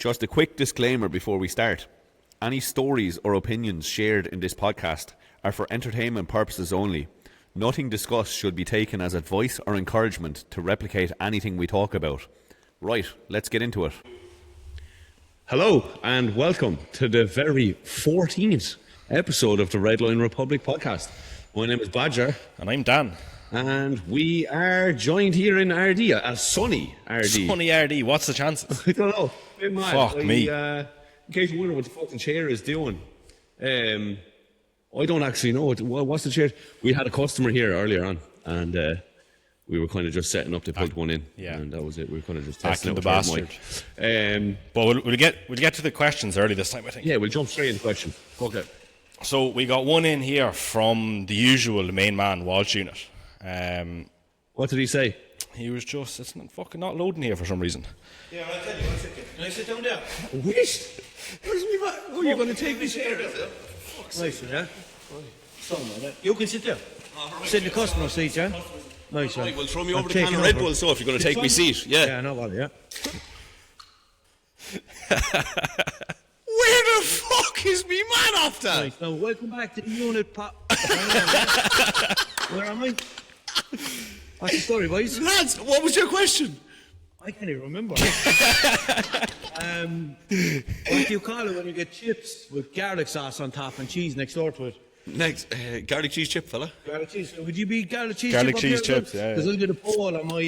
Just a quick disclaimer before we start. Any stories or opinions shared in this podcast are for entertainment purposes only. Nothing discussed should be taken as advice or encouragement to replicate anything we talk about. Right, let's get into it. Hello and welcome to the very 14th episode of the Red Line Republic podcast. My name is Badger. And I'm Dan. And we are joined here in Ardee, a sunny Ardee. Sunny Ardee, what's the chances? I don't know. Bit mad. Fuck me. In case you wonder what the fucking chair is doing, I don't actually know. What's the chair? We had a customer here earlier on, and we were kind of just setting up to plug one in. Yeah. And that was it. We were kind of just testing Acting out the the bastard. But we'll get to the questions early this time, I think. Yeah, we'll jump straight into the question. Okay. So we got one in here from the usual, the main man, Walshunit. What did he say? He was just, it's not fucking not loading here for some reason. Yeah, I'll tell you, 1 second. Can I sit down there? Wish. Oh, you're going to take this chair? Nice, yeah? You can sit there. Sit in the customer seat, yeah? Nice, yeah? Right, well, throw me over the can of Red Bull, so if you're going to take my seat. Yeah. Yeah, no bother, yeah. Where the fuck is me man off that? Nice, now welcome back to the unit pop. Where am I? What's the story, boys? Lads, what was your question? I can't even remember. What do you call it when you get chips with garlic sauce on top and cheese next door to it? Next, garlic cheese chip, fella. Garlic cheese. Would you be garlic cheese Garlic chip? cheese chips, yeah. Because I did a poll on my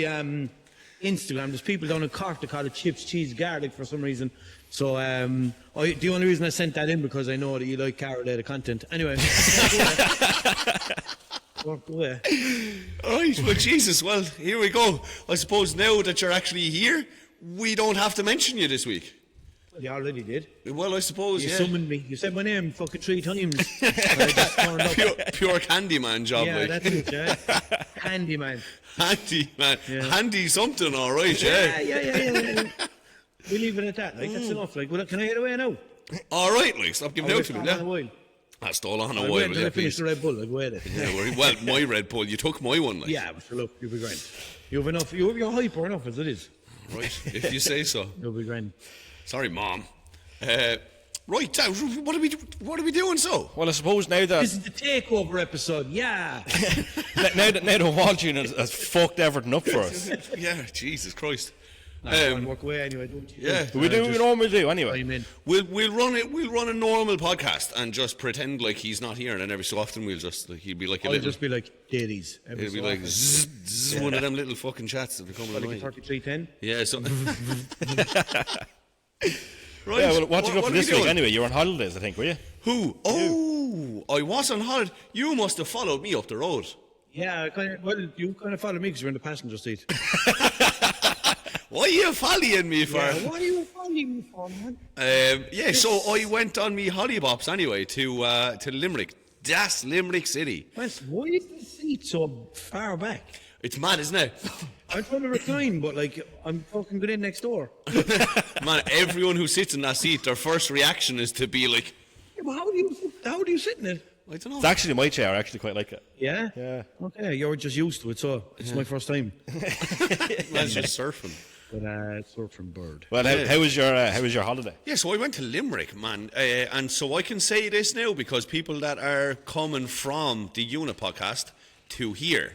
Instagram. There's people down in Cork that call it chips, cheese, garlic for some reason. So the only reason I sent that in because I know that you like car-related content. Anyway. Walk away. Alright, well, Jesus, well, here we go. I suppose now that you're actually here, we don't have to mention you this week. Well, you already did. Well, I suppose, You yeah. summoned me. You said my name fucking 3 times. I just turned up. Pure Candyman job, Yeah, like. that's it, yeah. Handyman. Handy, man. Yeah. Handy something, alright, yeah. Yeah. We leave it at that. Like, that's enough. Like, well, can I get away now? Alright, like, stop giving out to me, On a yeah. while. I stole on a I while, wait until yeah, I finish please. the Red Bull. I'd wait it. Yeah, well, my Red Bull, you took my one, like. Yeah, but sure, look, you'll be grand. You have enough. You're hyper enough as it is. Right, if you say so. You'll be grand. Sorry, Mom. Right, Dad, what are we doing so? Well, I suppose now that This is the takeover episode. Yeah. now that Walshunit has fucked everything up for us. Yeah, Jesus Christ. I'll walk away anyway. Don't you? Yeah. We do what we normally do anyway. I'm in. We'll run a normal podcast and just pretend like he's not here, and then every so often we'll just he'll be like a I'll little. just be like daddies. It'll be like zzz, zzz, one of them little fucking chats that become like a annoying. 3310. Yeah. So. Right. Yeah, well, what you got are for we this week doing? anyway? You're on holidays, I think, were you? Who? Oh, I was on holiday. You must have followed me up the road. Yeah, you kind of follow me because you're in the passenger seat. What are you following me for? Yeah, what are you following me for, man? Yeah, so I went on me hollybops anyway to Limerick. That's Limerick City. Why is the seat so far back? It's mad, isn't it? I'm trying to recline, but like I'm fucking good in next door. Man, everyone who sits in that seat, their first reaction is to be like, Yeah, but how do you sit in it? I don't know. It's actually my chair. I actually quite like it. Yeah. Yeah. Okay, you're just used to it, so it's my first time. Man's just surfing. But surfing bird. Well, how was your holiday? Yeah, so I went to Limerick, man, and so I can say this now because people that are coming from the Unit podcast to here,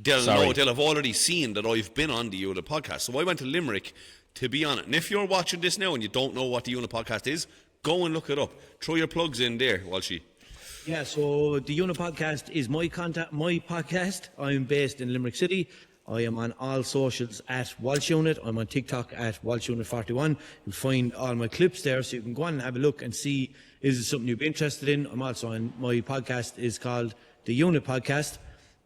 they'll know, they'll have already seen that I've been on the Unit podcast. So I went to Limerick to be on it. And if you're watching this now and you don't know what the Unit podcast is, go and look it up. Throw your plugs in there, Walshy. Yeah, so the Unit podcast is my podcast. I'm based in Limerick City. I am on all socials at Walshunit. I'm on TikTok at Walshunit41. You'll find all my clips there, so you can go on and have a look and see is it something you'd be interested in. I'm also on, my podcast is called The Unit Podcast,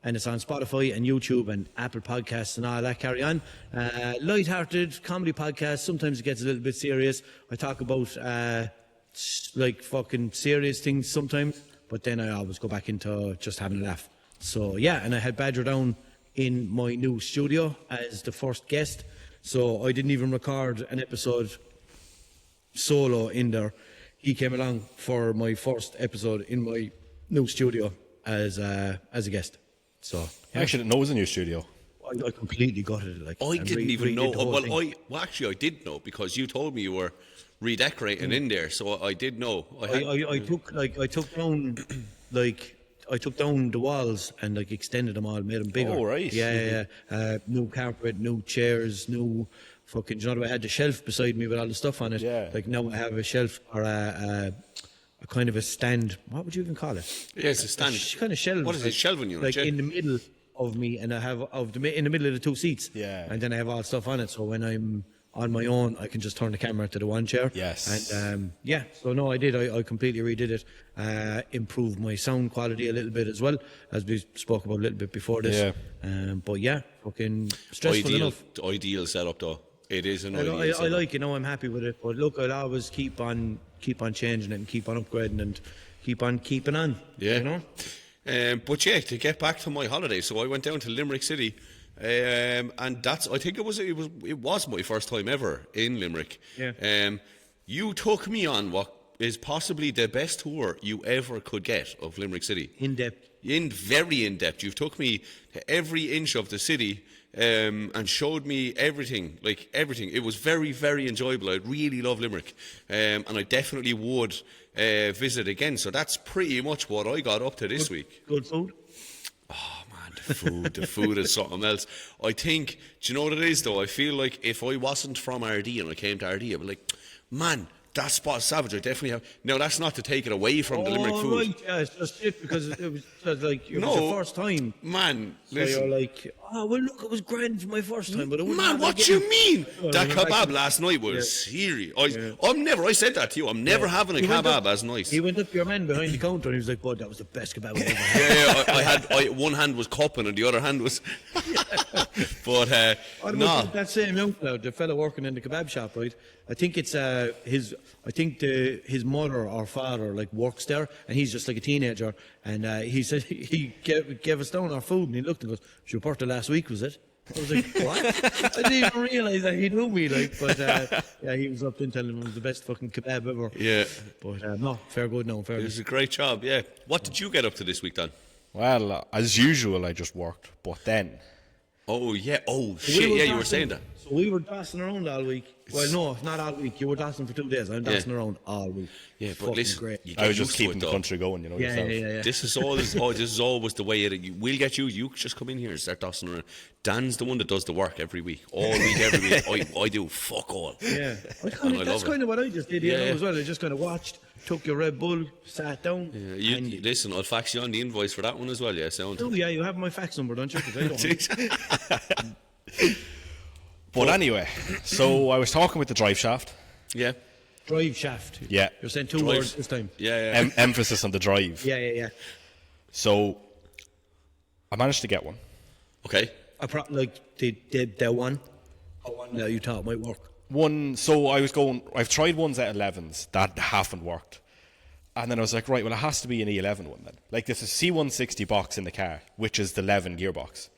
and it's on Spotify and YouTube and Apple Podcasts and all that carry on. Light-hearted comedy podcast. Sometimes it gets a little bit serious. I talk about like fucking serious things sometimes, but then I always go back into just having a laugh. So yeah, and I had Badger down in my new studio as the first guest, so I didn't even record an episode solo in there. He came along for my first episode in my new studio as a guest. So I actually didn't know it was in your studio. I completely gutted it. Like, I and didn't even redid know. the whole thing. Actually, I did know because you told me you were redecorating in there, so I did know. I took down the walls and like extended them all, made them bigger. Oh, right. Yeah. New carpet, new chairs, new fucking. You know, I had the shelf beside me with all the stuff on it. Yeah. Like now I have a shelf or a kind of a stand. What would you even call it? Yeah, it's a stand. Kind of shelf. What is it? Shelving unit? Like yeah. in the middle of me, and I have in the middle of the two seats. Yeah. And then I have all stuff on it. So when I'm on my own, I can just turn the camera to the one chair. Yes. And so no, I did. I completely redid it. Improved my sound quality a little bit as well, as we spoke about a little bit before this. Yeah. But yeah, fucking stressful enough. Ideal setup though. It is an I ideal setup. like, I'm happy with it. But look, I'll always keep on changing it and keep on upgrading and keep on keeping on. Yeah. You know. But yeah, to get back to my holiday, so I went down to Limerick City, and I think it was my first time ever in Limerick. Yeah. You took me on what is possibly the best tour you ever could get of Limerick City. In depth. Very in depth. You've took me to every inch of the city. And showed me everything. It was very, very enjoyable. I really love Limerick, and I definitely would visit again. So that's pretty much what I got up to this week. Good food. Oh man, the food is something else. I think, do you know what it is though? I feel like if I wasn't from RD and I came to RD, I'd be like, man, that spot is savage. I definitely have. Now that's not to take it away from the Limerick food. Right, yeah, it's just it because it was like it was your first time. Man, So listen. you're like, oh well, look, it was grand for my first time, but it Man, what you mean? That yeah, kebab actually- last night was serious. I said that to you. I'm never having a He went kebab up- as nice. He went up to your man behind the counter and he was like, "Bud, that was the best kebab I've ever had." I had one hand was cupping and the other hand was. But No, that same young fellow, the fellow working in the kebab shop, right? I think it's his mother or father like works there, and he's just like a teenager. And he said he gave us down our food, and he looked and goes, "Your birthday last week, was it?" I was like, "What?" I didn't even realise that he knew me, like. But yeah, he was up in telling him it was the best fucking kebab ever. Yeah, But no, fair good, no, fair it good. was a great job. Yeah. What did you get up to this week, Dan? Well, as usual, I just worked. But then, Oh yeah. Oh shit. Yeah, you were saying that. So we were tossing around all week. Well, no, not all week. You were tossing for 2 days. I'm tossing around all week. Yeah, but Fucking listen, great. you I get was just used to keeping it, the though. country going, Yeah. yourself. This is always the way we'll get you. You just come in here and start tossing around. Dan's the one that does the work every week, all week, every week. I do fuck all. Yeah, And I that's love it. kind of what I just did Yeah, here yeah. as well. I just kind of watched, took your Red Bull, sat down. and Listen, I'll fax you on the invoice for that one as well. Yeah, sound. oh yeah, you have my fax number, don't you? 'Cause I don't. But anyway, so I was talking with the drive shaft. Yeah. Drive shaft. Yeah. You're saying two Drive. words this time. Yeah. Emphasis on the drive. Yeah. So I managed to get one. Okay. Like the one that you thought might work. So I've tried ones at 11s that haven't worked. And then I was like, right, well, it has to be an E11 one then. Like, there's a C160 box in the car, which is the 11 gearbox.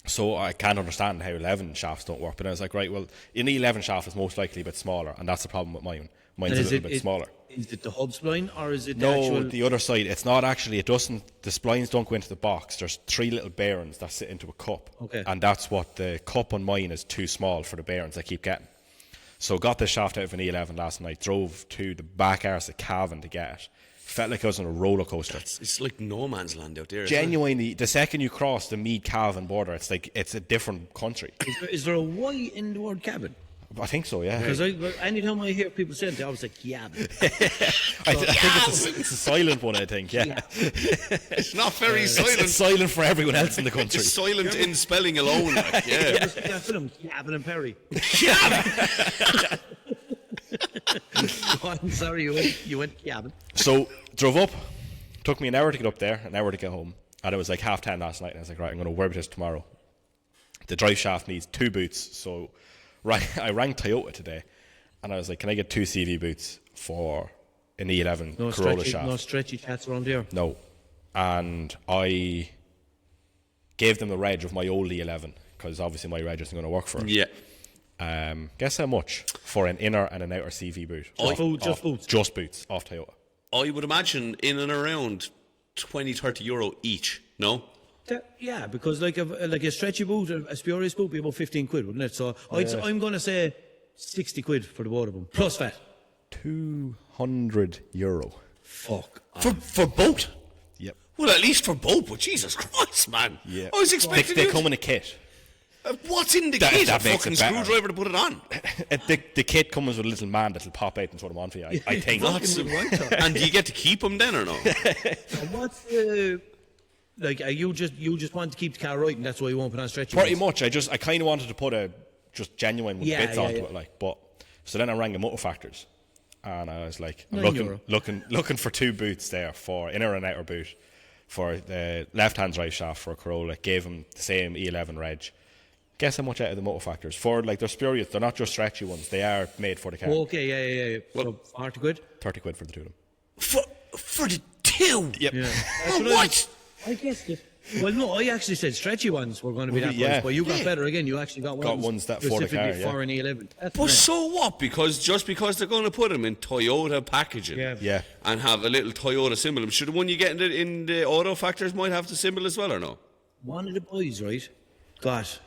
So I can't understand how 11 shafts don't work. But I was like, right, well, an E11 shaft is most likely a bit smaller, and that's the problem with mine. Mine's a little bit smaller. Is it the hub spline or is it the No, actual? the other side. It's not actually. The splines don't go into the box. There's 3 little bearings that sit into a cup. Okay. And that's what the cup on mine is too small for the bearings I keep getting. So got the shaft out of an E11 last night. Drove to the back arse of Cavan to get it. Felt like I was on a roller coaster. It's like no man's land out there. isn't it? Genuinely, the second you cross the Mead Cavan border, it's like it's a different country. Is there a Y in the word cabin? I think so, yeah. Because anytime I hear people say it, they always say cabin. I think it's a silent one, I think, yeah. It's not very silent. It's silent for everyone else in the country. It's silent in spelling alone. Like, yeah. That film, Cabin and Perry. Oh, I'm sorry, you went cabin. So, drove up, took me an hour to get up there, an hour to get home, and it was like 10:30 last night, and I was like, right, I'm going to work with this tomorrow. The drive shaft needs 2 boots, so I rang Toyota today, and I was like, can I get 2 CV boots for an E11 Corolla shaft? No stretchy chats around here. No. And I gave them the reg of my old E11, because obviously my reg isn't going to work for it. Yeah. Guess how much for an inner and an outer CV boot? Just boots. Just boots off Toyota. I would imagine in and around 20-30 euro each. No? Yeah, because like a stretchy boot, a spurious boot, be about 15 quid, wouldn't it? So I'm going to say 60 quid for the both of them, plus VAT. €200. Fuck. For both? Yep. Well, at least for both, but Jesus Christ, man. Yeah. I was expecting They you come in a kit. What's in the That- kit? that A makes fucking it better. screwdriver to put it on. The kit comes with a little man that'll pop out and throw them on for you. I think. Fucking want to. And do you get to keep them then or no? And what's the... Like, you just want to keep the car right, and that's why you won't put on stretchy Pretty ones? much. I kind of wanted to put a just genuine with Yeah, bits yeah, onto yeah. it, like. But so then I rang the Motor Factors, and I was like, I'm €9. looking for 2 boots there for inner and outer boot for the left-hand drive shaft for a Corolla. Gave them the same E11 reg. Guess how much out of the Motor Factors for like they're spurious. They're not just stretchy ones. They are made for the car. Okay, yeah. So 40 quid? 30 quid for the 2 of them. For the two? Yep. Yeah. What? I guess that. Well, no, I actually said stretchy ones were going to be that Yeah. price, but you got better again. You actually got ones that for the car, specifically for an E11. That's But mad. so what? Because they're going to put them in Toyota packaging, Yeah. and have a little Toyota symbol. Should the one you get in the Auto Factors might have the symbol as well, or no? One of the boys, right, got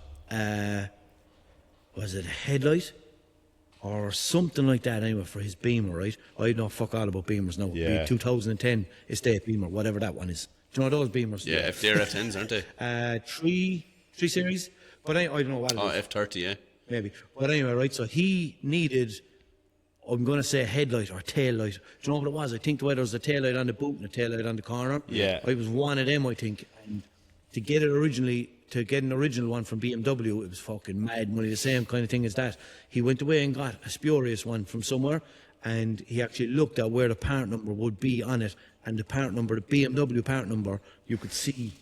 was it a headlight or something like that anyway for his Beamer, right? I know fuck all about Beamers now. Yeah. 2010 estate Beamer, whatever that one is. Do you know those Beamers? Yeah, if they're F10s, aren't they? 3 series, but I don't know what it Oh, is. F30, yeah. Maybe. But anyway, right, so he needed, I'm going to say headlight or tail light. Do you know what it was? I think there was a tail light on the boot and a tail light on the corner. Yeah. It was one of them, I think. And to get an original one from BMW, it was fucking mad money, the same kind of thing as that. He went away and got a spurious one from somewhere, and he actually looked at where the part number would be on it, and the part number, the BMW part number, you could see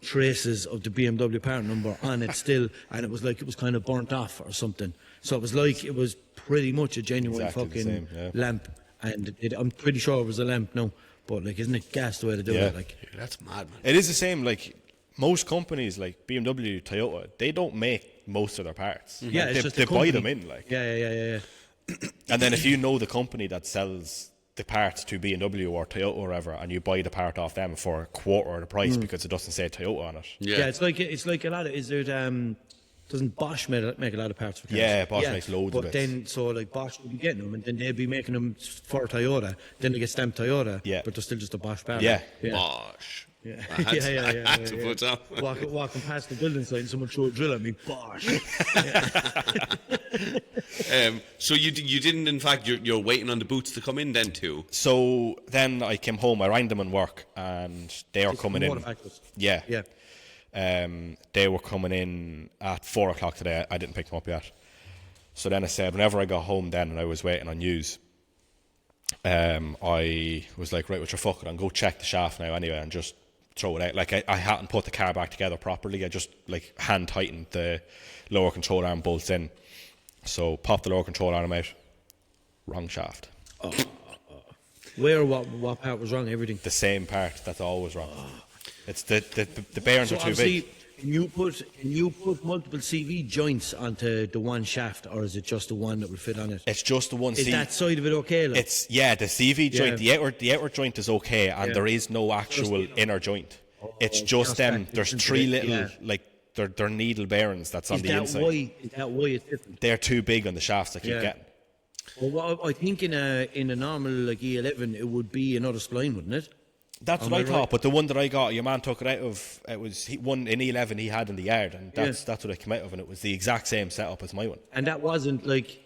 traces of the BMW part number on it still, and it was like it was kind of burnt off or something. So it was like it was pretty much a genuine Exactly the fucking same, yeah. lamp, and I'm pretty sure it was a lamp now. But like, isn't it gas the way to do Yeah. it? Like, Yeah, that's mad, man. It is the same. Like most companies, like BMW, Toyota, they don't make most of their parts. yeah, Like, it's just they the buy company. them in, like. Yeah. And then if you know the company that sells the parts to BMW or Toyota or whatever, and you buy the part off them for a quarter of the price because it doesn't say Toyota on it. Yeah, it's like a lot of. Is there doesn't Bosch make a lot of parts for cars? Yeah, Bosch makes loads of But bits. then, so like Bosch would be getting them, and then they'd be making them for Toyota. Then they get stamped Toyota. Yeah. But they're still just a Bosch part. Yeah. Bosh. Yeah. I had to put that. Walking past the building site and someone threw a drill at me. Bosh. So you didn't, in fact, you're waiting on the boots to come in then too. So then I came home, I rang them in work, and they are coming in. Motor Factors. Yeah. Yeah. They were coming in at 4 o'clock today. I didn't pick them up yet. So then I said, whenever I got home then and I was waiting on yous, I was like, right, with your fuck it, I'll go check the shaft now anyway and just throw it out. Like I hadn't put the car back together properly. I just like hand tightened the lower control arm bolts in. So popped the lower control arm out. Wrong shaft. Where what part was wrong? Everything. The same part. That's always wrong. It's the bearings So are too obviously, big. can you put multiple CV joints onto the one shaft, or is it just the one that will fit on it? It's just the one. Is that side of it okay? Like? It's the CV joint. The outer joint is okay, and Yeah. there is no actual inner joint. It's just them. that. There's It's 3 into it, little yeah. like they're needle bearings that's on Is the that inside. is that why it's different? They're too big on the shafts. I keep Yeah. getting. Well, what I think in a normal like E11, it would be another spline, wouldn't it? That's Am what I I thought. right? But the one that I got, your man took it out of. It was one in E11 he had in the yard, and that's what it came out of, and it was the exact same setup as my one. And that wasn't like.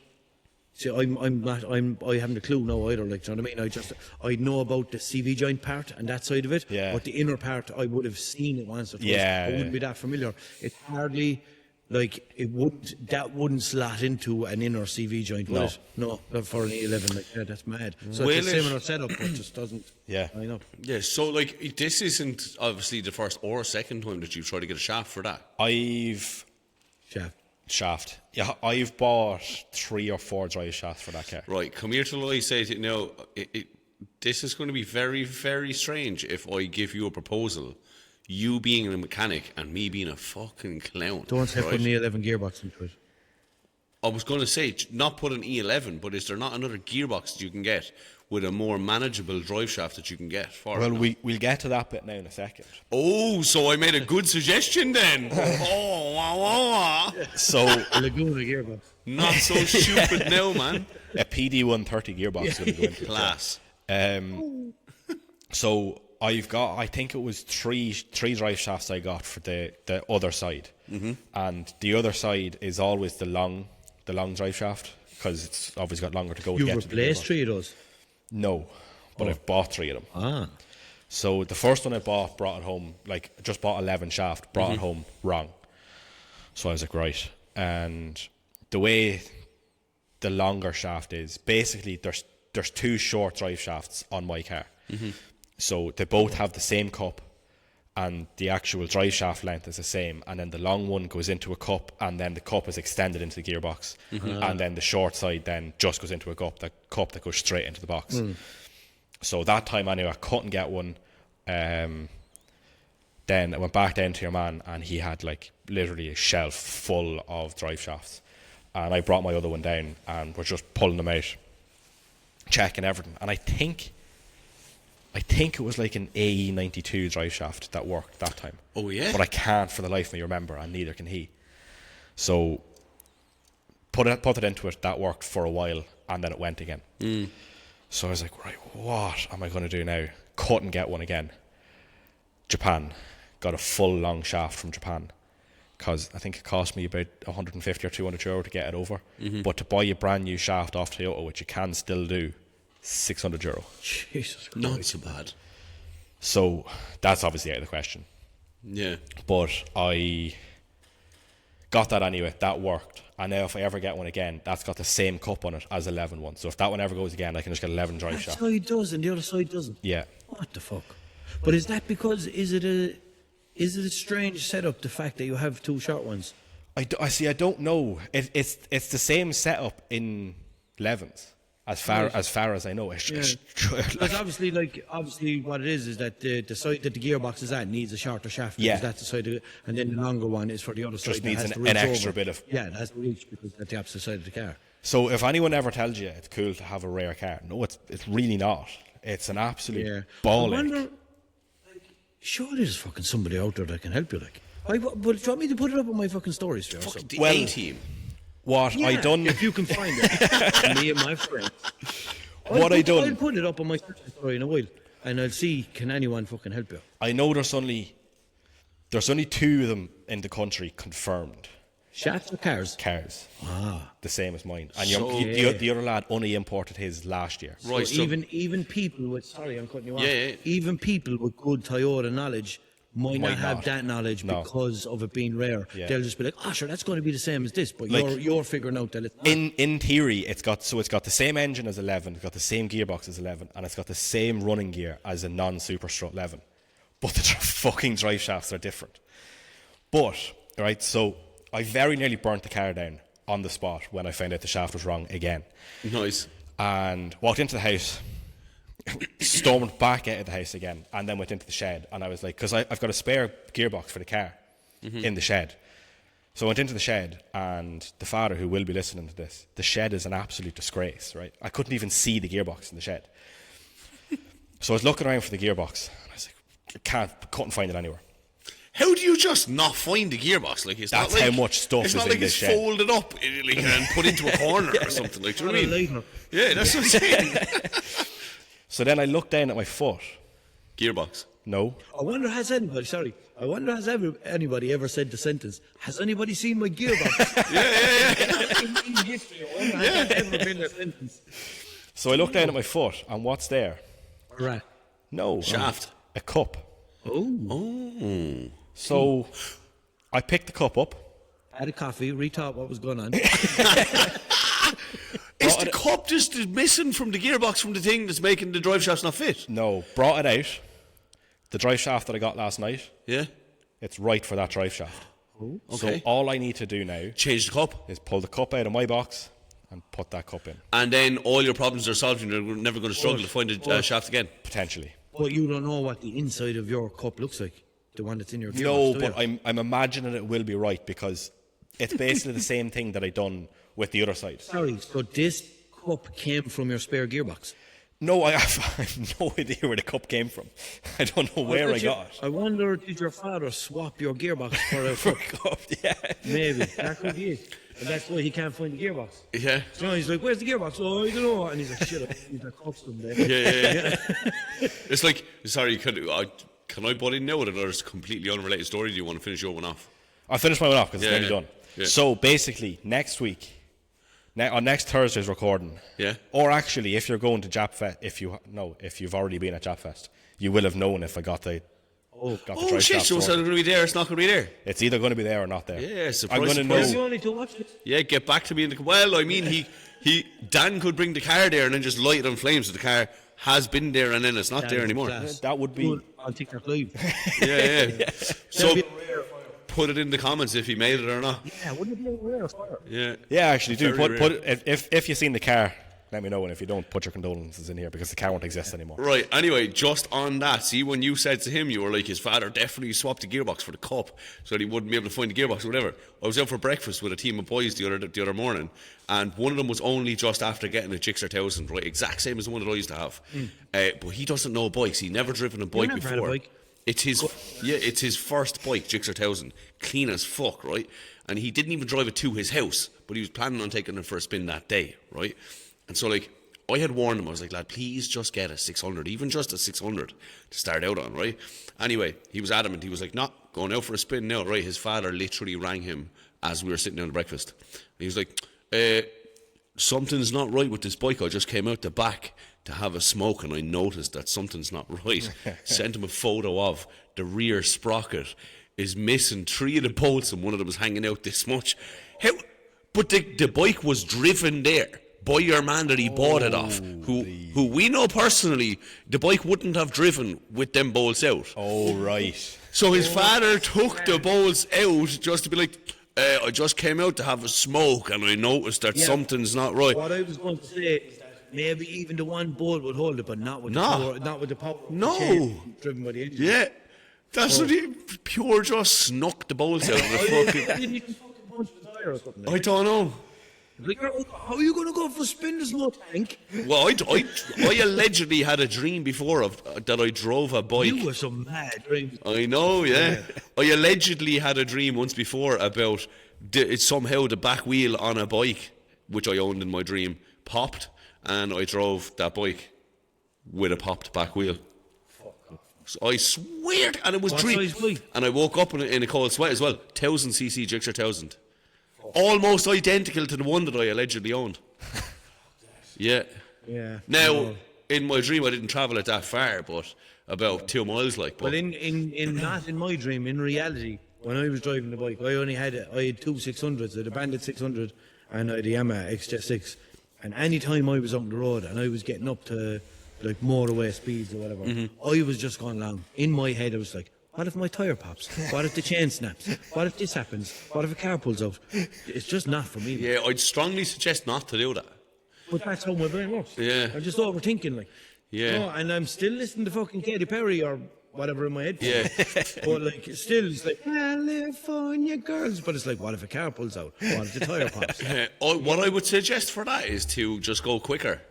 See, I haven't a clue now either. Like, do you know what I mean? I know about the CV joint part and that side of it. Yeah. But the inner part, I would have seen it once or twice. Yeah, I wouldn't yeah. be that familiar. It hardly. Like that wouldn't slot into an inner CV joint, would No. it? No, not for an E11. Like that's mad. So Will it's a it? similar setup, but just doesn't. Yeah. I know. Yeah, so like this isn't obviously the first or second time that you've tried to get a shaft for that. I've shaft. Yeah, I've bought 3 or 4 drive shafts for that car. Right, come here till I say it. Now, this is going to be very, very strange if I give you a proposal, you being a mechanic and me being a fucking clown. Don't say right? put an E11 gearbox into it. I was going to say, not put an E11, but is there not another gearbox that you can get with a more manageable drive shaft that you can get for Well, it? we'll get to that bit now in a second. Oh, so I made a good suggestion then. Oh, wow, wow, wow. So Laguna gearbox. Not so stupid now, man. a PD130 gearbox is going to go into it. Class. So I think it was three drive shafts I got for the other side, and the other side is always the long drive shaft because it's obviously got longer to go. You to get to the replaced gearbox. 3 of those? No, but I've bought 3 of them. Ah. So the first one I bought brought it home, like just bought 11 shaft, brought it home wrong. So I was like, right. And the way the longer shaft is, basically there's 2 short drive shafts on my car. So they both have the same cup and the actual drive shaft length is the same, and then the long one goes into a cup and then the cup is extended into the gearbox, and then the short side then just goes into a cup that goes straight into the box. So that time anyway I couldn't get one. Then I went back down to your man and he had like literally a shelf full of drive shafts, and I brought my other one down and we're just pulling them out, checking everything, and I think it was like an AE92 drive shaft that worked that time. Oh, yeah? But I can't for the life of me remember, and neither can he. So put it into it, that worked for a while, and then it went again. So I was like, right, what am I going to do now? Couldn't get one again. Japan. Got a full long shaft from Japan, because I think it cost me about 150 or 200 euro to get it over. But to buy a brand new shaft off Toyota, which you can still do, 600 euro. Jesus Christ. Not so bad. So that's obviously out of the question. Yeah. But I got that anyway. That worked. And now if I ever get one again, that's got the same cup on it as 11 one. So if that one ever goes again, I can just get 11 drive That shaft. side does and the other side doesn't. Yeah. What the fuck? But is that because is it a strange setup, the fact that you have 2 short ones? I see. I don't know. It's the same setup in 11s. As far as I know, Because obviously what it is that the side that the gearbox is at needs a shorter shaft. Because Yeah. that's the side of it, and then the longer one is for the other side. Just that needs has an to reach extra over. bit of. Yeah, it has to reach because that's the opposite side of the car. So if anyone ever tells you it's cool to have a rare car, no, it's really not. It's an absolute ball I ache. wonder, surely there's fucking somebody out there that can help you. But do you want me to put it up on my fucking stories? Or Fuck something? the Well, A-team. What I done, if you can find it, me and my friends. What I done- I'll put it up on my story in a while, and I'll see can anyone fucking help you. I know there's only 2 of them in the country confirmed. Shafts or cars? Cars. The same as mine. And So- the other lad only imported his last year. Right, So so even people with I'm cutting you off. Yeah. Even people with good Toyota knowledge might not have not. that knowledge No. because of it being rare. Yeah. They'll just be like, "Oh, sure, that's going to be the same as this," but Like- you're figuring out that it's not. In theory, it's got the same engine as 11, it's got the same gearbox as 11, and it's got the same running gear as a non-super strut 11. But the fucking drive shafts are different. But right, so I very nearly burnt the car down on the spot when I found out the shaft was wrong again, nice. and walked into the house. Stormed back out of the house again, and then went into the shed. And I was like, because I've got a spare gearbox for the car in the shed. So I went into the shed, and the father, who will be listening to this, the shed is an absolute disgrace, right? I couldn't even see the gearbox in the shed. So I was looking around for the gearbox, and I was like, couldn't find it anywhere. How do you just not find the gearbox? Like it's That's not like, how much stuff it's is not in like this it's shed. folded up like, and put into a corner or something. Like, do you know what I mean? Later. Yeah, that's what I'm saying. So then I looked down at my foot. Gearbox. No. I wonder has anybody ever said the sentence, "Has anybody seen my gearbox?" in history, I wonder has that ever been a sentence. So I looked down at my foot, and what's there? Right. No. Shaft. A cup. Oh. So I picked the cup up. Had a coffee, rethought what was going on. Is the cup just missing from the gearbox from the thing that's making the drive shafts not fit? No, brought it out. The drive shaft that I got last night, Yeah. it's right for that drive shaft. Okay. So all I need to do now Change the cup, is pull the cup out of my box and put that cup in, and then all your problems are solved. And you're never going to struggle to find the shaft again. potentially. But you don't know what the inside of your cup looks like. The one that's in your gearbox. No, do but you? I'm imagining it will be right, because it's basically the same thing that I done with the other side. Sorry, so this cup came from your spare gearbox? No, I have no idea where the cup came from. I don't know where I got it. I wonder, did your father swap your gearbox for a For cup? a cup, yeah. Maybe. That could be it. And that's why he can't find the gearbox. Yeah. So he's like, where's the gearbox? Oh, I don't know. And he's like, shit, he's a custom there. Yeah. It's like, sorry, can I butt in now with another completely unrelated story? Do you want to finish your one off? I'll finish my one off because it's nearly done. Yeah. So basically, next week, on next Thursday's recording, or actually, if you're going to Japfest, if you've already been at Japfest, you will have known if I got the Oh shit, so it's not going to be there, it's not going to be there. It's either going to be there or not there. Yeah, surprise, I'm going to Where's know. the only to watch it? Yeah, get back to me in the... Well, I mean, Dan could bring the car there and then just light it on flames so the car has been there and then it's not there anymore. Class. That would be... On TikTok Live. Yeah. So, That'd be a rare fire. put it in the comments if he made it or not. Yeah, wouldn't it be a rare fire? Yeah. Yeah, actually, do. Very Put if you've seen the car, let me know, and if you don't, put your condolences in here because the car won't exist anymore. Right, anyway, just on that, see, when you said to him, you were like, his father definitely swapped the gearbox for the cup so that he wouldn't be able to find the gearbox or whatever. I was out for breakfast with a team of boys the other morning, and one of them was only just after getting a Gixxer 1000, right, exact same as the one that I used to have. But he doesn't know bikes, he'd never driven a bike never before. had a bike? It's his first bike, Gixxer 1000, clean as fuck, right? And he didn't even drive it to his house, but he was planning on taking it for a spin that day, right? And so, like, I had warned him, I was like, lad, please just get a 600, even just a 600 to start out on, right? Anyway, he was adamant. He was like, nah, going out for a spin now, right? His father literally rang him as we were sitting down to breakfast. And he was like, something's not right with this bike. I just came out the back to have a smoke and I noticed that something's not right. Sent him a photo of the rear sprocket is missing 3 of the bolts and one of them is hanging out this much. But the bike was driven there by your man that he bought it off, who we know personally, the bike wouldn't have driven with them bolts out. Oh, right. So his father took the bolts out just to be like, I just came out to have a smoke and I noticed that something's not right. What I was going to say is that maybe even the one bolt would hold it, but not with the power. No. of the chain driven by the engine. Yeah. That's what he pure just snuck the bolts out of the fucking... Didn't even fucking punch the tire or something. I don't know. Like, how are you going to go for a spin? There's no tank. Well, I allegedly had a dream before that I drove a bike. You were some mad dream. I know, yeah. I allegedly had a dream once before about somehow the back wheel on a bike, which I owned in my dream, popped, and I drove that bike with a popped back wheel. So I swear, and it was What dream. size bike? And I woke up in a cold sweat as well. 1000cc Gixxer 1000. Almost identical to the one that I allegedly owned. Yeah. Yeah. Now, in my dream, I didn't travel it that far, but about 2 miles, like. But not in my dream, in reality, when I was driving the bike, I had 2 600s. I had a Bandit 600 and I had the Yamaha XJ6. And any time I was on the road and I was getting up to like motorway speeds or whatever, I was just going along. In my head, I was like, what if my tyre pops? What if the chain snaps? What if this happens? What if a car pulls out? It's just not for me. Yeah, I'd strongly suggest not to do that. But that's how my brain works. Yeah. I'm just overthinking, like. Yeah. No, and I'm still listening to fucking Katy Perry or whatever in my head. Yeah. But like, still, it's like, California girls. But it's like, what if a car pulls out? What if the tyre pops? What I would suggest for that is to just go quicker.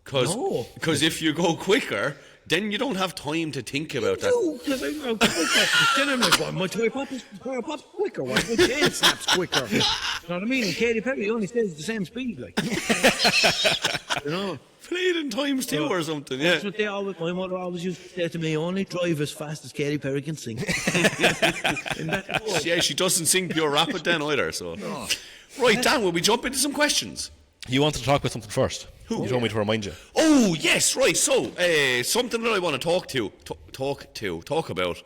Because if you go quicker, then you don't have time to think about that. No, because I'm quicker. Then I'm like, what, my tyre pops quicker? Why my chain snaps quicker? You know what I mean? And Katy Perry only stays at the same speed, like. You know? Played in times 2 or something, yeah. That's what my mother always used to say to me, only drive as fast as Katy Perry can sing. Yeah, she doesn't sing pure rapid then either, so. No. Right, Dan, will we jump into some questions? You wanted to talk about something first. You told me to remind you. Oh, yes, right. So, something that I want to talk about.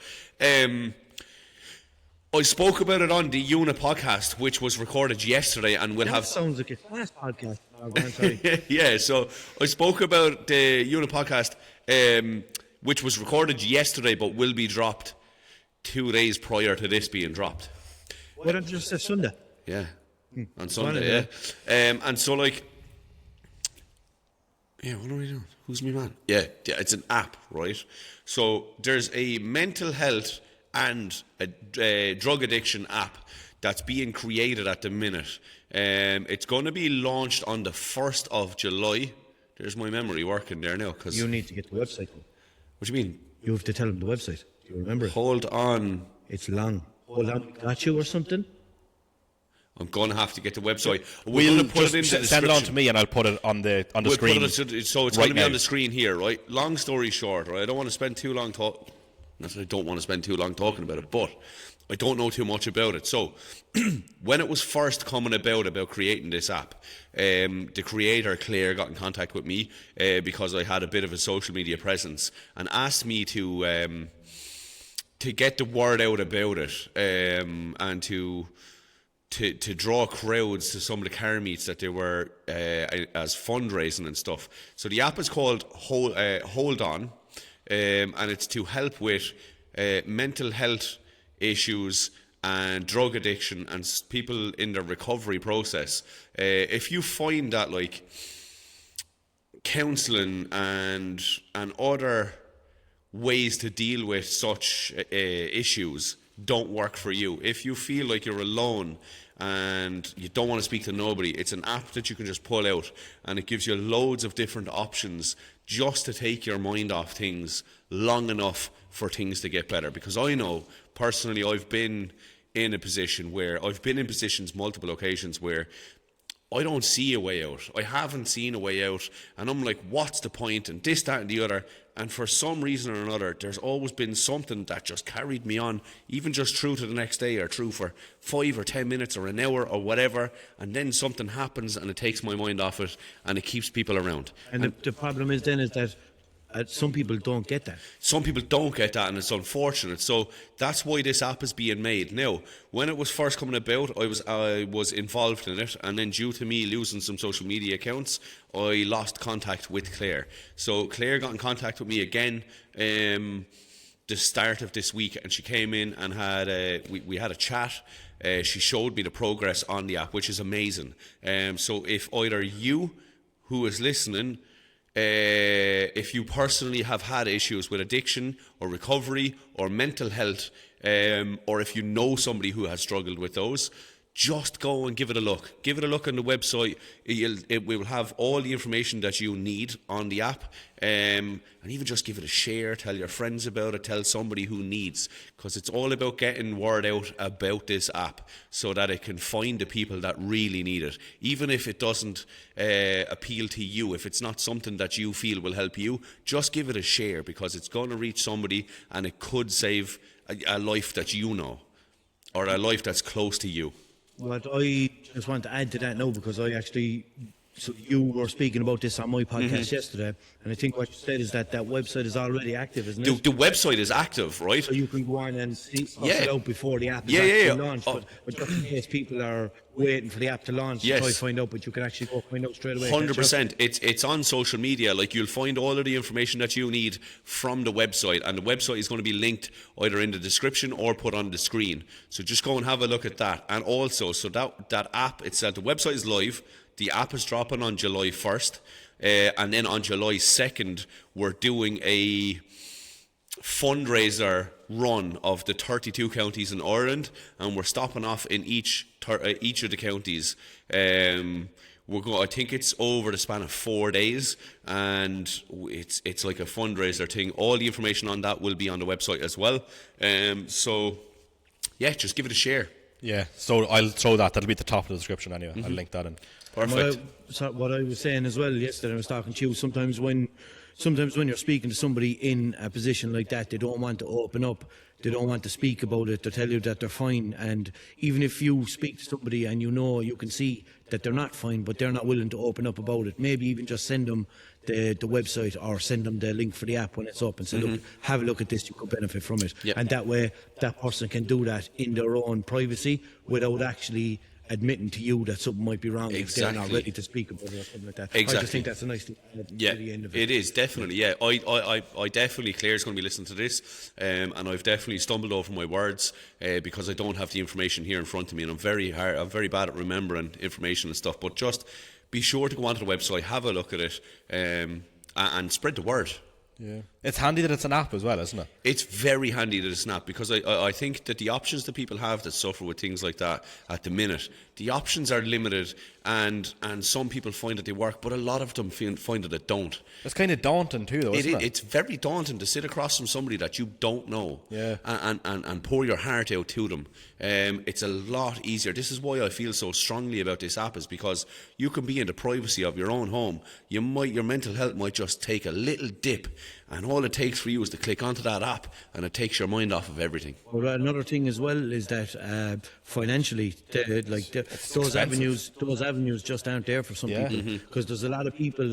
I spoke about it on the Unit podcast, which was recorded yesterday, and we'll have... sounds like a class podcast. Oh, go on, sorry. Yeah, so I spoke about the Unit podcast, which was recorded yesterday, but will be dropped 2 days prior to this being dropped. Why don't you just say Sunday? Yeah, on Sunday, yeah. And so, like... Yeah, what are we doing? Who's me man? Yeah, it's an app, right? So there's a mental health and a drug addiction app that's being created at the minute. It's going to be launched on the 1st of July. There's my memory working there now. Cause You need to get the website. what do you mean? You have to tell them the website. Do you remember it? Hold on. It's long. Hold on, got you or something? I'm going to have to get the website. We'll We'll put it in the just send it on description. to me and I'll put it on the We'll screen. put it, so it's right going to be now. on the screen here, right? Long story short, right? I don't want to spend too long talking. Not that I don't want to spend too long talking about it, but I don't know too much about it. So, when it was first coming about creating this app, the creator Claire got in contact with me because I had a bit of a social media presence and asked me to get the word out about it and to draw crowds to some of the car meets that they were as fundraising and stuff. So the app is called Hold On, and it's to help with mental health issues and drug addiction and people in their recovery process. If you find that like counselling and other ways to deal with such issues don't work for you, if you feel like you're alone and you don't want to speak to nobody, it's an app that you can just pull out and it gives you loads of different options just to take your mind off things long enough for things to get better. Because I know personally I've been in positions multiple occasions where I don't see a way out. I haven't seen a way out and I'm like, what's the point, and this, that and the other. And for some reason or another, there's always been something that just carried me on, even just through to the next day or through for 5 or 10 minutes or an hour or whatever. And then something happens and it takes my mind off it and it keeps people around. And the problem is then is that some people don't get that. Some people don't get that, and it's unfortunate. So that's why this app is being made. Now, when it was first coming about, I was involved in it, and then due to me losing some social media accounts, I lost contact with Claire. So Claire got in contact with me again the start of this week, and she came in and we had a chat. She showed me the progress on the app, which is amazing. So if either you who is listening, if you personally have had issues with addiction or recovery or mental health, or if you know somebody who has struggled with those, just go and give it a look. Give it a look on the website. It will have all the information that you need on the app, and even just give it a share. Tell your friends about it. Tell somebody who needs, because it's all about getting word out about this app so that it can find the people that really need it. Even if it doesn't appeal to you, if it's not something that you feel will help you, just give it a share, because it's going to reach somebody and it could save a life that you know, or a life that's close to you. What I just want to add to that now, because so you were speaking about this on my podcast yesterday, and I think what you said is that website is already active, isn't it? The website is active, right? So you can go on and see Yeah. it out before the app is Yeah, actually yeah. launched. Oh. But just in case people are waiting for the app to launch Yes. to try to find out, but you can actually go find out straight away. 100%. It's on social media. Like, you'll find all of the information that you need from the website, and the website is going to be linked either in the description or put on the screen. So just go and have a look at that. And also, so that app itself, the website is live. The app is dropping on July 1st, and then on July 2nd, we're doing a fundraiser run of the 32 counties in Ireland, and we're stopping off in each of the counties. I think it's over the span of 4 days, and it's like a fundraiser thing. All the information on that will be on the website as well. So yeah, just give it a share. Yeah, so I'll throw that. That'll be at the top of the description anyway. I'll link that in. Perfect. What I was saying as well yesterday, I was talking to you, sometimes when you're speaking to somebody in a position like that, they don't want to open up, they don't want to speak about it, they tell you that they're fine. And even if you speak to somebody and you can see that they're not fine, but they're not willing to open up about it, maybe even just send them the website or send them the link for the app when it's up and say, look, have a look at this, you could benefit from it. Yep. And that way that person can do that in their own privacy without actually admitting to you that something might be wrong if they're not ready to speak about it or something like that. Exactly. I just think that's a nice thing at the end of it. It is, definitely. Yeah, I definitely, Claire's going to be listening to this, and I've definitely stumbled over my words because I don't have the information here in front of me, and I'm very bad at remembering information and stuff. But just be sure to go onto the website, have a look at it, and spread the word. Yeah. It's handy that it's an app as well, isn't it? It's very handy that it's not, because I think that the options that people have that suffer with things like that at the minute, the options are limited, and some people find that they work, but a lot of them find that it don't. It's kind of daunting too, though, isn't it? It's very daunting to sit across from somebody that you don't know, and pour your heart out to them. It's a lot easier. This is why I feel so strongly about this app, is because you can be in the privacy of your own home. Your mental health might just take a little dip, and all it takes for you is to click onto that app, and it takes your mind off of everything. Well, another thing as well is that financially, those avenues just aren't there for some people, because there's a lot of people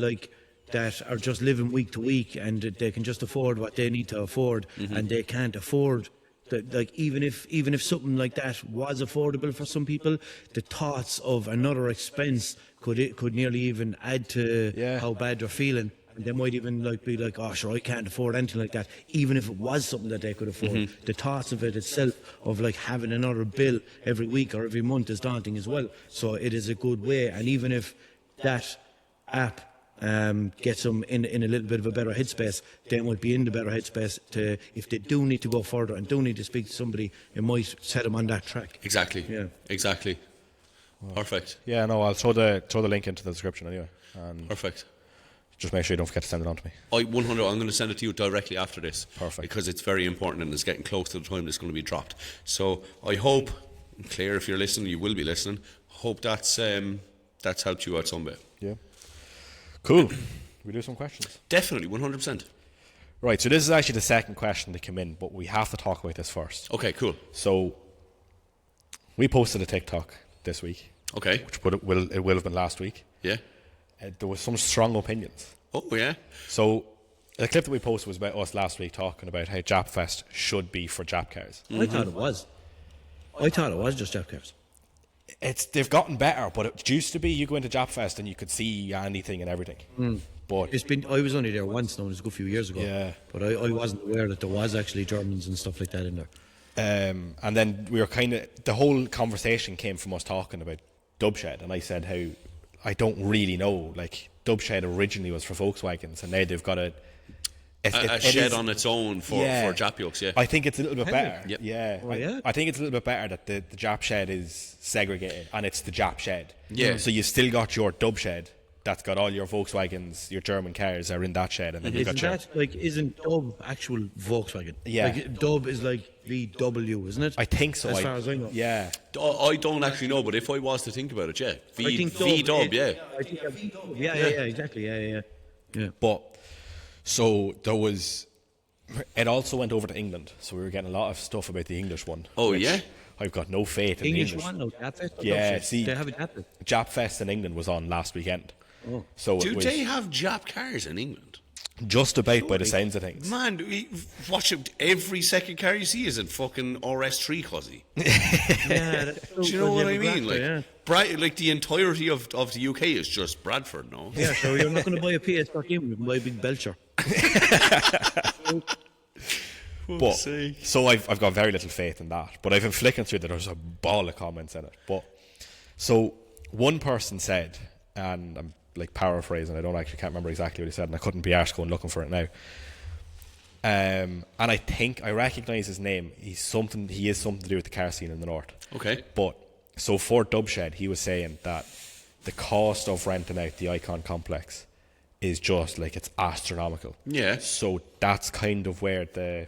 that are just living week to week, and they can just afford what they need to afford, and they can't afford. Even if something like that was affordable for some people, the thoughts of another expense could nearly even add to how bad they're feeling. And they might even be like, oh sure, I can't afford anything like that, even if it was something that they could afford. The thoughts of it itself, of having another bill every week or every month, is daunting as well. So it is a good way, and even if that app gets them in a little bit of a better headspace, they might be in the better headspace to, if they do need to go further and do need to speak to somebody, it might set them on that track. Exactly. Yeah. Exactly. Perfect. Yeah, no, I'll throw the link into the description anyway. And Perfect. just make sure you don't forget to send it on to me. I'm going to send it to you directly after this. Perfect. Because it's very important, and it's getting close to the time it's going to be dropped. So I hope, Claire, if you're listening, you will be listening. Hope that's helped you out some bit. Yeah. Cool. We do some questions. Definitely, 100%. Right, so this is actually the second question that came in, but we have to talk about this first. Okay, cool. So we posted a TikTok this week, Okay. which it will have been last week. Yeah. There was some strong opinions. Oh, yeah. So the clip that we posted was about us last week talking about how Japfest should be for Jap cars. I thought it was. I thought it was just Jap cars. They've gotten better, but it used to be you go into Japfest and you could see anything and everything. But I was only there once now, it was a good few years ago. Yeah. But I wasn't aware that there was actually Germans and stuff like that in there. and then we were the whole conversation came from us talking about Dubshed, and I said how I don't really know. Dubshed originally was for Volkswagens, and now they've got a shed on its own for Jap yokes, yeah. I think it's a little bit better. Yep. Yeah. Oh, yeah? I think it's a little bit better that the Jap shed is segregated and it's the Jap shed. Yeah. So you've still got your Dub shed that's got all your Volkswagens, your German cars are in that shed, and then you've got your... Isn't Dub actual Volkswagen? Yeah. Dub is like VW, isn't it? I think so. As far as I know. Yeah. I don't actually know, but if I was to think about it, yeah. I think V-Dub, yeah. I think V-Dub, yeah, exactly, yeah. But, so there was... It also went over to England, so we were getting a lot of stuff about the English one. Oh, yeah? I've got no faith in the English one, no, Japfest? Yeah, see, they have a Japfest. Japfest in England was on last weekend. Oh. So Do it was they have Jap cars in England? just about by the sounds of things. Man, watch it. Every second car you see is in fucking RS3 cuzzy. Yeah, that's Do you know what I mean? Like the entirety of the UK is just Bradford, no? Yeah, so you're not going to buy a PS13, you can buy a big Belcher. But so I've got very little faith in that. But I've been flicking through that there's a ball of comments in it. But so one person said, and I'm like paraphrasing, I can't remember exactly what he said, and I couldn't be arsed going looking for it now. And I think I recognise his name. He is something to do with the car scene in the north. Okay. But so for Dubshed, he was saying that the cost of renting out the Icon complex is just like it's astronomical. Yeah. So that's kind of where the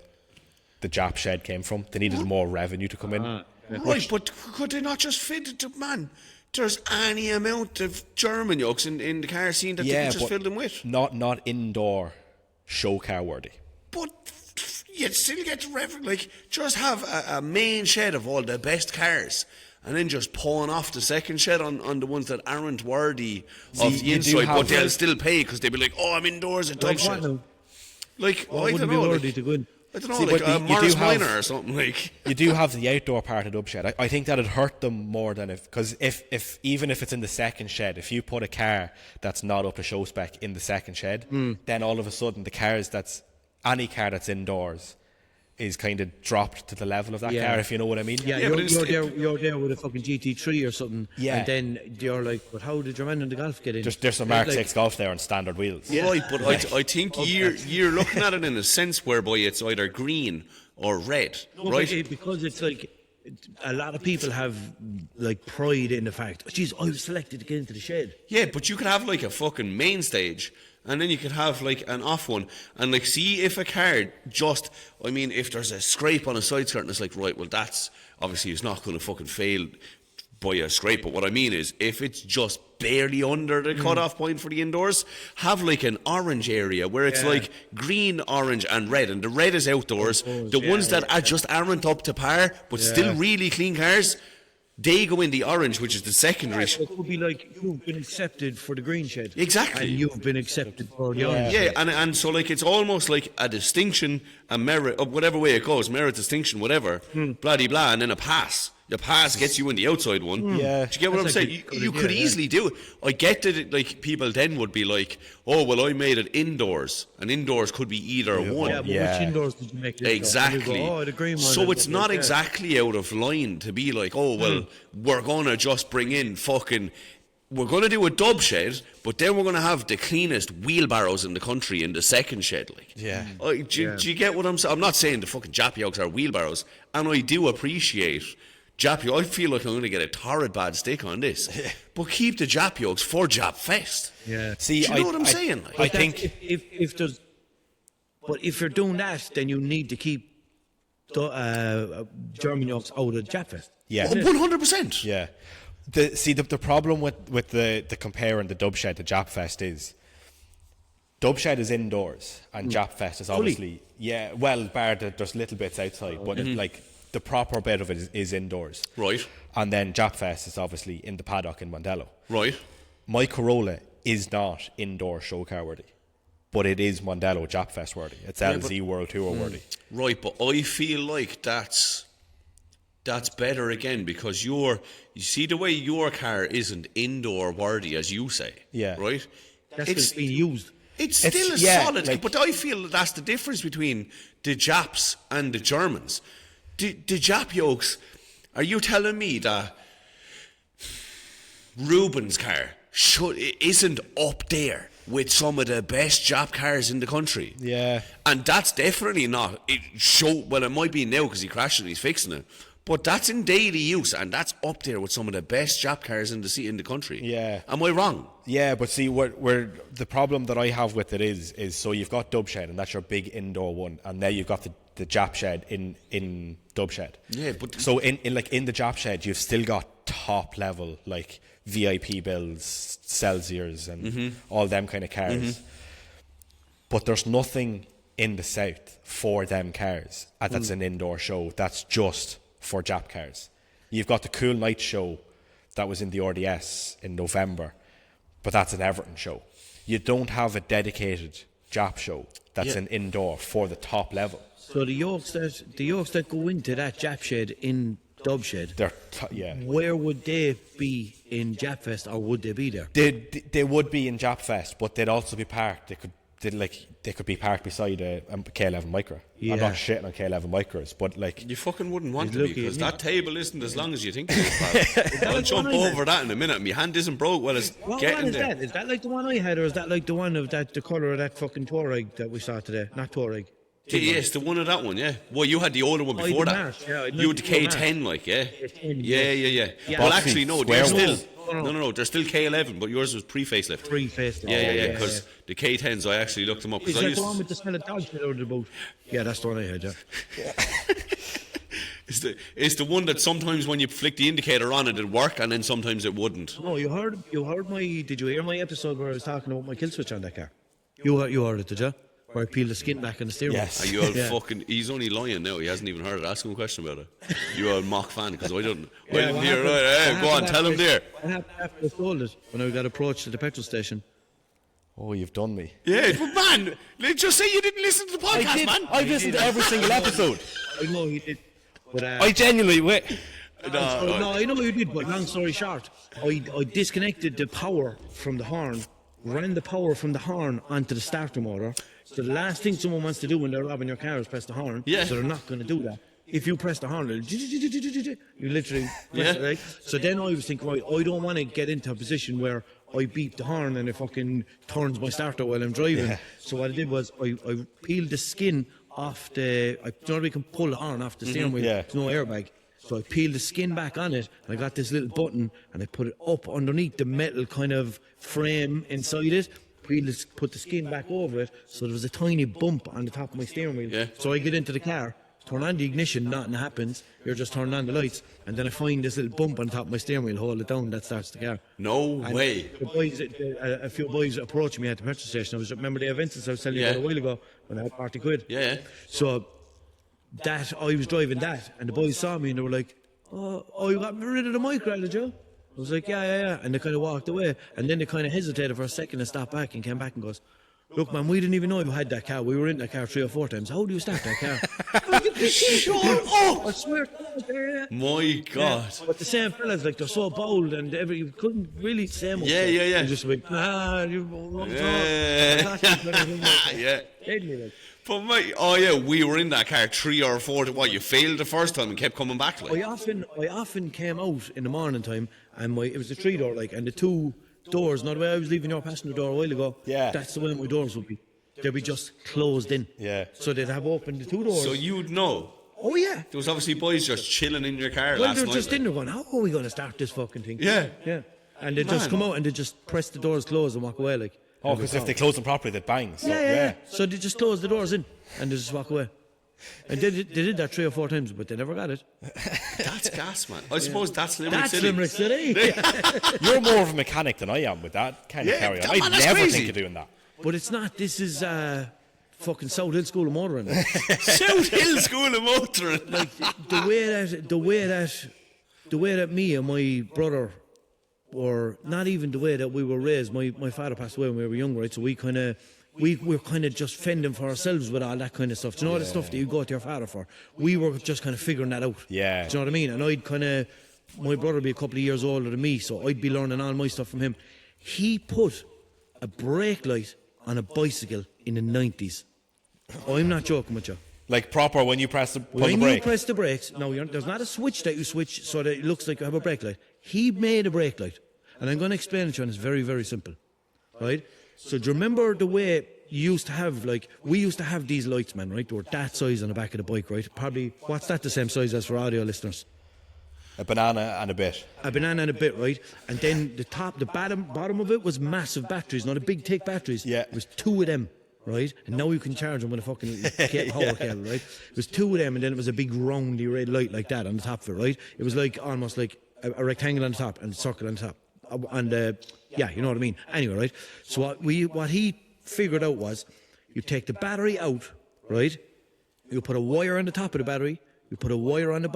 Jap shed came from. They needed more revenue to come in. Right, but could they not just fit it to, man? There's any amount of German yokes in the car scene that they can just fill them with. Not indoor show car worthy. But you'd still get revenue. Like, just have a main shed of all the best cars, and then just pawn off the second shed on the ones that aren't worthy of the inside, but they'll still pay because they'll be like, oh, I'm indoors at Dubshed. Like, I don't know. Worthy to go in. I don't know, like a Morris Minor or something like. You do have the outdoor part of Dubshed. I think that'd hurt them more than because if even if it's in the second shed, if you put a car that's not up to show spec in the second shed, then all of a sudden any car that's indoors is kind of dropped to the level of that Yeah. car, if you know what I mean. Yeah, Yeah, but you're there with a fucking GT3 or something. Yeah. And then you're like, but how did your man in the Golf get in? There's some Mark 6 Golf there on standard wheels. Right, but I think you're looking at it in a sense whereby it's either green or red, No, right? because it's like a lot of people have like pride in the fact, geez, I was selected to get into the shed. Yeah, but you could have like a fucking main stage, and then you could have like an off one, and like see if a car just, I mean, if there's a scrape on a side skirt, and it's like, right, well, that's obviously it's not going to fucking fail by a scrape. But what I mean is, if it's just barely under the cutoff point for the indoors, have like an orange area where it's like green, orange, and red, and the red is outdoors. The ones that are just aren't up to par, but still really clean cars, they go in the orange, which is the secondary. So it would be like you've been accepted for the green shed. Exactly. And you've been accepted for the orange Yeah, shed. and so like it's almost like a distinction, a merit, or whatever way it goes, merit, distinction, whatever, blah de blah, and then a pass. The pass gets you in the outside one. Yeah. Do you get what I'm That's saying? like a You good could idea, easily do it. I get that like people then would be like, oh well, I made it indoors, and indoors could be either one. Yeah, but Yeah. which indoors did you make this? Exactly. And you go, oh, the green one. So it's not yeah. exactly out of line to be like, oh well, we're gonna just bring in fucking. We're gonna do a dub shed, but then we're gonna have the cleanest wheelbarrows in the country in the second shed. Like, Yeah. do you get what I'm saying? I'm not saying the fucking Jap Yokes are wheelbarrows, and I do appreciate Jap Yokes. I feel like I'm gonna get a torrid bad stick on this, but keep the Jap Yokes for Jap Fest. Yeah. See, Do you know what I'm saying? Like, I think if there's, but if you're doing that, then you need to keep the German yokes out of Japfest. yeah. 100%. Yeah. The problem with the compare and the dub shed to Japfest is dub shed is indoors and Japfest is obviously bar there's little bits outside, but like the proper bit of it is indoors. Right. And then Japfest is obviously in the paddock in Mondello. Right. My Corolla is not indoor show car worthy, but it is Mondello Japfest worthy. It's LZ World Tour worthy. Right, but I feel like that's better again because you see the way your car isn't indoor worthy, as you say. Yeah. Right? That's what's being used. It's still a yeah, solid, like- but I feel that's the difference between the Japs and the Germans. The Jap yokes, are you telling me that Ruben's car isn't up there with some of the best Jap cars in the country? Yeah. And that's definitely not. Well, it might be now because he crashed and he's fixing it. But that's in daily use, and that's up there with some of the best Jap cars in the country. Yeah. Am I wrong? Yeah, but see, where the problem that I have with it is so you've got dub shed, and that's your big indoor one, and now you've got the Jap shed in dub shed. Yeah, but so in the Jap shed, you've still got top level like VIP builds, Celsius, and all them kind of cars. But there's nothing in the south for them cars that's an indoor show. That's just for Jap cars. You've got the Cool Night show that was in the RDS in November, but that's an Everton show. You don't have a dedicated Jap show that's an indoor for the top level. So the yokes that go into that Jap shed in Dub shed, where would they be in Japfest, or would they be there? They would be in Japfest, but they'd also be parked. They could be parked beside a K11 Micra. Yeah. I'm not shitting on K11 Micras, but like You fucking wouldn't want He's to be lucky, because isn't he? that table isn't as long as you think it is, pal. I'll jump over that in a minute. My hand isn't broke. Well, it's What getting one is there. that? Is that like the one I had, or is that like the one of the colour of that fucking Touareg that we saw today? Not Touareg. Yes, the one of that one, yeah. Well, you had the older one I before had the that. March, yeah, I had You had the the K10, like, yeah. K10, Yeah. Yeah. Well, Boxy, actually, no, square they're one. still. No, they're still K11, but yours was pre-facelift. Three-faced. Yeah, because the K10s, I actually looked them up. Is Because I that used the one with the smell of dog shit out of the boot? Yeah, that's the one I had, yeah. it's the one that sometimes when you flick the indicator on it'd work, and then sometimes it wouldn't. No, you heard my, did you hear my episode where I was talking about my kill switch on that car? You heard it, did you? Where I peeled the skin back on the steering wheel. Yes. Are you all fucking... He's only lying now. He hasn't even heard it. Ask him a question about it. You are a mock fan, because I didn't hear it. Hey, go on, tell him there. What happened after I sold it, when I got approached at the petrol station? oh, you've done me. Yeah, but man, just say you didn't listen to the podcast, man. I've listened to every single episode. I know he did. But, I genuinely wait. no, I know you did, but long story short, I disconnected the power from the horn ran the power from the horn onto the starter motor. So the last thing someone wants to do when they're robbing your car is press the horn. Yeah. So they're not going to do that. If you press the horn, you literally press it, right? So then I was thinking, right, I don't want to get into a position where I beep the horn and it fucking turns my starter while I'm driving. Yeah. So what I did was I peeled the skin off the... we can pull the horn off the steering wheel. Yeah. There's no airbag. So I peeled the skin back on it, and I got this little button, and I put it up underneath the metal kind of frame inside it. Put the skin back over it, so there was a tiny bump on the top of my steering wheel. Yeah. So I get into the car, turn on the ignition, nothing happens. You're just turning on the lights, and then I find this little bump on top of my steering wheel, hold it down, that starts the car. No And way. The boys, a few boys approached me at the petrol station. Remember the events I was telling you Yeah. about a while ago when I had 40 quid? Yeah. So I was driving that, and the boys saw me and they were like, "Oh, you got rid of the mic, right, did you?" I was like, yeah. And they kind of walked away, and then they kind of hesitated for a second and stopped back and came back and goes, "Look, man, we didn't even know you had that car. We were in that car 3 or 4 times. How do you start that car?" Shut up! I swear. Yeah. My God. But the same fellas, like, they're so bold and you couldn't really say much. Yeah. They're just like, you Yeah. Yeah. Deadly, like. But mate, we were in that car 3 or 4. What, you failed the first time and kept coming back? Like? I often came out in the morning time, and it was a 3-door, like, and the 2 doors. Not the way I was leaving your passenger door a while ago. Yeah. That's the way my doors would be. They'd be just closed in. Yeah. So they'd have opened the 2 doors. So you'd know. Oh yeah. There was obviously boys just chilling in your car Well, last they're night. just in there going, "How are we going to start this fucking thing?" Yeah. Yeah. And they just Man. come out and they just press the doors closed and walk away, like. Oh, because if they close them properly, they bang. So, Yeah. So they just close the doors in and they just walk away. And they did that 3 or 4 times, but they never got it. That's gas, man. I suppose that's Limerick That's City. Limerick City. You're more of a mechanic than I am with that kind of Yeah, carry on. man, I'd that's never crazy. think of doing that. But it's not. This is fucking South Hill School of Motoring. South Hill School of Motoring. Like the way that me and my brother, or not even the way that we were raised. My father passed away when we were young, right? So we were kind of just fending for ourselves with all that kind of stuff. Do you know the stuff that you go to your father for? We were just kind of figuring that out. Yeah. Do you know what I mean? And my brother would be a couple of years older than me, so I'd be learning all my stuff from him. He put a brake light on a bicycle in the 90s. I'm not joking with you. Like proper when you press the When you brake. press the brakes, there's not a switch that you switch so that it looks like you have a brake light. He made a brake light. And I'm going to explain it to you, and it's very, very simple. Right? So do you remember the way you used to have, like, we used to have these lights, man, right? They were that size on the back of the bike, right? Probably, what's that the same size as for audio listeners? A banana and a bit. A banana and a bit, right? And then the bottom of it was massive batteries, not a big, thick batteries. Yeah. It was 2 of them, right? And now you can charge them with a fucking power cable, right? It was 2 of them, and then it was a big roundy red light like that on the top of it, right? It was like almost like a rectangle on the top and a circle on the top. And yeah, you know what I mean. Anyway, right? So what he figured out was, you take the battery out, right? You put a wire on the top of the battery. You put a wire on the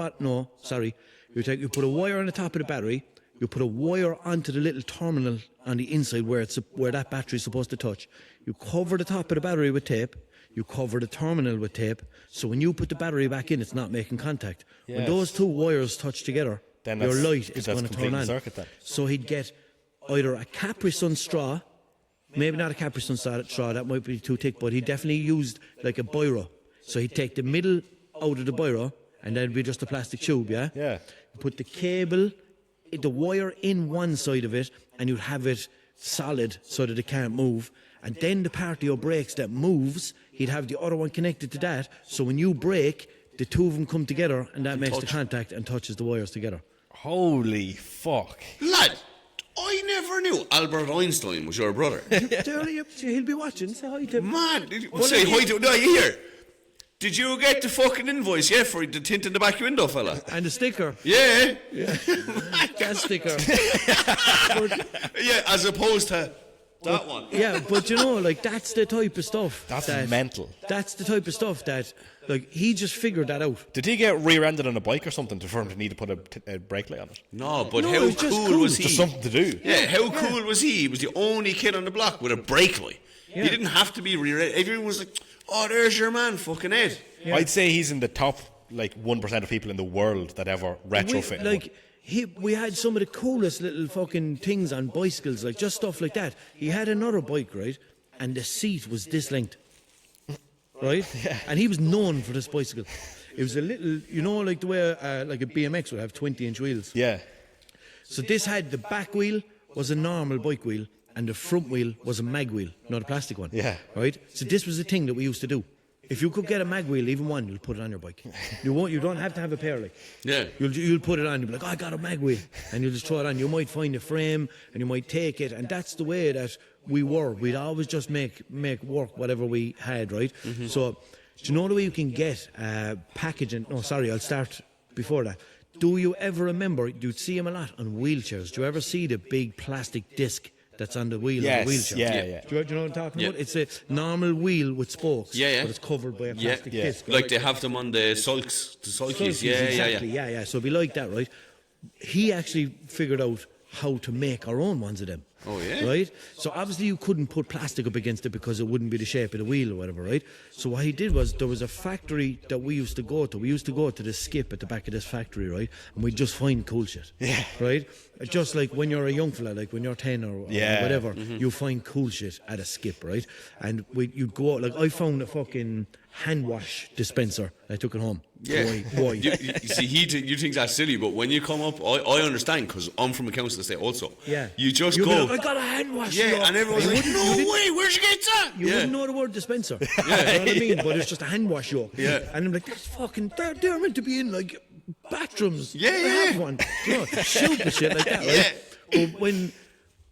You put a wire on the top of the battery. You put a wire onto the little terminal on the inside where that battery is supposed to touch. You cover the top of the battery with tape. You cover the terminal with tape. So when you put the battery back in, it's not making contact. When Yes. those 2 wires touch together, Then your that's- light is that's going to turn completing the on. circuit then. So he'd get either a Capri Sun straw, maybe not a Capri Sun straw, that might be too thick, but he definitely used like a biro. So he'd take the middle out of the biro, and then it'd be just a plastic tube, yeah? Yeah. Put the cable, the wire in one side of it, and you'd have it solid so that it can't move. And then the part of your brakes that moves, he'd have the other one connected to that. So when you brake, the 2 of them come together, and that makes the contact and touches the wires together. Holy fuck. Lad, I never knew Albert Einstein was your brother. He'll be watching. Say hi to him. Man, say hi to... No, you hear? Did you get the fucking invoice, for the tint in the back of your window, fella? And the sticker. Yeah. That sticker. Yeah, as opposed to that one. Yeah, but you know, like, that's the type of stuff. That's mental. That's the type of stuff that, like, he just figured that out. Did he get rear-ended on a bike or something for him to need to put a brake light on it? No, but No, how it was just cool cool. was he? Just something to do. Yeah, how cool was he? He was the only kid on the block with a brake light. Yeah. He didn't have to be rear. Everyone was like, "Oh, there's your man, fucking Ed." I'd say he's in the top, like, 1% of people in the world that ever retrofit. Like, we had some of the coolest little fucking things on bicycles, like just stuff like that. He had another bike, right? And the seat was this length, right? Yeah. And he was known for this bicycle. It was a little, you know, like the way like a BMX would have 20-inch wheels. Yeah. So this had the back wheel was a normal bike wheel, and the front wheel was a mag wheel, not a plastic one. Yeah. Right? So this was the thing that we used to do. If you could get a mag wheel, even one, you'll put it on your bike. You don't have to have a pair, like. Yeah. You'll put it on, you'll be like, oh, I got a mag wheel. And you'll just throw it on. You might find a frame, and you might take it. And that's the way that we were. We'd always just make work whatever we had, right? Mm-hmm. So, do you know the way you can get packaging? No, sorry, I'll start before that. Do you ever remember, you'd see them a lot on wheelchairs. Do you ever see the big plastic disc that's on the wheel of the wheelchair? Yeah. Do you know what I'm talking about? It's a normal wheel with spokes, but it's covered by a plastic disc. Like they have them on the sulks, the sulkies. Exactly. Yeah. So it'd be like that, right? He actually figured out how to make our own ones of them. Oh, yeah? Right? So obviously you couldn't put plastic up against it because it wouldn't be the shape of the wheel or whatever, right? So what he did was, there was a factory that we used to go to. We used to go to the skip at the back of this factory, right? And we'd just find cool shit. Yeah. Right? Just like when you're a young fella, like when you're 10 or whatever, you find cool shit at a skip, right? And you'd go out, like I found a fucking hand wash dispenser. I took it home. Yeah. Why? You see, you think that's silly, but when you come up, I understand, because I'm from a council estate also. Yeah. You just You'd go. be like, I got a hand wash. Yeah, and everyone's like, no way, where'd you get that? You wouldn't know the word dispenser. You know what I mean? But it's just a hand wash yoke. Yeah. And I'm like, that's fucking, they're meant to be in like bathrooms. Yeah. They have one. You know, stupid shit like that, right? But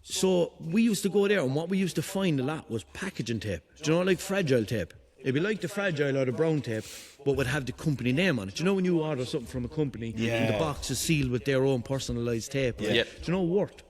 so we used to go there, and what we used to find a lot was packaging tape. Do you know, like fragile tape? It'd be like the fragile or the brown tape, but would have the company name on it. Do you know when you order something from a company and the box is sealed with their own personalised tape? Right? Yeah. Do you know Wort?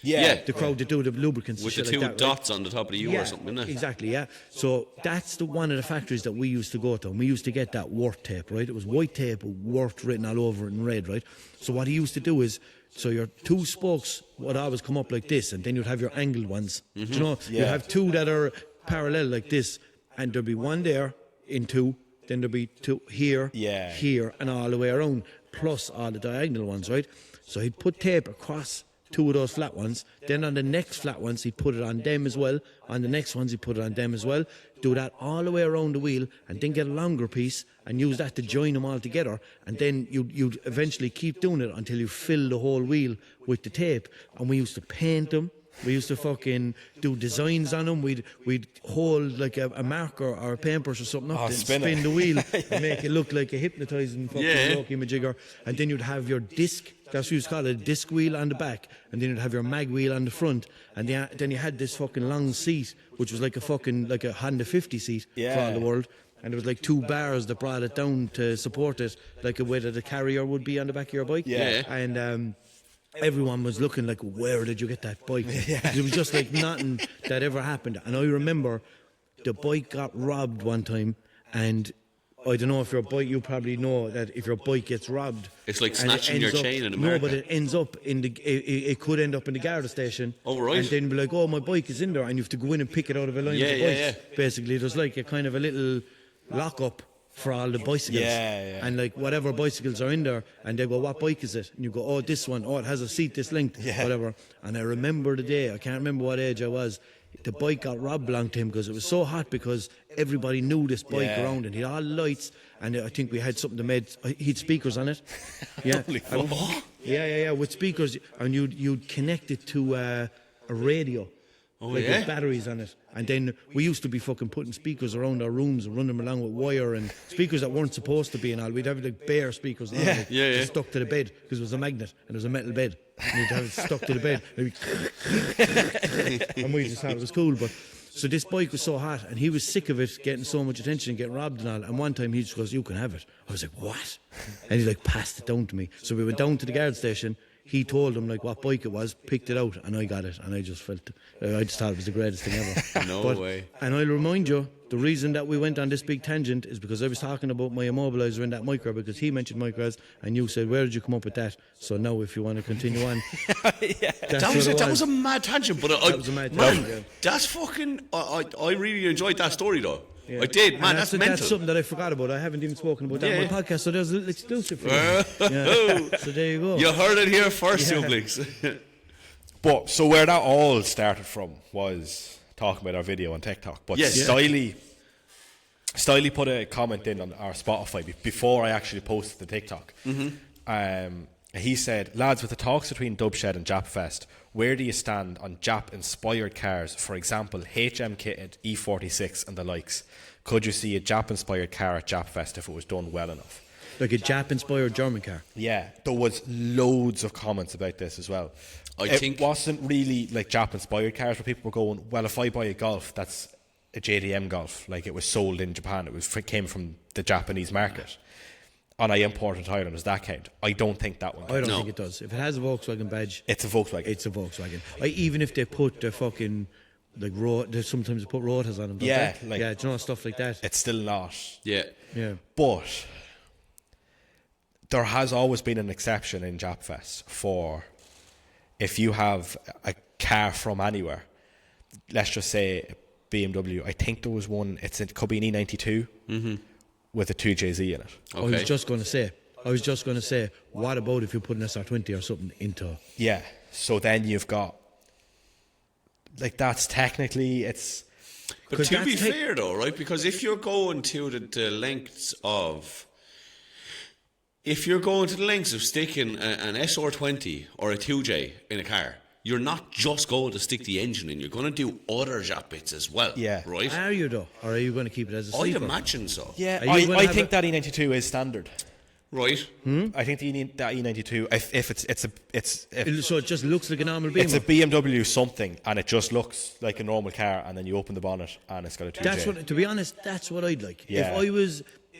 Yeah. The crowd that do the lubricants With and the shit two like that, right? dots on the top of the U or something, isn't it? Exactly, yeah. So that's one of the factories that we used to go to, and we used to get that Wort tape, right? It was white tape with Wort written all over it in red, right? So what he used to do is, so your two spokes would always come up like this, and then you'd have your angled ones. Do you know? You'd have two that are parallel like this, and there'd be one there in two, then there'd be two here, here, and all the way around, plus all the diagonal ones, right? So he'd put tape across two of those flat ones, then on the next flat ones he'd put it on them as well, on the next ones he'd put it on them as well, do that all the way around the wheel, and then get a longer piece and use that to join them all together, and then you'd eventually keep doing it until you fill the whole wheel with the tape. And we used to paint them. We used to fucking do designs on them. We'd hold like a marker or a paintbrush or something up, and spin the wheel and make it look like a hypnotising fucking Loki majigger. And then you'd have your disc, that's what you used to call it, a disc wheel on the back, and then you'd have your mag wheel on the front, and then you had this fucking long seat, which was like a Honda 50 seat for all the world. And there was like two bars that brought it down to support it, like a way that a carrier would be on the back of your bike. Yeah. And everyone was looking like, where did you get that bike? It was just like nothing that ever happened. And I remember the bike got robbed one time, and I don't know if your bike, you probably know that if your bike gets robbed, it's like snatching your chain in America. No, but it ends up in it could end up in the guard station. Oh, right. And then be like, oh, my bike is in there, and you have to go in and pick it out of a line of bikes. Yeah. Basically, there's like a kind of a little lock-up for all the bicycles. And like whatever bicycles are in there, and they go, what bike is it? And you go, oh, this one. Oh, it has a seat this length. Whatever. And I remember the day, I can't remember what age I was, the bike got robbed belonged to him because it was so hot, because everybody knew this bike around, and he had all lights, and I think we had something that made, he'd speakers on it. Holy fuck. With speakers, and you'd connect it to a radio. With batteries on it. And then we used to be fucking putting speakers around our rooms and running them along with wire, and speakers that weren't supposed to be and all. We'd have like bare speakers stuck to the bed, because it was a magnet and it was a metal bed, and you'd have it stuck to the bed. And we just thought it was cool. But so this bike was so hot, and he was sick of it getting so much attention and getting robbed and all. And one time he just goes, you can have it. I was like, what? And he like passed it down to me. So we went down to the guard station. He told him like what bike it was, picked it out, and I got it, and I just felt, I just thought it was the greatest thing ever. No way. And I'll remind you, the reason that we went on this big tangent is because I was talking about my immobiliser in that micro, because he mentioned micros, and you said, where did you come up with that? So now if you want to continue on. That was a mad tangent, but that was a mad tangent. That's fucking, I really enjoyed that story though. Yeah. I did, man. And That's mental. That's something that I forgot about. I haven't even spoken about that on my podcast, so there's a little exclusive for you. Oh, So there you go. you heard it here first, you blinks. But so where that all started from was talking about our video on TikTok. But Yes. Styley put a comment in on our Spotify before I actually posted the TikTok. He said, lads, with the talks between Dubshed and Japfest, where do you stand on Jap-inspired cars? For example, HM-kitted E46 and the likes. Could you see a Jap-inspired car at Japfest if it was done well enough? Like a Jap-inspired German car. Yeah, there was loads of comments about this as well. I It think- wasn't really like Jap-inspired cars where people were going, well, if I buy a Golf, that's a JDM Golf. Like, it was sold in Japan. It came from the Japanese market. And I imported to Ireland. Does that count? I don't think that one I counts. don't think it does. If it has a Volkswagen badge, It's a Volkswagen. it's a Volkswagen. Even if they put the fucking like sometimes they put rotors on them. Don't Yeah, they? like- yeah, do you know, stuff like that. It's still not. Yeah. Yeah. But there has always been an exception in Japfest for if you have a car from anywhere, let's just say BMW. I think there was one, it could be an E92 with a 2JZ in it. I was just going to say, what about if you put an SR20 or something into? Yeah. So then you've got, like, that's technically, it's... But 'Cause to be that's fair, though, right? Because if you're going to the lengths of... If you're going to the lengths of sticking an SR20 or a 2J in a car, you're not just going to stick the engine in. You're going to do other Jap bits as well. Yeah. Right? Are you though, or are you going to keep it as a I'd sleeper? imagine so. Yeah, Are you gonna I have think a- that E92 is standard. Right? I think that E92, if So it just looks like a normal Beamer. it's a BMW something, and it just looks like a normal car, and then you open the bonnet, and it's got a 2J. That's what, to be honest, that's what I'd like. Yeah.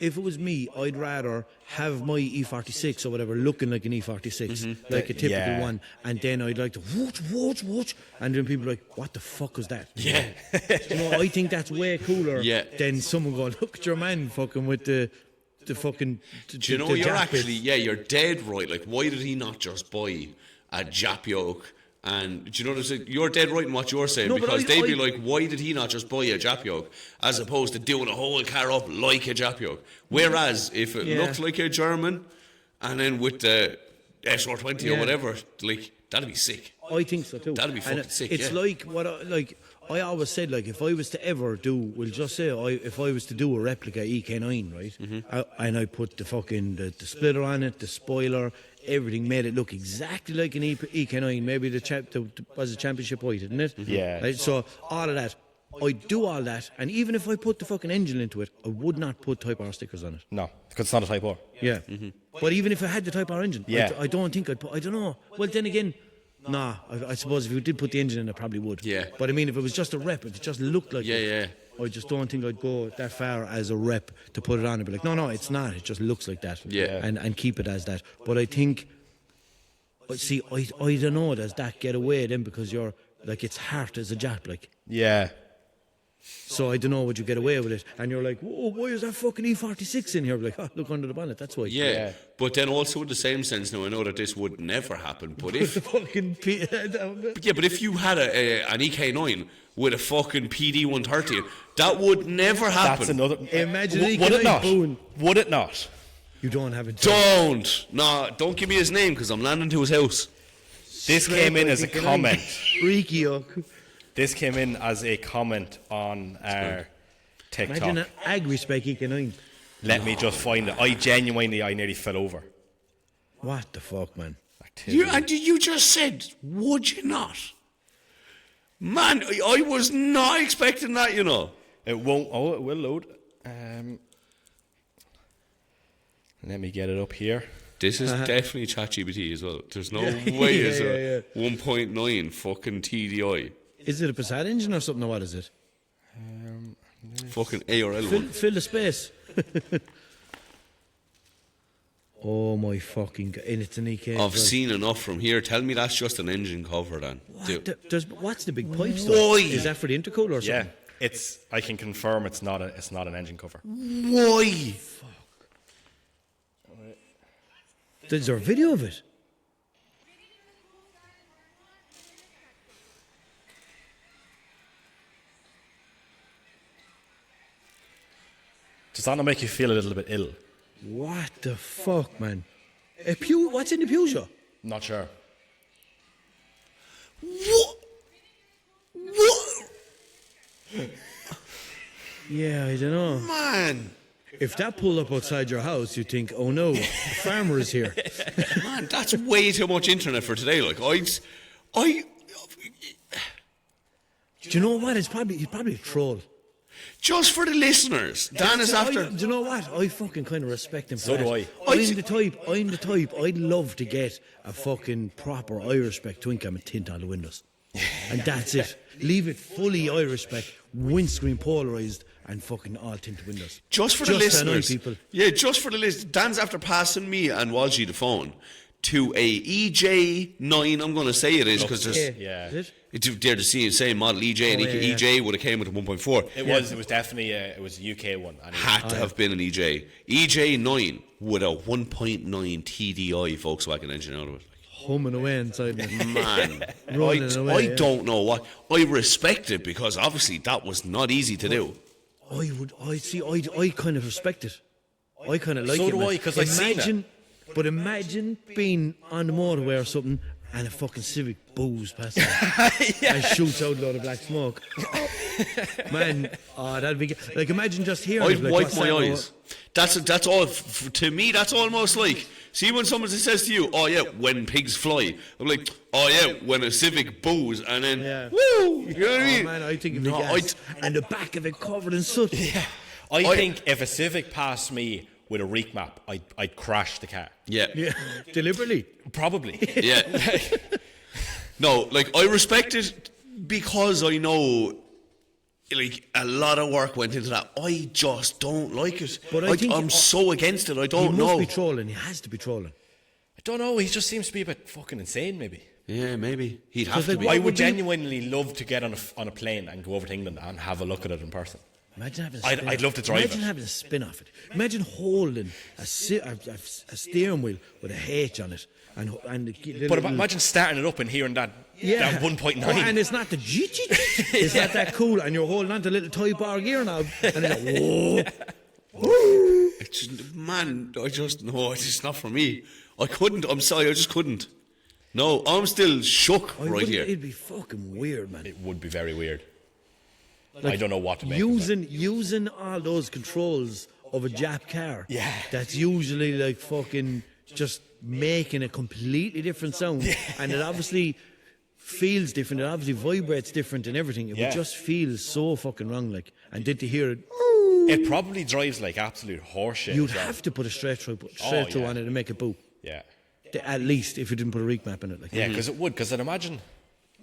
If it was me, I'd rather have my E46 or whatever looking like an E46, like a typical Yeah. one, and then I'd like to whoosh, and then people are like, what the fuck was that? Yeah. You know, I think that's way cooler Yeah. than someone going, look at your man fucking with the fucking. Do you know, the you're Jap actually, bits. yeah, you're dead right. Like, why did he not just buy a Jap yoke? And do you know, you're dead right in what you're saying, No, but because they'd be I- like, why did he not just buy a Jap yoke as opposed to doing a whole car up like a Jap yoke? Whereas if it Yeah. looked like a German, and then with the SR20 or Yeah. whatever, like, that'd be sick. I think so too. That'd be And fucking sick, It's yeah. like what I always said, like if I was to ever do, we'll just say if I was to do a replica EK9, right, Mm-hmm. and I put the fucking the splitter on it, the spoiler, everything, made it look exactly like an EK9, maybe the was a championship white, didn't it? Yeah. Right, so all of that, I'd do all that, and even if I put the fucking engine into it, I would not put Type R stickers on it. No, because it's not a Type R. Yeah. But even if I had the Type R engine, Yeah. I don't think I'd put, I don't know. Well, then again, nah, I suppose if you did put the engine in, I probably would. Yeah. But I mean, if it was just a rep, if it just looked like Yeah, it, yeah. I just don't think I'd go that far as a rep to put it on and be like, no, it's not. It just looks like that. Yeah. And keep it as that. But I think, see, I don't know, does that get away then because you're, like, it's hard as a Jap, like. Yeah. So I don't know, would you get away with it? And you're like, whoa, why is that fucking E46 in here? Like, oh, look under the bonnet, that's why. Yeah. Yeah. But then also in the same sense, now I know that this would never happen, but if fucking yeah, but if you had an EK9 with a fucking PD 130, that would never happen. That's another... Imagine Would EK9 it not? booing. Would it not? You don't have it. Don't give me his name because I'm landing to his house. This came in as a comment. Freaky, yuck. This came in as a comment on our TikTok. Imagine an agri-spec EK9. Let me just find it. I nearly fell over. What the fuck, man? You just said, would you not? Man, I was not expecting that, you know. It won't. Oh, it will load. Let me get it up here. This is definitely ChatGPT as well. There's no way Yeah, it's yeah, a 1.9 fucking TDI. Is it a Passat engine or something, or what is it? Fucking ARL one. Fill the space. Oh my fucking god. And it's an EK. I've seen enough from here. Tell me that's just an engine cover then. What's the big pipes though? Why? Is that for the intercooler or Yeah, something? it's. I can confirm it's not an engine cover. Why? Is there a video of it? Does that not make you feel a little bit ill? What the fuck, man? What's in the Peugeot? Not sure. What? Yeah, I don't know. Man. If that pulled up outside your house, you'd think, oh no, the farmer is here. Man, that's way too much internet for today. Like, Do you know what? He's probably a troll. just for the listeners, Dan is after. Do you know what? I fucking kind of respect him for So that. do I. I'm the type, I'd love to get a fucking proper Irish spec twin cam and tint on the windows. And that's it. Leave it fully Irish spec, windscreen polarised, and fucking all tinted windows. Just for the listeners. People. Yeah, just for the list. Dan's after passing me and Walshy the phone to a EJ9, I'm going to say it is, because there's... Yeah. Is it? They're the same model EJ, and yeah. EJ would have came with a 1.4. It was definitely a UK one. Anyway. Had to have been an EJ. EJ9 with a 1.9 TDI Volkswagen engine out of it. Humming away inside me. Man, Rolling away, I yeah. don't know what. I respect it because obviously that was not easy to do. I kind of respect it. I kind of like So it. do man. I, 'cause I seen it. But imagine being on the motorway or something and a fucking Civic booze past you and shoots out a load of black smoke. Man, that'd be like, imagine just hearing I'd it, like, wipe what's my that eyes. That's all. To me, that's almost like, see when someone says to you, "Oh yeah, when pigs fly," I'm like, "Oh yeah, when a Civic boos," and then Yeah. woo, you know what I mean? Man, I think it'd be No, gas. And the back of it covered in soot. Yeah. I think if a Civic passed me with a reek map, I'd crash the car. Yeah, Deliberately. Probably. yeah. No, like I respect it because I know, like, a lot of work went into that. I just don't like it. But I think- I'm so against it. I He don't must know. be trolling. He has to be trolling. I don't know. He just seems to be a bit fucking insane, maybe. Yeah, maybe he'd have to like, be. I What would would you- genuinely love to get on a plane and go over to England and have a look at it in person. Imagine having a I'd- spin I'd love to drive Imagine it. having a spin off it. Imagine holding a steering wheel with a H on it. And the But little- imagine starting it up and hearing that 1.9. Oh, and it's not the it's not that cool. And you're holding on to a little toy bar gear knob. And it's like, whoa. It's just, man, I just no, it's just not for me. I couldn't. I'm sorry, I just couldn't. No, I'm still shook right here. It'd be fucking weird, man. It would be very weird. Like, I don't know what to make of it. Using all those controls of a Jap car. Yeah. That's usually like fucking just making a completely different sound. And it obviously feels different. It obviously vibrates different and everything. It Yeah. would just feel so fucking wrong. Like, and then to hear it, It probably drives like absolute horseshit. you'd as well. have to put a straight through yeah. on it and make it boop. Yeah. At least if you didn't put a reek map in it. Like. Yeah, because it would. Because I'd imagine.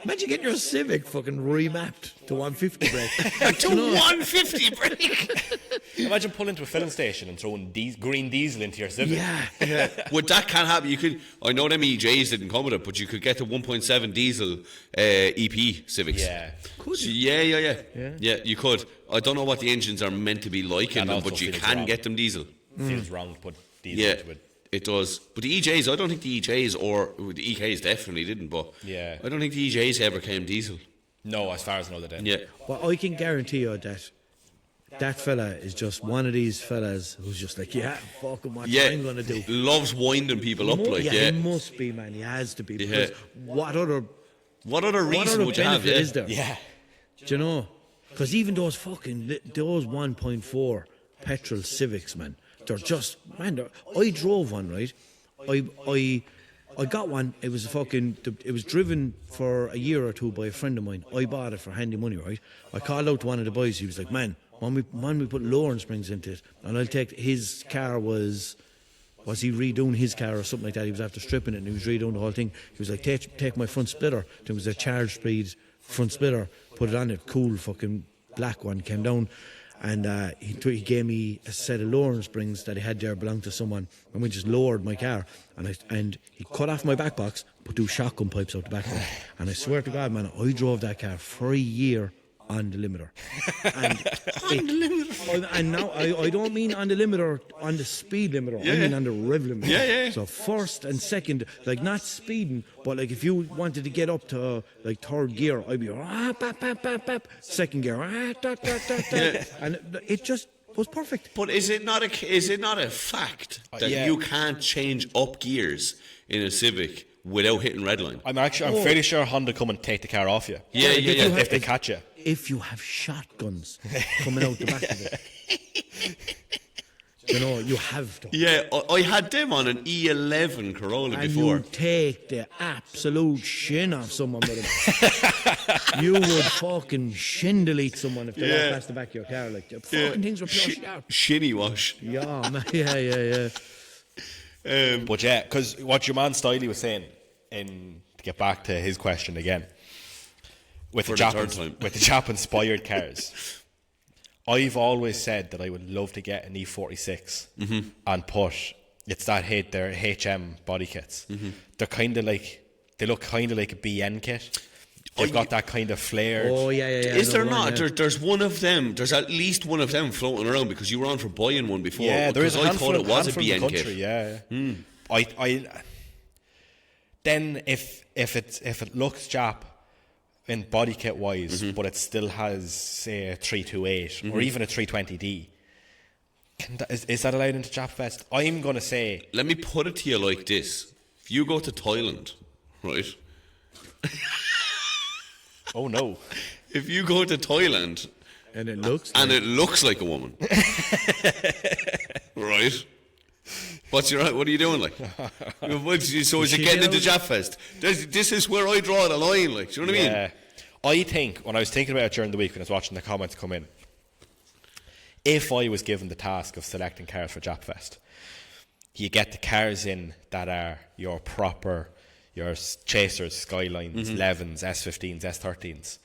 Imagine getting your Civic fucking remapped to 150 brake. To 150 brake. Imagine pulling into a filling station and throwing green diesel into your Civic. Yeah. Would that can't happen? You could. I know them EJs didn't come with it, but you could get the 1.7 diesel EP Civics. Yeah. Could So, you? yeah. You could. I don't know what the engines are meant to be like in And them, also but you feels can wrong. get them diesel. Feels wrong to put diesel Yeah. into it. It does. But the EJs, I don't think the EJs or the EKs definitely didn't, but Yeah. I don't think the EJs ever came diesel. No, as far as I know, they didn't. Yeah. Well, I can guarantee you that fella is just one of these fellas who's just like, yeah, fucking what Yeah. I'm gonna do. Loves winding people up, like, He must be, man. He has to be. Because what other reason would you have? benefit Yeah. is there? Yeah. Do you know? Because even those 1.4 petrol Civics, man, they're just, man. I drove one, right? I got one. It was it was driven for a year or two by a friend of mine. I bought it for handy money, right? I called out to one of the boys. He was like, man, when we put lowering springs into it, and I'll take his car was he redoing his car or something like that? He was after stripping it and he was redoing the whole thing. He was like, take my front splitter. There was a charge speed front splitter. Put it on it. Cool fucking black one. Came down. And he gave me a set of lowering springs that he had there belonged to someone, and we just lowered my car. And he cut off my back box, but two shotgun pipes out the back of it. And I swear to God, man, I drove that car for a year on the limiter. And now I don't mean on the limiter, on the speed limiter. I mean on the rev limiter. Yeah. So first and second, like not speeding, but like if you wanted to get up to like third gear, I'd be bap, bap, bap, bap. Second gear, and it just was perfect. But is it not a fact that yeah. you can't change up gears in a Civic without hitting redline? I'm fairly sure Honda come and take the car off you. Yeah. If they catch you. If you have shotguns coming out the back of it. You know, you have to. Yeah, I had them on an E11 Corolla And before. you take the absolute shin off someone with it. You would fucking shin delete someone if they walk past the back of your car. Like, the fucking things were pure sharp. Shinny wash. Yeah, man. Yeah. But yeah, because what your man Stiley was saying, to get back to his question again, with the Jap inspired cars, I've always said that I would love to get an E46 and put their HM body kits. They're kind of like, they look kind of like a BN kit. They've got that kind of flared. Oh, yeah. Is there not? There's one of them. There's at least one of them floating around because you were on for buying one before. Yeah, there is a handful, I thought it was a handful in the BN country, kit. yeah. Then if it looks Jap in body kit wise, but it still has, say, a 328 or even a 320D, is that allowed into Jap Fest? I'm going to say... Let me put it to you like this. If you go to Thailand, right? Oh, no. If you go to Thailand... And it looks like a woman. Right? What are you doing, like? So is it getting into Jap Fest? This is where I draw the line, like. Do you know what I mean? Yeah. I think, when I was thinking about it during the week, when I was watching the comments come in, if I was given the task of selecting cars for Jap Fest, you get the cars in that are your Chasers, Skylines, 11s, S15s, S13s.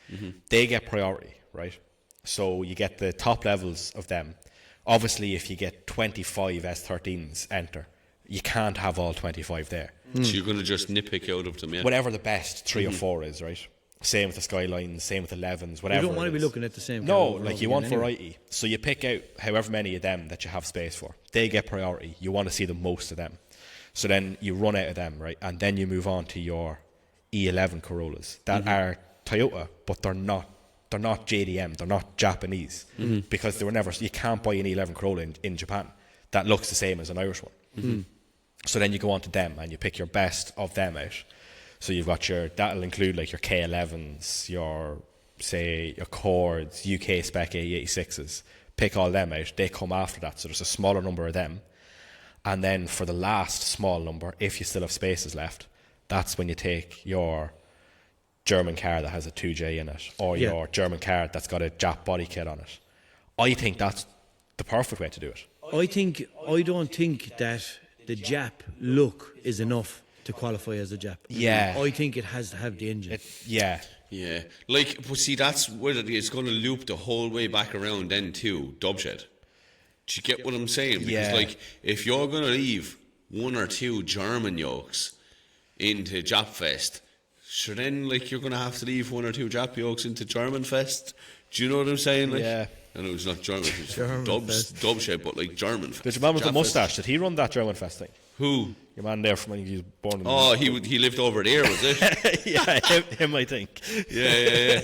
They get priority, right? So you get the top levels of them. Obviously, if you get 25 S13s enter, you can't have all 25 there. So you're going to just nitpick out of them, yeah? Whatever the best 3 or 4 is, right? Same with the Skylines, same with the 11s, whatever. You don't want to be looking at the same No, car like you want variety. So you pick out however many of them that you have space for. They get priority. You want to see the most of them. So then you run out of them, right? And then you move on to your E11 Corollas that are Toyota, but they're not JDM, they're not Japanese, because they were never. You can't buy an E11 Corolla in Japan that looks the same as an Irish one. So then you go on to them and you pick your best of them out. So you've got that'll include like your K11s, your Accords, UK spec A86s. Pick all them out. They come after that. So there's a smaller number of them. And then for the last small number, if you still have spaces left, that's when you take your German car that has a 2J in it, or your German car that's got a Jap body kit on it. I think that's the perfect way to do it. I don't think that the Jap look is enough to qualify as a Jap. Yeah. I think it has to have the engine. Yeah. Like, but see, that's where it's going to loop the whole way back around then too, Dubshed. Do you get what I'm saying? Because like, if you're going to leave 1 or 2 German yokes into Jap Fest, sure then like you're going to have to leave 1 or 2 Jap yokes into German Fest. Do you know what I'm saying? Like, yeah. I know it's not German, it's Dubshed, but like German Fest. There's a man with a moustache. Did he run that German Fest thing? Who? Your man there from when he was born in he lived over there, was it? Yeah, him I think. Yeah.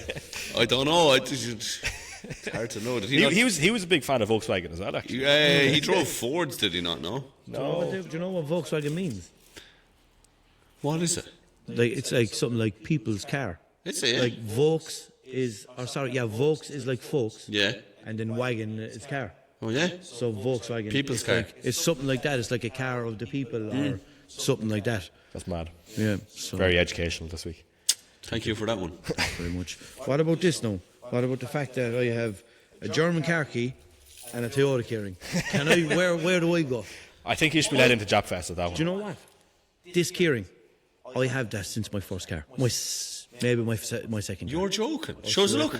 I don't know. It's hard to know. Did he was a big fan of Volkswagen as well, actually. Yeah, he drove Fords, did he not know? No. Do you know what Volkswagen means? What is it? Like, it's like something like people's car. It's it. Like Volks is like folks. Yeah. And then wagon is car. Oh yeah. So Volkswagen. People's car. It's something like that. It's like a car of the people or something like that. That's mad. Yeah. So. Very educational this week. Thank you for that one. Very much. What about this now? What about the fact that I have a German car key and a Toyota keyring? Can I? Where do I go? I think you should be led into Jap Fest with that one. Do you know what? This keyring, I have that since my first car. Maybe my second. You're joking. Show us a look.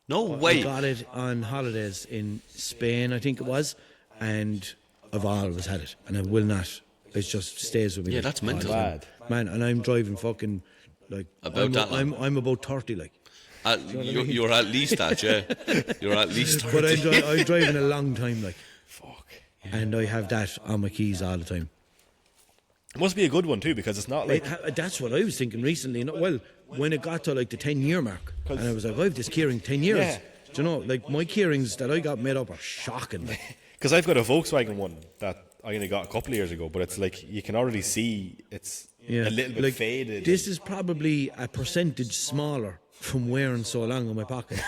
No way. I got it on holidays in Spain, I think it was, and I've always had it, and I will not. It just stays with me. Yeah, that's mental. Man, and I'm driving fucking like I'm about 30, like. You're at least that, yeah. You're at least 30. But I'm driving a long time, like. Fuck. And I have that on my keys all the time. It must be a good one too, because it's not like... That's what I was thinking recently. Well, when it got to like the 10-year mark, and I was like, I have this keyring 10 years. Yeah. Do you know, like my keyrings that I got made up are shocking. Because I've got a Volkswagen one that I only got a couple of years ago, but it's like you can already see it's a little bit like, faded. This is probably a percentage smaller from wearing so long on my pocket.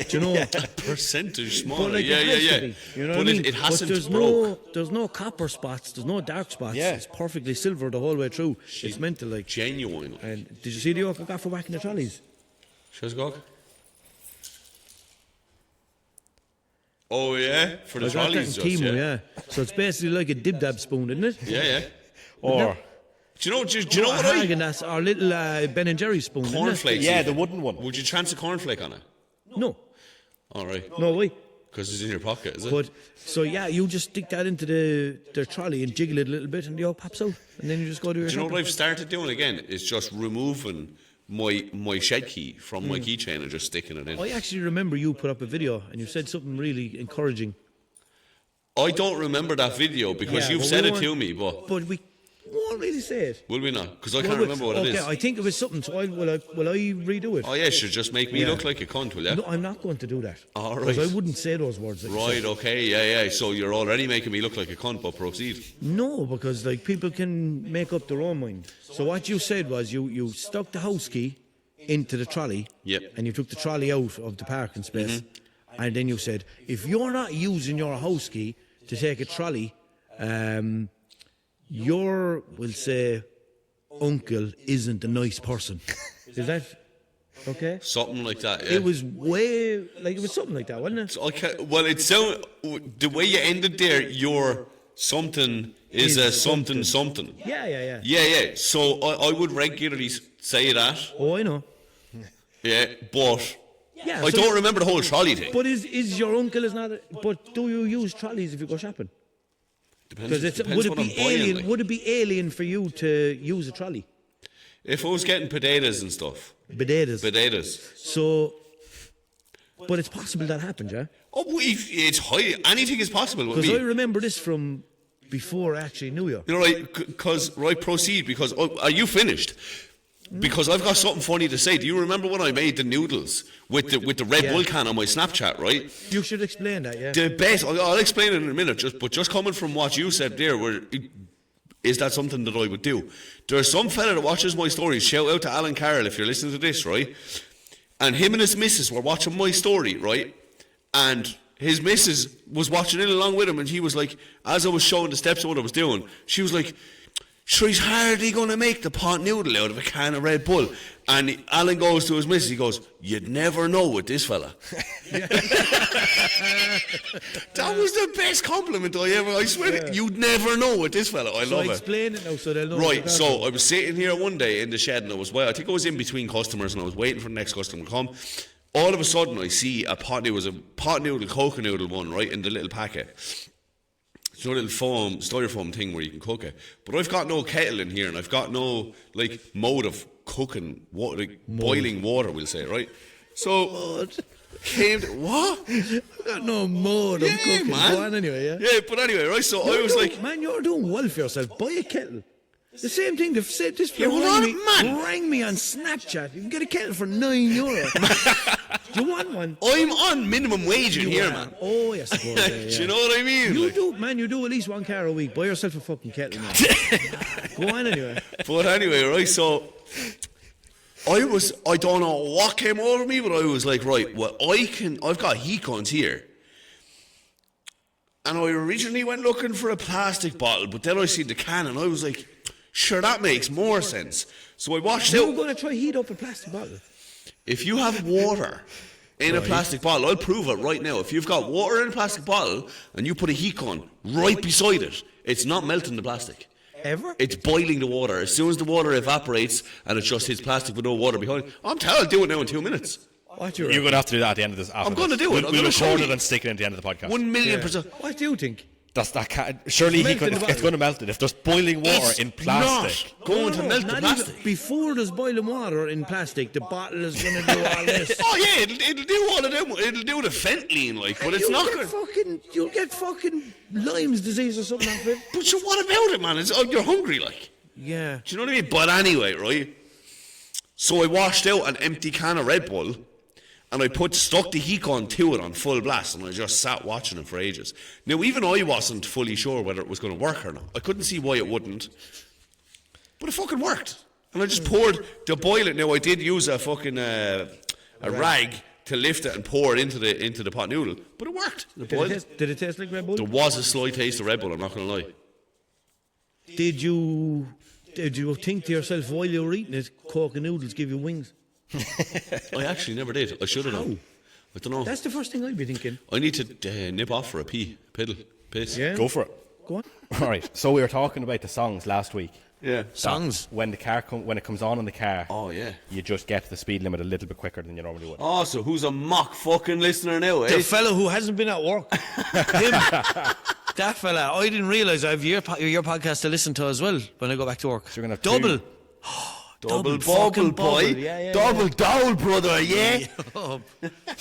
Do you know? Percentage But smaller. like, Yeah, it yeah, has to yeah. be, you know But what I mean? it hasn't there's broke. there's no copper spots, there's no dark spots. Yeah. It's perfectly silver the whole way through. It's meant to like. Genuine. And did you see the yoke I got for whacking the trolleys? Shows go. Oh yeah, for the I got that in trolleys, just, Timo, yeah. So it's basically like a dib-dab spoon, isn't it? Yeah, yeah. or Do you know what I? That's our little Ben and Jerry spoon, isn't it? Cornflakes. yeah, even. the wooden one. Would you chance a cornflake on it? No, All right. no way. Because it's in your pocket, is it? But so yeah, you just stick that into the trolley and jiggle it a little bit, and the yoke pops out, and then you just go to your. Do you know shopping. what I've started doing again? Is just removing my shed key from my keychain and just sticking it in. I actually remember you put up a video and you said something really encouraging. I don't remember that video because Yeah, you've but said we it to weren't- me, but But we won't really say it. will we not? Because I can't Well, remember what it is. Okay, I think it was something. So will I redo it? Oh yeah, should just make me Yeah. look like a cunt, will you? No, I'm not going to do that. All Because right. I wouldn't say those words. Like you Right, said. okay, yeah. So you're already making me look like a cunt, but proceed. No, because like people can make up their own mind. So what you said was you stuck the house key into the trolley. Yep. And you took the trolley out of the parking space. And then you said, if you're not using your house key to take a trolley, your, we'll say, uncle isn't a nice person. Is that okay? Something like that, yeah. It was it was something like that, wasn't it? Okay, well, it sound the way you ended there. Your something is a something. Yeah. Yeah. So I would regularly say that. Oh, I know. Yeah, but Yeah, I so- don't remember the whole trolley thing. But is your uncle is not? But do you use trolleys if you go shopping? Depends, Because depends would it what be I'm buying, alien? like. Would it be alien for you to use a trolley? If I was getting potatoes and stuff, Potatoes. potatoes. So, but it's possible that happened, yeah. Oh, it's high. Anything is possible with Because me. I remember this from before I actually knew you. You know, right? Because proceed. Because are you finished? Because I've got something funny to say. Do you remember when I made the noodles with the Red Yeah. Bull can on my Snapchat? Right. You should explain that, yeah. The best. I'll explain it in a minute. Just coming from what you said there, is that something that I would do? There's some fella that watches my stories. Shout out to Alan Carroll if you're listening to this, right? And him and his missus were watching my story, right? And his missus was watching it along with him, and he was like, as I was showing the steps of what I was doing, she was like, sure, he's hardly going to make the pot noodle out of a can of Red Bull. And Alan goes to his missus, he goes, you'd never know with this fella. That was the best compliment I swear, you'd never know with this fella. I So love it. explain it now so they'll know. what Right, you're so talking I was sitting here one day in the shed and I think I was in between customers and I was waiting for the next customer to come. All of a sudden I see it was a pot noodle, coconut noodle one, right, in the little packet. It's a little styrofoam thing where you can cook it. But I've got no kettle in here and I've got no mode of cooking water, boiling water, we'll say, right? So came to, what? about. I got no mode of cooking. man. Go on anyway, yeah. Yeah, but anyway, right, so I was like, man, you're doing well for yourself. Buy a kettle. The same thing. They've said this. Yeah, hold on, man. Rang me on Snapchat. You can get a kettle for €9. Do you want one? I'm on minimum wage in here, are. man. Oh, yes, of course. Yeah, yeah. Do you know what I mean? You Like- do, man. You do at least one car a week. Buy yourself a fucking kettle, man. Go on anyway. But anyway, right, so I don't know what came over me, but I was like, right, well, I've got heat guns here. And I originally went looking for a plastic bottle, but then I seen the can and I was like, sure, that makes more sense. So I washed You're out. going to try heat up a plastic bottle. If you have water in a plastic bottle, I'll prove it right now. If you've got water in a plastic bottle and you put a heat gun right beside it, it's not melting the plastic. Ever? It's boiling the water. As soon as the water evaporates and it just hits plastic with no water behind it, I'm telling you, I'll do it now in 2 minutes. What do you You're reckon? going to have to do that at the end of this. I'm going to do it. I'm We'll gonna show record you. it and stick it at the end of the podcast. 1,000,000%. What do you think? That can't, surely Melt in the bottle. it's going to melt it. If there's boiling water It's in plastic. not going to melt the not plastic. Even, before there's boiling water in plastic, the bottle is going to do all this. Oh yeah, it'll do all of them. It'll do the fentanyl, like, but it's You'll not get good. You'll get fucking Lyme's disease or something like that. But so what about it, man? You're hungry, like. Yeah. Do you know what I mean? But anyway, right? So I washed out an empty can of Red Bull, And I stuck the heat gun to it on full blast, and I just sat watching it for ages. Now, even I wasn't fully sure whether it was going to work or not. I couldn't see why it wouldn't, but it fucking worked. And I just poured to boil it. Now, I did use a fucking a rag to lift it and pour it into the pot noodle, but it worked. It boiled. Did it taste like Red Bull? There was a slight taste of Red Bull, I'm not going to lie. Did you think to yourself while you were eating it, Coke and noodles give you wings? I actually never did. I should have done. I don't know. That's the first thing I'd be thinking. I need to nip off for a piss. Yeah. Go for it. Go on. All right. So we were talking about the songs last week. Yeah. Songs. When it comes on in the car. Oh, yeah. You just get to the speed limit a little bit quicker than you normally would. Oh, so who's a mock fucking listener now, eh? The fellow who hasn't been at work. Him. That fella. I didn't realise I have your podcast to listen to as well when I go back to work. So you're gonna have double. two. Double fucking bubble, boy. Yeah. Double dowl, brother, yeah. So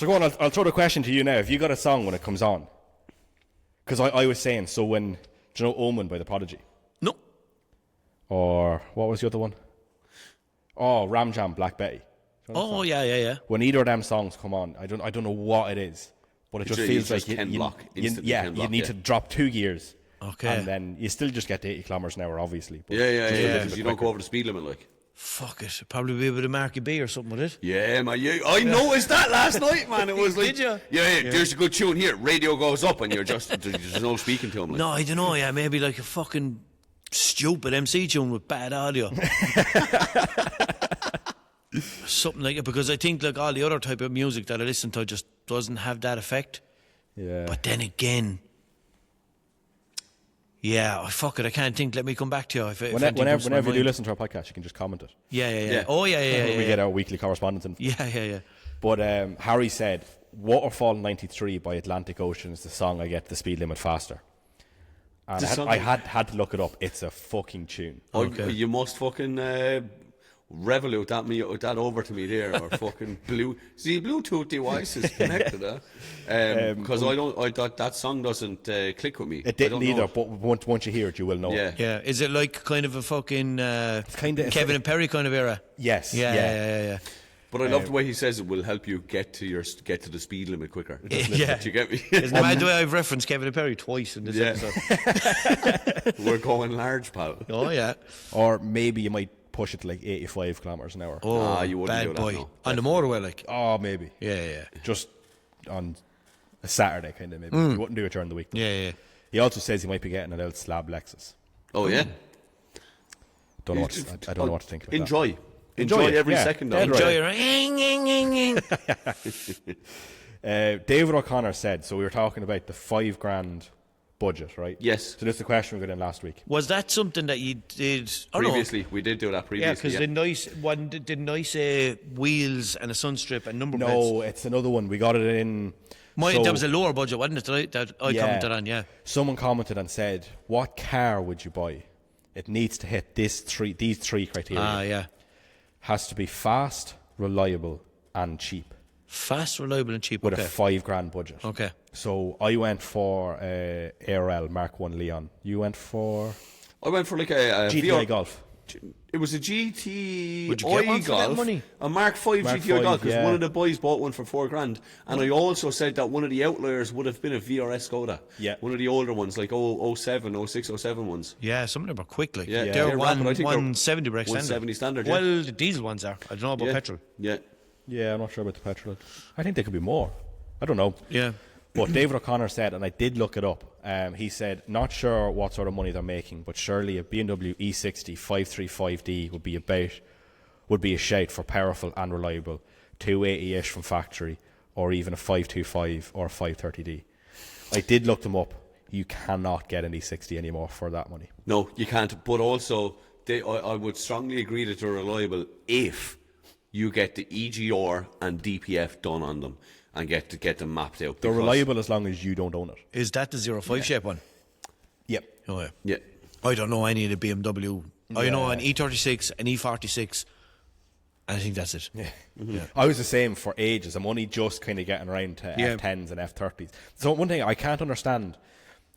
go on, I'll throw the question to you now. Have you got a song when it comes on? Because I was saying, so when, do you know Omen by The Prodigy? No. Or what was the other one? Oh, Ram Jam, Black Betty. Oh, yeah. When either of them songs come on, I don't know what it is, but it just feels like Ken Block. you need to drop 2 gears. Okay. And then you still just get to 80 kilometres an hour, obviously. But Yeah, just a little because bit you don't quicker. go over the speed limit, like. Fuck it. Probably be a bit of Marky B or something with it. Yeah, man. I noticed that last night, man. It was like, Did you? Yeah, there's a good tune here. Radio goes up, and there's no speaking to him. Like. No, I don't know. Yeah, maybe like a fucking stupid MC tune with bad audio. Something like it, because I think like all the other type of music that I listen to just doesn't have that effect. Yeah. But then again, yeah, fuck it, I can't think. Let me come back to you. Whenever you do listen to our podcast, you can just comment it. Yeah. Oh, yeah. We get our weekly correspondence. Yeah. But Harry said, Waterfall 93 by Atlantic Ocean is the song I get the speed limit faster. And I had to look it up. It's a fucking tune. Okay. You must fucking revolute that over to me there, or fucking Bluetooth devices connected, because that song doesn't click with me. It didn't either, but once you hear it, you will know. Yeah. Yeah, is it like kind of a fucking kinda- Kevin and Perry kind of era? Yes. Yeah. But I love the way he says it will help you get to the speed limit quicker. Yeah. Do you get me? Isn't it mad the way I've referenced Kevin and Perry twice in this episode? We're going large, pal. Oh, yeah. Or maybe you might push it to like 85 kilometres an hour. Oh, you wouldn't bad do that, boy. no. On the motorway, like. Oh, maybe. Yeah. Just on a Saturday, kind of, maybe. You wouldn't do it during the week. Yeah. He also says he might be getting an old slab Lexus. Oh, yeah. I don't know what to think about Enjoy. that. Enjoy every yeah. second Dead of it. Enjoy your. David O'Connor said, so we were talking about the $5,000 budget, right? Yes. So this is the question we got in last week. Was that something that you did? Previously, we did do that Yeah, previously. because didn't I say wheels and a sunstrip and number plates? No, it's another one. We got it in. That was a lower budget, wasn't it? That I commented on, yeah. Someone commented and said, what car would you buy? It needs to hit these three criteria. Ah, yeah. Has to be fast, reliable, and cheap. Fast, reliable, and cheap. With Okay. a $5,000 budget. Okay. So I went for ARL Mark 1 Leon. You went for I went for like a GTI VR Golf. It was a GTI Would you get one for that Golf, money? a Mark 5 Mark GTI 5, Golf, because yeah. one of the boys bought one for $4,000, and I also said that one of the outliers would have been a VRS Skoda. Yeah. One of the older ones, like 07, 06, 07 ones. Yeah, some of them are quick. Like. Yeah, They're they're rapid. I think they're 170 brake standard. 170 standard, yeah. Well, the diesel ones are. I don't know about Yeah. petrol. Yeah. Yeah, I'm not sure about the petrol. I think they could be more. I don't know. Yeah. But David O'Connor said, and I did look it up, he said, not sure what sort of money they're making, but surely a BMW E60 535D would be a shout for powerful and reliable, 280-ish from factory, or even a 525 or a 530D. I did look them up. You cannot get an E60 anymore for that money. No, you can't. But also, I would strongly agree that they're reliable if you get the EGR and DPF done on them and get them mapped out. They're because- reliable as long as you don't own it. Is that the 05 shape one? Yep. Oh, yeah. Yeah. I don't know any of the BMW. I know an E36, an E46, and I think that's it. Yeah. I was the same for ages. I'm only just kind of getting around to Yeah. F10s and F30s. So one thing I can't understand,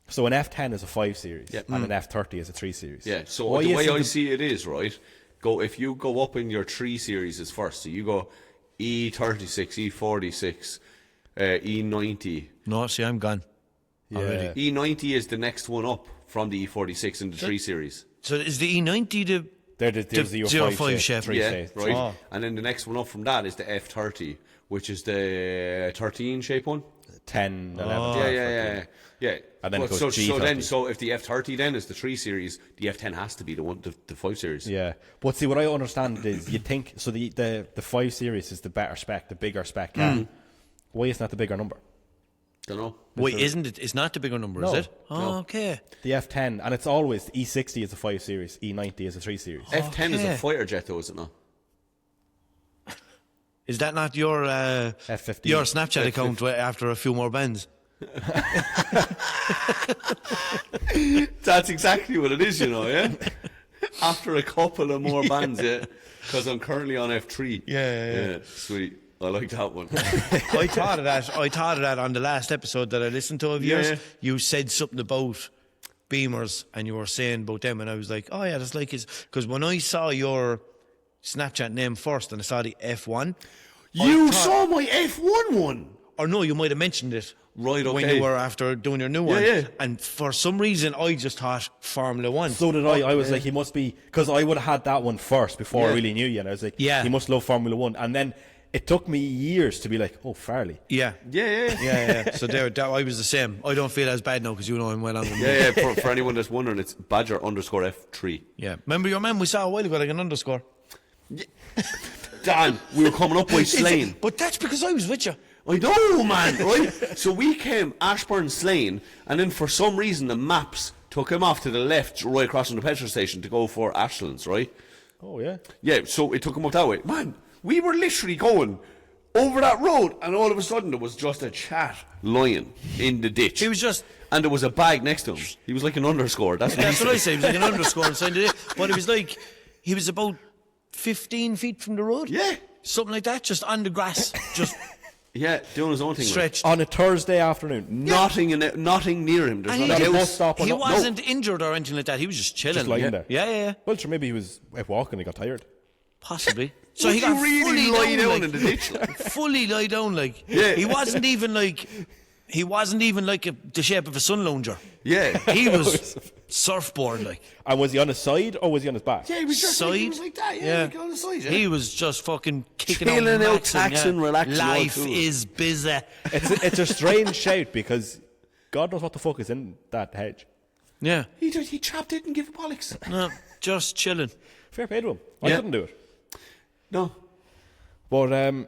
so an F10 is a 5 Series and an F30 is a 3 Series. Yeah, so Why the way isn't I see it is, right, if you go up in your 3 series first, so you go E36, E46, E90. No, see, I'm gone. Already. E90 is the next one up from the E46 in the 3 Series. So is the E90 There's the 05 shape? Yeah, right. Oh. And then the next one up from that is the F30, which is the 13 shape one. 10, 11. Yeah. And then But it goes G30. so if the F30 then is the 3 Series, the F10 has to be the 5 Series. Yeah, but see, what I understand is you think so. The 5 Series is the better spec, the bigger spec car. Why isn't that the bigger number? Don't know. Wait, isn't it? It's not the bigger number, is No. it? Oh, okay. The F10, and it's always E60 is a 5 Series, E90 is a 3 Series. F10 is Okay. a fighter jet, though, is it not? Is that not your F15. your Snapchat account after a few more bends? That's exactly what it is, yeah. After a couple of more bands, yeah. Because I'm currently on F3. Yeah. Sweet. I like that one. I thought of that on the last episode that I listened to of yours. Yeah. You said something about Beamers and you were saying about them, and I was like, oh yeah, that's like his. Because when I saw your Snapchat name first and I saw the F1, You saw my F1 one. or no, you might have mentioned it. Right, When okay. you were after doing your new one. yeah. And for some reason, I just thought Formula One. So did I. I was like, he must be, because I would have had that one first before I Yeah. really knew you, and I was like, Yeah. he must love Formula One. And then it took me years to be like, oh, Farley. Yeah. Yeah. So I was the same. I don't feel as bad now because you know I'm well on with me. Yeah. For anyone that's wondering, it's Badger _ F3. Yeah. Remember your man we saw a while ago, like an underscore? Dan, we were coming up by Slane. But that's because I was with you. I know, man, right? So we came Ashburn Slane, and then for some reason the maps took him off to the left, right across from the petrol station to go for Ashlands, right? Oh, yeah. Yeah, so it took him up that way. Man, we were literally going over that road, and all of a sudden there was just a chat lying in the ditch. He was just... And there was a bag next to him. He was like an underscore. That's what That's he what I said. said. He was like an underscore inside the day. But it was like, he was about 15 feet from the road. Yeah. Something like that, just on the grass, just Yeah, doing his own thing. stretched. On a Thursday afternoon. Nothing near him. There's And not he, a bus house. stop or he no- wasn't injured or anything like that. He was just chilling. Just lying there. Yeah. Well, sure, maybe he was out walking and he got tired. Possibly. So Would he got you really fully lie down like, in the ditch? Like? fully lie down like. Yeah. He wasn't even like the shape of a sun lounger. Yeah. He was surfboard like. And was he on his side or was he on his back? Yeah, he was just Side. like, he was like that. Yeah, like on the side. Yeah. He was just fucking kicking Chilling out, maxing, taxing, relaxing, all Life cool. is busy. It's a strange shout because God knows what the fuck is in that hedge. Yeah. He chopped it and gave a bollocks. No, just chilling. Fair play to him. I Yeah. couldn't do it. No. But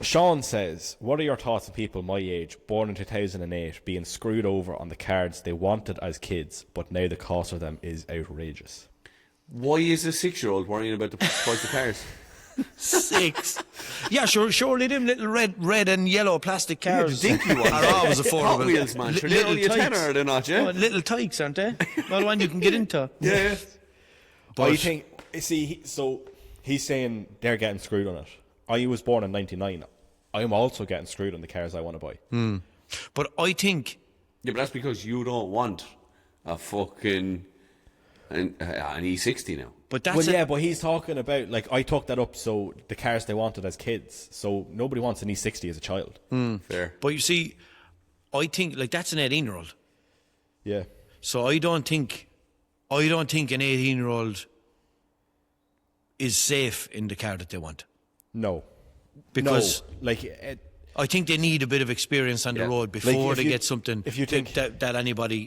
Sean says, what are your thoughts on people my age, born in 2008, being screwed over on the cards they wanted as kids, but now the cost of them is outrageous? Why is a 6-year-old worrying about the price of cars? 6. Yeah, surely them little red and yellow plastic cars the dinky ones. are always affordable. Hot Wheels, man. Sure, they're only a tenner, are they not, yeah? Oh, little tykes, aren't they? Not the one you can get into. Yeah. But I think, see, so he's saying they're getting screwed on it. I was born in 99. I'm also getting screwed on the cars I want to buy. But I think... Yeah, but that's because you don't want a fucking an E60 now. But that's Well, yeah, but he's talking about, like, I took that up, so the cars they wanted as kids. So nobody wants an E60 as a child. Fair. But you see, I think, like, that's an 18-year-old. Yeah. So I don't think an 18-year-old is safe in the car that they want. No. Because no. Like, I think they need a bit of experience on the road before if they you- get something if you think- that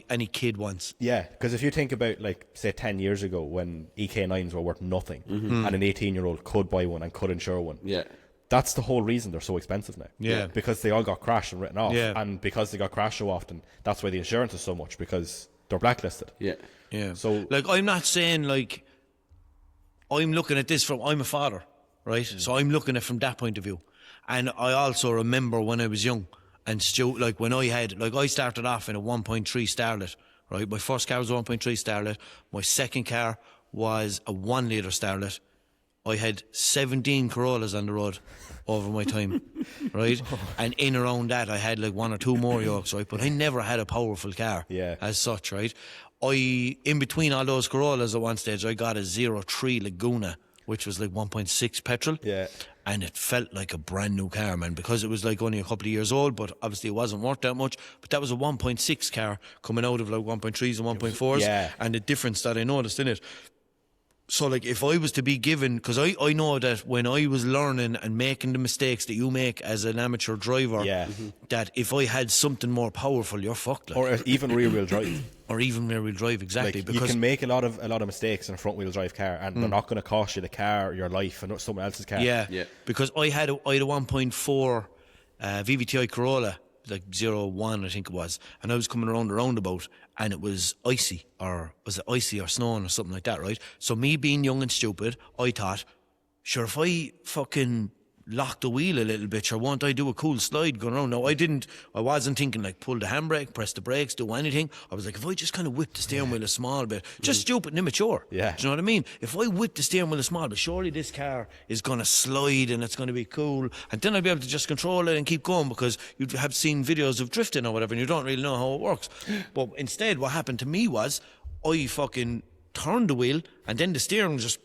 any kid wants. yeah, because if you think about, like, say 10 years ago when EK9s were worth nothing and an 18-year-old could buy one and could insure one. Yeah. That's the whole reason they're so expensive now. Yeah. Because they all got crashed and written off. Yeah. And because they got crashed so often, that's why the insurance is so much, because they're blacklisted. Yeah. Yeah. So- like, I'm not saying, like, I'm looking at this I'm a father, right? So I'm looking at it from that point of view. And I also remember when I was young and like when I started off in a 1.3 Starlet, right? My first car was a 1.3 Starlet. My second car was a 1 litre Starlet. I had 17 Corollas on the road over my time, right? And in around that, I had like 1 or 2 more Yorks, right? But I never had a powerful car as such, right? In between all those Corollas at one stage, I got a 03 Laguna which was like 1.6 petrol. Yeah. And it felt like a brand new car, man, because it was like only a couple of years old, but obviously it wasn't worth that much. But that was a 1.6 car coming out of like 1.3s and 1.4s. Yeah. And the difference that I noticed in it. So, like, if I was to be given, because I know that when I was learning and making the mistakes that you make as an amateur driver, that if I had something more powerful, you're fucked. Like. Or even rear-wheel drive. Or even rear-wheel drive, exactly. Like, because you can make a lot of mistakes in a front-wheel drive car, and they're not going to cost you the car, your life, and someone else's car. Yeah. Because I had a 1.4 VVTi Corolla, like 01, I think it was, and I was coming around the roundabout, and it was icy, or was it icy or snowing or something like that, right? So me being young and stupid, I thought, sure, if I fucking lock the wheel a little bit, sure, won't I do a cool slide going around? No, I wasn't thinking like pull the handbrake, press the brakes, do anything. I was like, if I just kind of whip the steering wheel a small bit, just stupid and immature. Yeah. Do you know what I mean? If I whip the steering wheel a small bit, surely this car is going to slide and it's going to be cool. And then I'd be able to just control it and keep going, because you'd have seen videos of drifting or whatever and you don't really know how it works. But instead, what happened to me was I fucking turned the wheel and then the steering just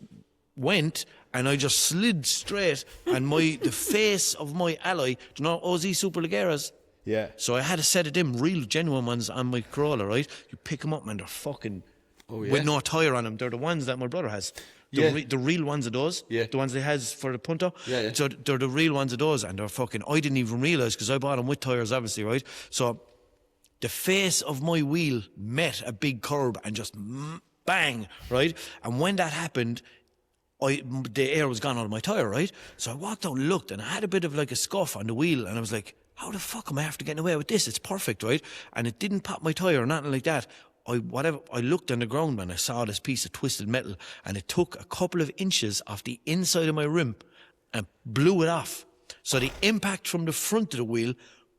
went, and I just slid straight, and the face of my alloy, do you know OZ Superleggera's? Yeah. So I had a set of them real genuine ones on my Corolla, right? You pick them up, man, they're fucking with no tyre on them. They're the ones that my brother has. The real ones of those. Yeah. The ones they has for the Punto. Yeah. So they're the real ones of those, and they're fucking, I didn't even realise, because I bought them with tyres, obviously, right? So the face of my wheel met a big curb and just bang, right? And when that happened, the air was gone out of my tyre, right? So I walked out and looked, and I had a bit of like a scuff on the wheel, and I was like, how the fuck am I after getting away with this? It's perfect, right? And it didn't pop my tyre or nothing like that. I looked on the ground, man, I saw this piece of twisted metal, and it took a couple of inches off the inside of my rim and blew it off. So the impact from the front of the wheel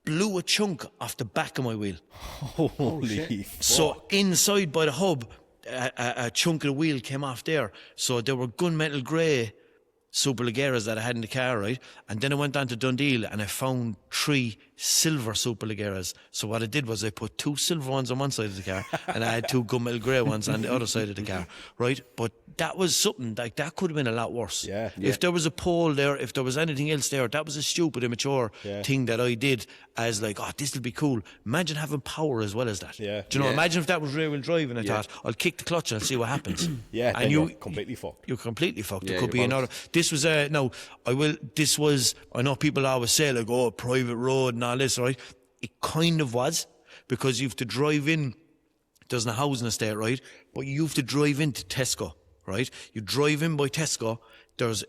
blew a chunk off the back of my wheel. Holy fuck. So inside by the hub, a chunk of the wheel came off there. So there were gunmetal grey Superleggeras that I had in the car, right? And then I went down to Dundee and I found 3 silver Superleggeras. So what I did was I put 2 silver ones on one side of the car and I had 2 gunmetal grey ones on the other side of the car, right? But that was something, like, that could have been a lot worse. Yeah. If there was a pole there, if there was anything else there, that was a stupid, immature thing that I did as like, oh, this will be cool. Imagine having power as well as that. Yeah. Do you know, imagine if that was rear-wheel drive and I thought, I'll kick the clutch and I'll see what happens. Yeah, and you're completely fucked. You're completely fucked. Yeah, It could be another. This was I know people always say like, oh, private road and all this, right? It kind of was, because you have to drive in. There's no housing estate, right? But you have to drive into Tesco, right? You drive in by Tesco.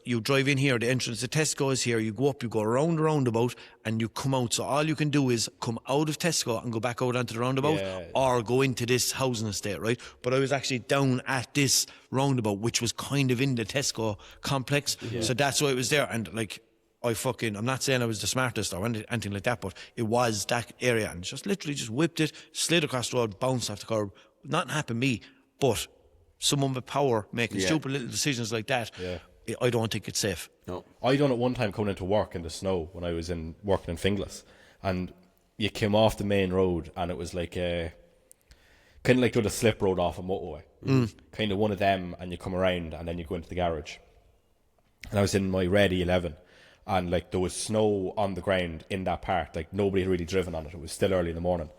You drive in here, the entrance to Tesco is here. You go up, you go around the roundabout, and you come out. So all you can do is come out of Tesco and go back out onto the roundabout, or go into this housing estate, right? But I was actually down at this roundabout, which was kind of in the Tesco complex. So that's why it was there. And like, I'm not saying I was the smartest or anything like that, but it was that area, and just literally just whipped it, slid across the road, bounced off the curb. Nothing happened to me, but someone with power making stupid little decisions like that, I don't think it's safe. No. I done it one time coming into work in the snow when I was working in Finglas, and you came off the main road and it was like kind of like the slip road off a motorway, kind of one of them, and you come around and then you go into the garage. And I was in my red E11, and like there was snow on the ground in that part, like nobody had really driven on it. It was still early in the morning,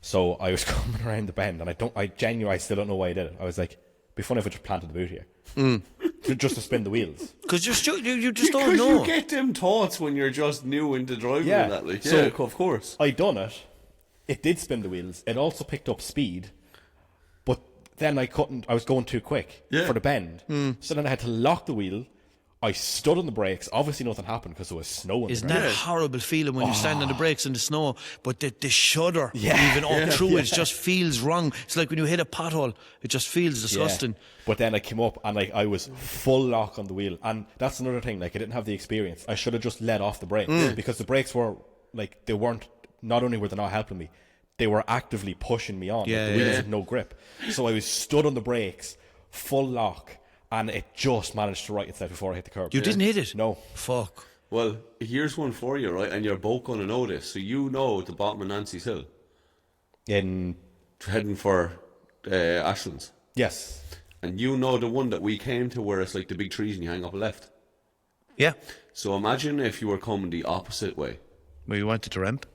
so I was coming around the bend, and I still don't know why I did it. I was like, it'd be funny if I just planted the boot here. Just to spin the wheels. Because you just don't know. You get them thoughts when you're just new into driving and that. Like, so of course. I done it. It did spin the wheels. It also picked up speed. But then I was going too quick for the bend. So then I had to lock the wheel. I stood on the brakes. Obviously nothing happened because there was snow in Isn't the ground. that a horrible feeling when you stand on the brakes in the snow, but the shudder even up through it just feels wrong. It's like when you hit a pothole, it just feels disgusting. But then I came up and like I was full lock on the wheel, and that's another thing, like I didn't have the experience. I should have just let off the brakes because the brakes were like, they weren't, not only were they not helping me, they were actively pushing me on. The wheels had no grip. So I was stood on the brakes, full lock, and it just managed to right itself before I hit the curb. You didn't hit it? No. Fuck. Well, here's one for you, right? And you're both going to know this. So you know the bottom of Nancy's Hill. In Heading for Ashlands. Yes. And you know the one that we came to where it's like the big trees and you hang up a left. Yeah. So imagine if you were coming the opposite way. Where you wanted to ramp?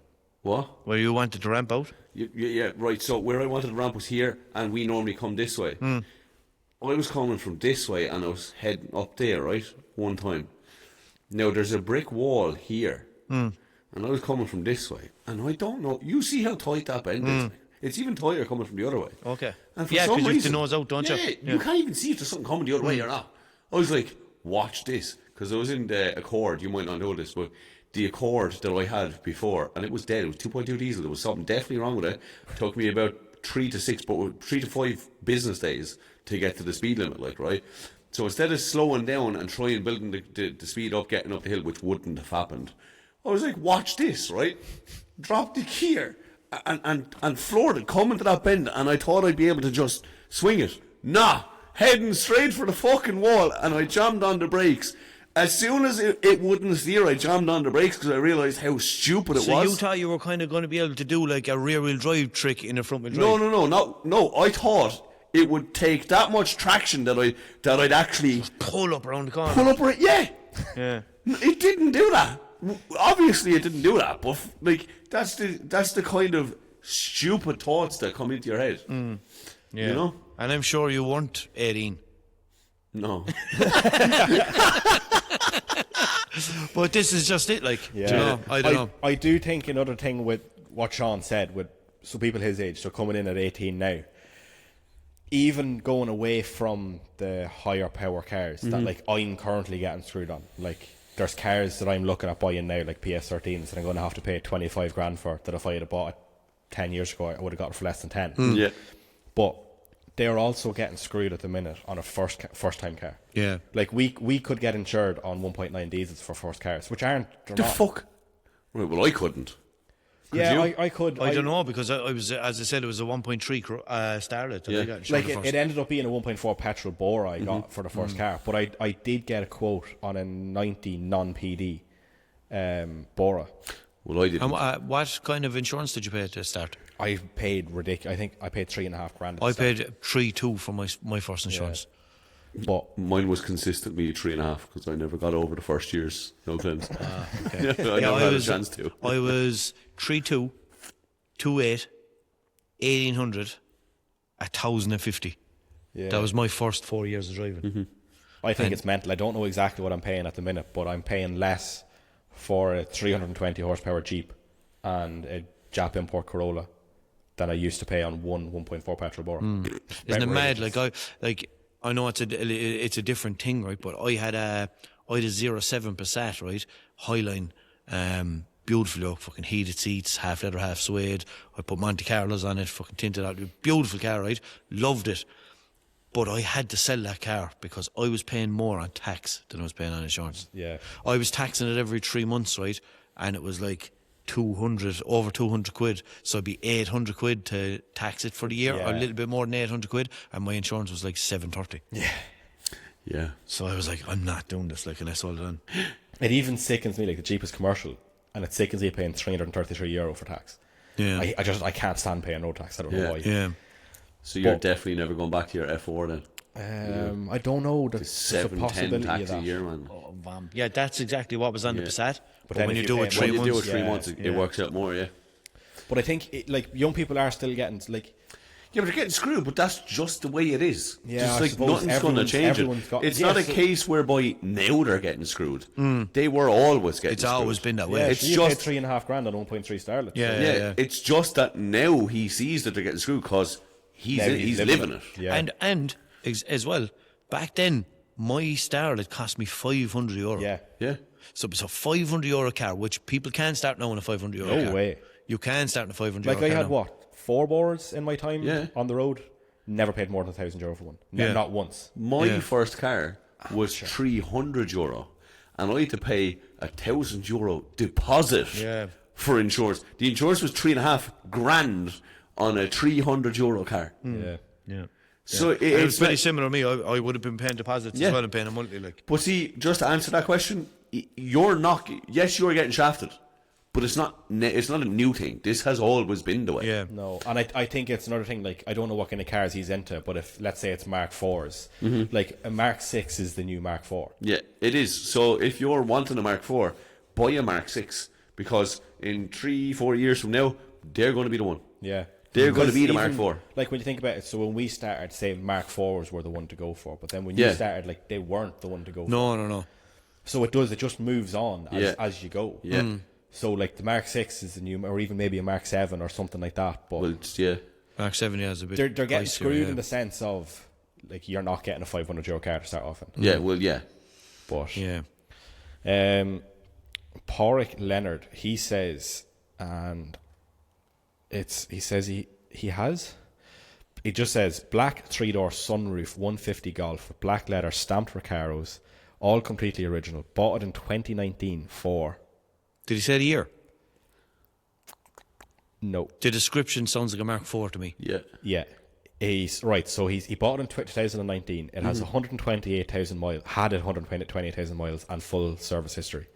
What? Where you wanted to ramp out? Yeah, right. So where I wanted to ramp was here, and we normally come this way. I was coming from this way, and I was heading up there, right? One time. Now, there's a brick wall here, and I was coming from this way, and I don't know. You see how tight that bend is? It's even tighter coming from the other way. Okay. And for Yeah, some because you have reason, to nose out, don't you? Yeah, Yeah. you can't even see if there's something coming the other way or not. I was like, watch this. Because I was in the Accord, you might not know this, but the Accord that I had before, and it was dead. It was 2.2 diesel. There was something definitely wrong with it. It took me about 3 to 5 business days to get to the speed limit, like, right? So instead of slowing down and trying building the speed up, getting up the hill, which wouldn't have happened, I was like, watch this, right? Drop the gear and floored it, coming to that bend, and I thought I'd be able to just swing it. Nah, heading straight for the fucking wall, and I jammed on the brakes. As soon as it wouldn't steer, I jammed on the brakes because I realised how stupid it was. So you thought you were kind of going to be able to do like a rear-wheel drive trick in a front-wheel drive? No. I thought it would take that much traction that I'd actually Pull up around the corner. pull up right. Yeah. Yeah. It didn't do that. Obviously, it didn't do that. But like that's the kind of stupid thoughts that come into your head. Yeah. You know. And I'm sure you weren't 18. No. But this is just it, like, Yeah. do you know? I don't know. I do think another thing with what Sean said, with so people his age, so coming in at 18 now, even going away from the higher power cars that like I'm currently getting screwed on, like there's cars that I'm looking at buying now, like PS13s, that I'm going to have to pay 25 grand for, that if I had bought it 10 years ago I would have got it for less than 10. Yeah. But they're also getting screwed at the minute on a first time car. Yeah. Like we could get insured on 1.9 diesels for first cars, which aren't. The fuck? Right, well, I couldn't. Yeah, you? I could. I don't know, because I was, as I said, it was a 1.3 Starlet that I got insured Like first. it ended up being a 1.4 petrol bore I got for the first car, but I did get a quote on a 90 non-PD Bora. Well, I didn't. And what kind of insurance did you pay to start? I paid ridiculous. I think I paid 3.5 grand. I paid 3.2 for my first insurance. but Mine was consistently 3.5 because I never got over the first year's no claims. Okay. I never had a chance to. I was 3.2, 2.8, 1,800, 1,050. yeah, That was my first 4 years of driving. I think it's mental. I don't know exactly what I'm paying at the minute, but I'm paying less for a 320 horsepower Jeep and a Jap import Corolla than I used to pay on 1.4 petrol Bora. Isn't it mad? I know it's a different thing, right? But I had a 0.7 Passat, right? Highline, beautiful look, fucking heated seats, half leather, half suede. I put Monte Carlos on it, fucking tinted out. Beautiful car, right? Loved it. But I had to sell that car because I was paying more on tax than I was paying on insurance. Yeah. I was taxing it every 3 months, right? And it was like over 200 quid. So it'd be 800 quid to tax it for the year, or a little bit more than 800 quid. And my insurance was like 730. Yeah. So I was like, I'm not doing this, like, unless all done. It even sickens me, like the Jeep is commercial, and it sickens me paying €333 for tax. Yeah. I can't stand paying road tax. I don't know why. Yeah. So you're But- definitely never going back to your F4 then? I don't know. There's a 7-10 possibility tax of a that. year, man. Yeah, that's exactly what was on the Yeah. Passat. But then when if you you do it pay- 3 When you do months, it 3 months, it works out more, yeah. But I think like young people are still getting like. Yeah, but they're getting screwed, but that's just the way it is. Yeah, Just I like suppose nothing's going to change everyone's it. got- It's yeah, not a so- case whereby now they're getting screwed. They were always getting it's screwed. always been that way. Yeah, It's so you just- paid 3.5 grand on 1.3 Starlet. Yeah. Yeah, it's just that now he sees that they're getting screwed because he's Now he's living it. Yeah. And as well, back then, my Starlet cost me €500. Yeah. Yeah. So it's a €500 car, which people can start now in a €500 car. No way. You can start in a €500 Like car I had now. what 4 boards in my time Yeah. on the road. Never paid more than €1,000 for one. Yeah. Not once. My first car was €300, and I had to pay €1,000 deposit for insurance. The insurance was 3.5 grand on a €300 car. Yeah. Yeah. So It it's was very similar to me. I would have been paying deposits Yeah. as well and paying a monthly. Like, But see, just to answer that question, you're not. Yes, you're getting shafted, But it's not a new thing. This has always been the way. Yeah. No, and I think it's another thing, like, I don't know what kind of cars he's into, but if, let's say it's Mark 4s, like, a Mark 6 is the new Mark 4. Yeah, it is. So if you're wanting a Mark 4, buy a Mark 6, because in 3-4 years from now, they're going to be the one. Yeah. They're going to be the Even, Mark 4. Like, when you think about it, so when we started, say, Mark 4s were the one to go for, but then when you started, like, they weren't the one to go for. No. So it just moves on as you go. Yeah. So, like, the Mark 6 is the new, or even maybe a Mark 7 or something like that. But Well, it's, yeah. Mark 7 is a bit. they're getting pricier, screwed in the sense of, like, you're not getting a €500 car to start off in. Yeah, well, yeah. But Yeah. Porrick Leonard, he says, and he just says black 3-door sunroof 150 Golf with black leather stamped Recaros, all completely original. Bought it in 2019 for. Did he say the year? No. The description sounds like a Mark 4 to me. Yeah. Yeah. He's right. So he bought it in 2019. It has 128,000 miles. Had it 128,000 miles and full service history.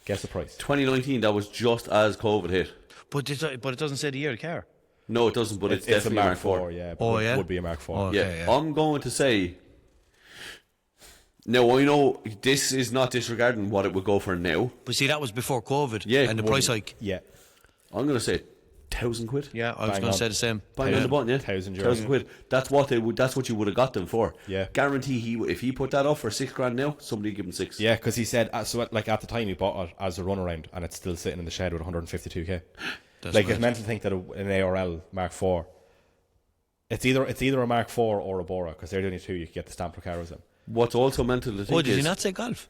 Guess the price. 2019, that was just as COVID hit. But it doesn't say the year of the car. No, it doesn't, but it's It's a definitely Mark Mark 4. Yeah. But Oh, it yeah? would be a Mark 4. Oh, okay. Yeah. yeah. I'm going to say. Now, I know this is not disregarding what it would go for now. But see, that was before COVID. Yeah, And the price hike. Yeah. I'm going to say 1,000 quid. Yeah, I was Bang going on. to say the same. Bang on the button, yeah. €1,000. quid. That's what they would. That's what you would have got them for. Yeah. Guarantee if he put that up for $6,000 now, somebody would give him 6. Yeah, because he said, so like at the time he bought it as a runaround and it's still sitting in the shed with 152k. Like, it's meant to think that an ARL Mark 4, it's either a Mark 4 or a Bora, because they're the only two you can get the stamp Recaros in. What's also mental to think Oh, did is he not say Golf?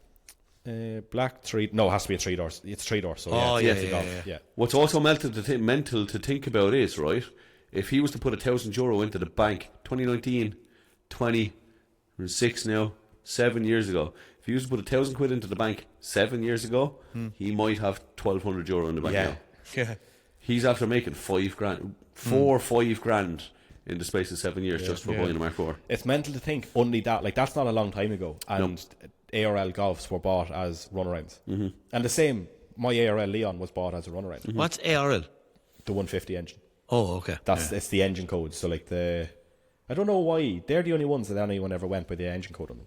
Black 3, no, it has to be a 3-door. It's 3-door, so Oh, yeah, yeah, it's a yeah, Golf. yeah. what's also mental to think about is, right, if he was to put €1,000 into the bank, 2019, 20, 6 now, 7 years ago. If he was to put £1,000 into the bank 7 years ago, he might have €1,200 in the bank now. Yeah. He's after making $5,000, $5,000 in the space of 7 years just for buying a Mark 4. It's mental to think only that, like, that's not a long time ago, and ARL Golfs were bought as runarounds. And the same, my ARL Leon was bought as a runaround. What's ARL? The 150 engine. Oh, okay. It's the engine code. So, like, I don't know why they're the only ones that anyone ever went by the engine code on them.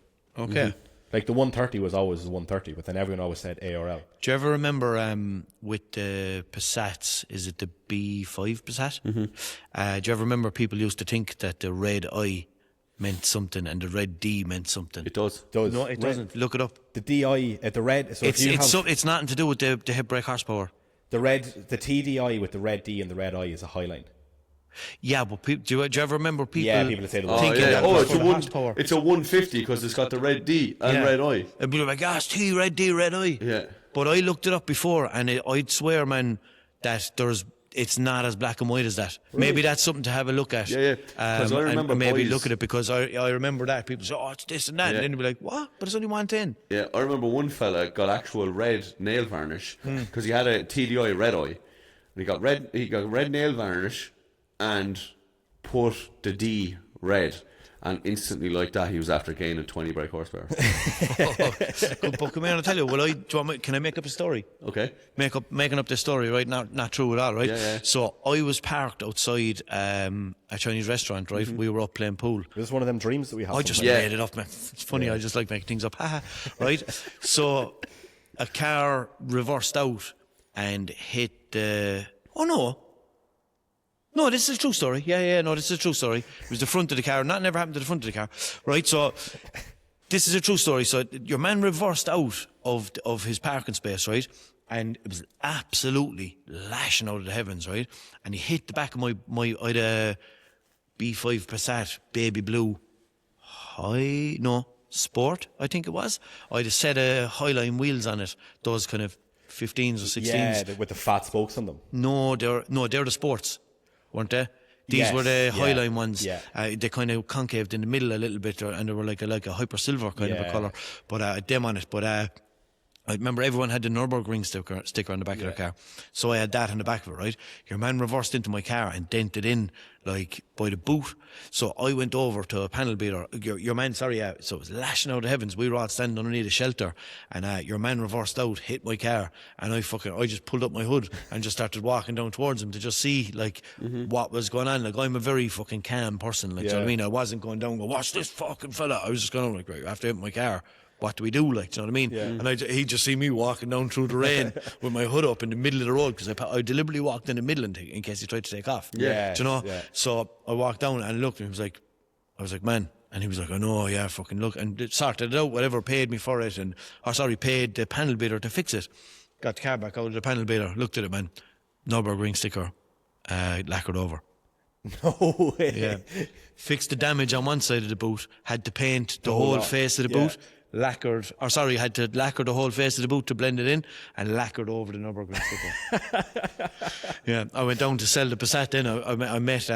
Okay. Like, the 130 was always the 130, but then everyone always said ARL. Do you ever remember with the Passats, is it the B5 Passat? Do you ever remember people used to think that the red I meant something and the red D meant something? It does. No, it doesn't. Look it up. The DI, the red. So It's nothing to do with the head brake horsepower. the TDI with the red D and the red I is a Highline. Yeah, but do you ever remember people? Yeah, people that say the thinking that it's for a the horsepower. it's a 150 because it's got the red D and red I. And people are like, it's T, red D, red I. Yeah. But I looked it up before, and I'd swear, man, that it's not as black and white as that. Really? Maybe that's something to have a look at. Yeah. Because I remember and maybe boys, look at it, because I remember that. People say, it's this and that. And then you'd be like, what? But it's only 110. Yeah, I remember one fella got actual red nail varnish because he had a TDI red eye. And he got red nail varnish and put the D red. And instantly, like that, he was after gaining 20 brake horsepower. But come here, I'll tell you. Can I make up a story? Okay. Making up this story, right? Not true at all, right? Yeah. So I was parked outside a Chinese restaurant, right? We were up playing pool. This is one of them dreams that we have. I just sometimes. made it up, man. It's funny. I just like making things up. Right? So a car reversed out and hit the... Oh, no. No, this is a true story. No, this is a true story. It was the front of the car. That never happened to the front of the car. Right, so this is a true story. So your man reversed out of his parking space, right? And it was absolutely lashing out of the heavens, right? And he hit the back of I had a B5 Passat, baby blue, Sport, I think it was. I had a set of Highline wheels on it, those kind of 15s or 16s. Yeah, with the fat spokes on them. No, they're the Sports, weren't they? These Yes, were the yeah, Highline ones. yeah. They kind of concaved in the middle a little bit, and they were like a hyper silver kind of a colour. But them on it. But I I remember everyone had the Nürburgring sticker on the back of their car. So I had that on the back of it, right? Your man reversed into my car and dented in, like, by the boot. So I went over to a panel beater. Your man, so it was lashing out of the heavens. We were all standing underneath a shelter, and your man reversed out, hit my car, and I just pulled up my hood and just started walking down towards him to just see, like, what was going on. Like, I'm a very fucking calm person, like, do you know what I mean? I wasn't going down and go, watch this fucking fella. I was just going, like, right, after hitting my car, what do we do, like, do you know what I mean? Yeah. And he'd just see me walking down through the rain with my hood up in the middle of the road, because I deliberately walked in the middle in case he tried to take off. Yeah. Do you know? Yeah. So I walked down and looked, and I was like, man. And he was like, I know, yeah, fucking look. And it sorted it out, whatever, paid me for it, paid the panel beater to fix it. Got the car back out of the panel beater, looked at it, man. Nürburgring sticker, lacquered over. No way. Yeah. Fixed the damage on one side of the boot, had to paint the whole face of the boot. Had to lacquer the whole face of the boot to blend it in, and lacquered over the Nürburgring sticker. Yeah, I went down to sell the Passat then. I met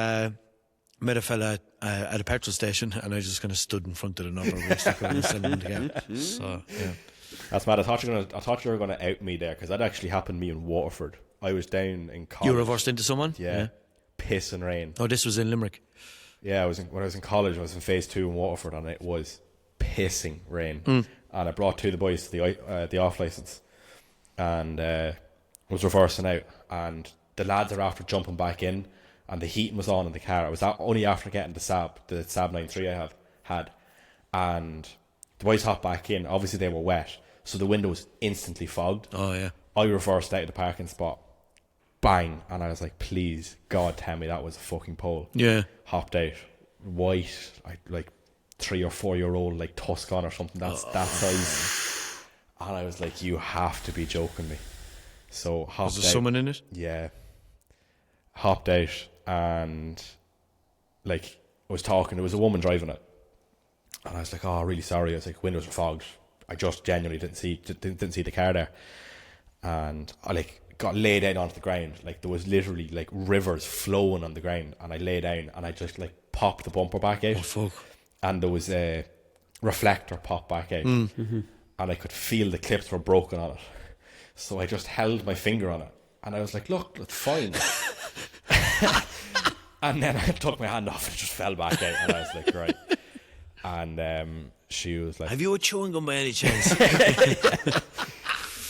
a fella at a petrol station, and I just kind of stood in front of the Nürburgring sticker and selling them again. So, yeah. That's mad. I thought you were going to out me there, because that actually happened to me in Waterford. I was down in college. You reversed into someone? Yeah. Piss and rain. Oh, this was in Limerick. Yeah, when I was in college, I was in phase 2 in Waterford, and it was pissing rain. And I brought two of the boys to the off licence, and was reversing out, and the lads are after jumping back in, and the heating was on in the car. I was only after getting the Saab 93 I had, and the boys hopped back in. Obviously they were wet, so the window was instantly fogged. Oh yeah. I reversed out of the parking spot, bang, and I was like, please God, tell me that was a fucking pole. Yeah. Hopped out, white, like 3 or 4 year old, like Tuscan or something that size, and I was like, you have to be joking me. So hopped out. Was there someone in it? Yeah. Hopped out, and like I was talking, there was a woman driving it, and I was like, oh, really sorry. I was like, windows were fogged, I just genuinely didn't see the car there. And I like got laid out onto the ground, like there was literally like rivers flowing on the ground, and I lay down and I just like popped the bumper back out. Oh fuck. And there was a reflector pop back out, and I could feel the clips were broken on it. So I just held my finger on it, and I was like, look, it's fine. And then I took my hand off and it just fell back out, and I was like, right. And she was like, have you a chewing gum by any chance?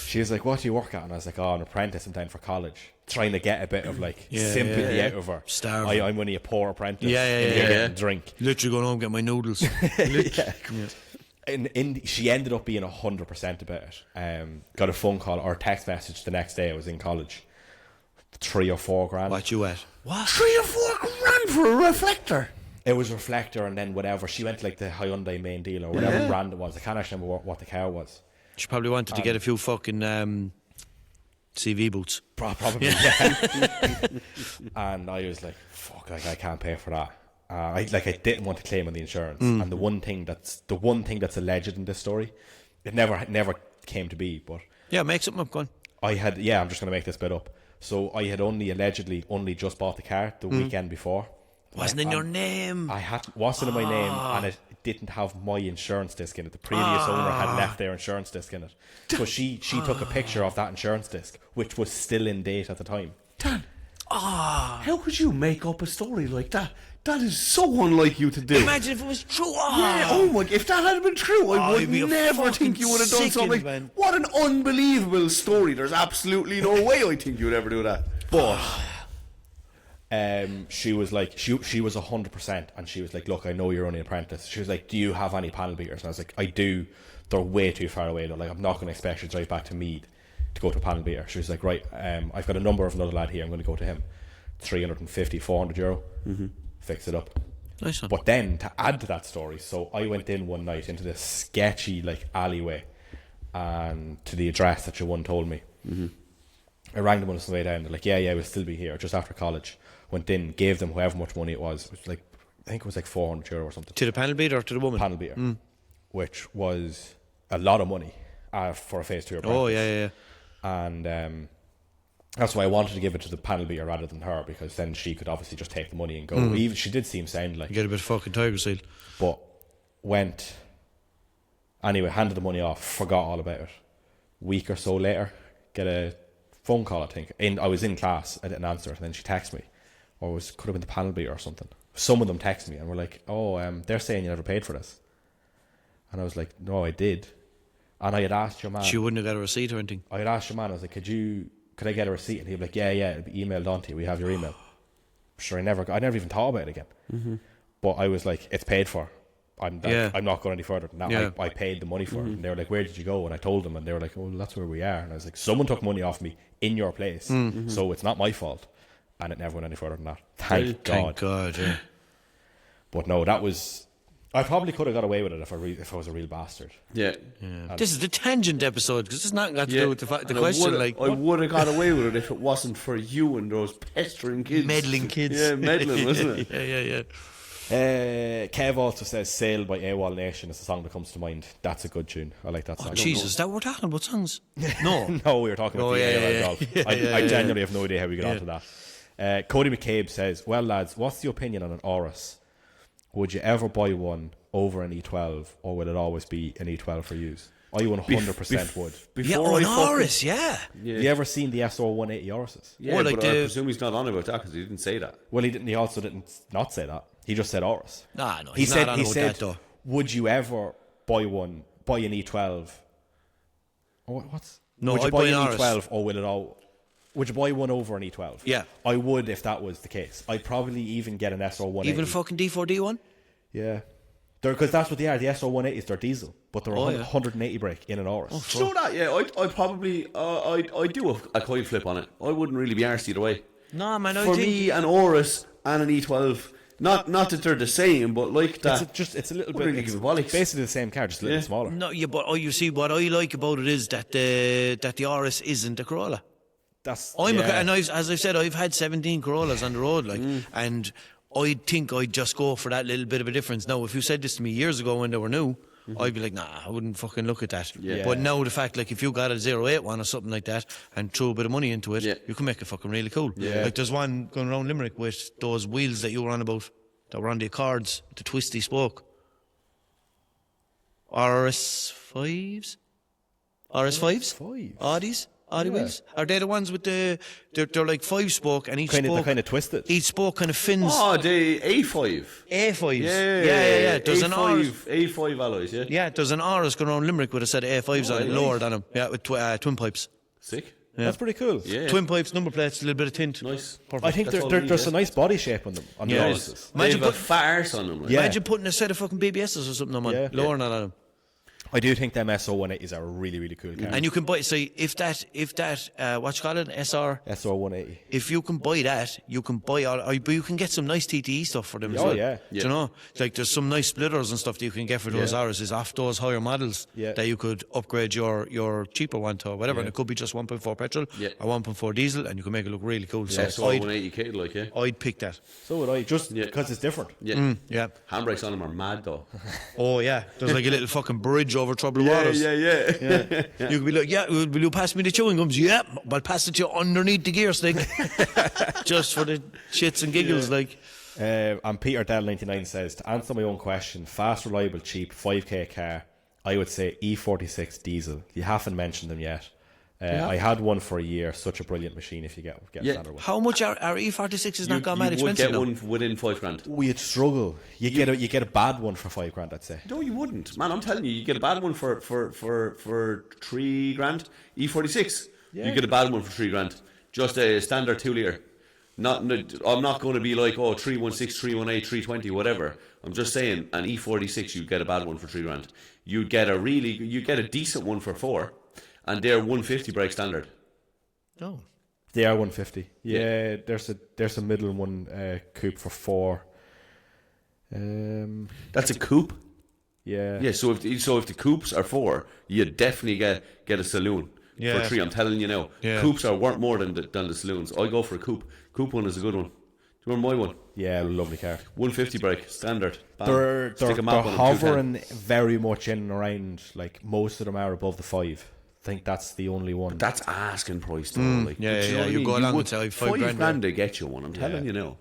she was like, what do you work at? And I was like, oh, I'm an apprentice, I'm down for college. Trying to get a bit of like sympathy out of her. Starving. I'm only a poor apprentice. Yeah. Getting a drink. Literally going home and get my noodles. And she ended up being 100% about it. Got a phone call or a text message the next day. I was in college. 3 or 4 grand. What you at? What? 3 or 4 grand for a reflector? It was a reflector, and then whatever. She went to like the Hyundai main deal or whatever brand it was. I can't actually remember what the car was. She probably wanted to get a few fucking CV boots. Probably, yeah. And I was like, fuck, like I can't pay for that. I didn't want to claim on the insurance. And the one thing that's alleged in this story, it never came to be. But yeah, make something up, go on. I'm just going to make this bit up. So I had allegedly just bought the car the weekend before. Wasn't in your name. Wasn't in my name, and it didn't have my insurance disc in it. The previous owner had left their insurance disc in it. So she took a picture of that insurance disc, which was still in date at the time. Dan, how could you make up a story like that? That is so unlike you to do. Imagine if it was true. Yeah, oh my! If that had been true, I would never think you would have done something. Man. What an unbelievable story! There's absolutely no way I think you would ever do that. But she was like, she was 100%, and she was like, look, I know you're only an apprentice. She was like, do you have any panel beaters? And I was like, I do. They're way too far away. They're like, I'm not going to expect you to drive back to Meath to go to a panel beater. She was like, right, I've got a number of another lad here. I'm going to go to him. 350, 400 euro. Fix it up. Nice one. But then to add to that story, so I went in one night into this sketchy like alleyway, and to the address that your one told me. I rang them on the way down. They're like, yeah, we'll still be here just after college. Went in, gave them however much money it was. It was like, I think it was like 400 euro or something. To the panel beater or to the woman? Panel beater, which was a lot of money for a phase 2 apprentice. Oh yeah. And that's why I wanted to give it to the panel beater rather than her, because then she could obviously just take the money and go. Even she did seem sound like, you get a bit of fucking tiger seal. but went anyway, handed the money off, forgot all about it. week or so later, get a phone call, I think. And I was in class, I didn't answer it, and then she texted me. Or could have been the panel beater or something. Some of them texted me and were like, they're saying you never paid for this. And I was like, no, I did. And I had asked your man. She wouldn't have got a receipt or anything. I had asked your man, I was like, could I get a receipt? And he'd be like, yeah, it'll be emailed on to you. We have your email. Sure, I never even thought about it again. Mm-hmm. But I was like, it's paid for. I'm not going any further than that. Yeah. I paid the money for it. And they were like, where did you go? And I told them, and they were like, oh, that's where we are. And I was like, someone took money off me in your place. Mm-hmm. So it's not my fault. And it never went any further than that. Thank God, yeah. But no, that was... I probably could have got away with it if I was a real bastard. Yeah. This is the tangent episode, because it's not got to do with the question. I would have got away with it if it wasn't for you and those pestering kids. Meddling kids. Yeah, meddling, wasn't it? Yeah. Kev also says Sail by AWOL Nation is the song that comes to mind. That's a good tune. I like that song. Jesus, is that what we're talking about songs? No. No, we were talking about the AOL golf. I genuinely have no idea how we got onto that. Cody McCabe says, well, lads, what's the opinion on an Aurus? Would you ever buy one over an E12, or will it always be an E12 for use? I 100% would. An Aurus, yeah. Have you ever seen the SR180 Auruses? Yeah, but I presume he's not on about that because he didn't say that. Well, he also didn't not say that. He just said Aurus. No, he said that though. Would you ever buy an E12? What's? No, would you I'd buy an an Aurus. E12, or will it all... Would you buy one over an E12? Yeah. I would if that was the case. I'd probably even get an SR180. Even a fucking D4D one? Yeah. Because that's what they are. The SR180s, they're diesel, but they're 180 brake in an Aurus. Do you know that? Yeah, I probably... I do a coin flip on it. I wouldn't really be arsed either way. No, man, For me, an Aurus and an E12... Not that they're the same, but like that. It's a little bit. Really It's basically the same car, just a little smaller. No, yeah, but you see, what I like about it is that the Aurus isn't a Corolla. As I've said, I've had 17 Corollas on the road, and I think I'd just go for that little bit of a difference. Now, if you said this to me years ago when they were new, I'd be like, nah, I wouldn't fucking look at that. Yeah. But now the fact, like, if you got a 08 one or something like that and throw a bit of money into it, you can make it fucking really cool. Yeah. Like, there's one going around Limerick with those wheels that you were on about, that were on the Accords, the twisty spoke. RS5s? Audis? Audi wheels? Are they the ones with they're like 5-spoke, and each spoke... They're kind of twisted. Each spoke kind of fins. Oh, the A5. A5s. Yeah. There's an A5 alloys, yeah. Yeah, there's an Aurus going around Limerick with a set of A5s on it, lowered on them. Yeah, with twin pipes. Sick. Yeah. That's pretty cool. Yeah. Twin pipes, number plates, a little bit of tint. Nice. I think there's a nice body shape on them. On the Auruses. They have a fat arse on them. Like. Imagine putting a set of fucking BBSs or something on them, lowering it on them. I do think them SO180s are a really, really cool car. And you can buy, so if that, what you call it, SR180. If you can buy that, you can buy but you can get some nice TTE stuff for them as well. Yeah. Do you know? Like, there's some nice splitters and stuff that you can get for those Auruses off those higher models that you could upgrade your cheaper one to or whatever. And it could be just 1.4 petrol or 1.4 diesel, and you can make it look really cool. Yeah, so SR180 like, yeah. I'd pick that. So would I, just because it's different. Yeah. Yeah. Handbrakes on them are mad though. Oh yeah, there's like a little fucking bridge over troubled waters. Yeah. You could be like, will you pass me the chewing gums? Yeah, I'll pass it to you underneath the gear stick, just for the shits and giggles. Like. And Peter Dell 99 says, to answer my own question, fast, reliable, cheap, 5k car, I would say E46 diesel. You haven't mentioned them yet. I had one for a year. Such a brilliant machine if you get a standard one. How much are E46 is not gone mad expensive? You would get one within $5,000. We'd struggle. You get a bad one for $5,000, I'd say. No, you wouldn't, man. I'm telling you get a bad one for $3,000. E46. Yeah. You get a bad one for $3,000. Just a standard 2-litre. I'm not going to be like 316, 318, 320, whatever. I'm just saying an E46. You get a bad one for $3,000. You get a decent one for $4,000. And they're 150 brake standard. Oh, they are 150. Yeah, there's a middle one coupe for $4,000. That's a coupe. Yeah. Yeah. So if the coupes are $4,000, you definitely get a saloon for $3,000. I'm telling you now. Yeah. Coupes are worth more than the saloons. I go for a coupe. Coupe one is a good one. Do you remember my one? Yeah, lovely car. 150 brake standard. Bam. They're Stick a map on hovering very much in and around. Like most of them are above the 5. I think that's the only one. But that's asking price though. Like, you go along and say $5,000 to get you one. I'm telling you now.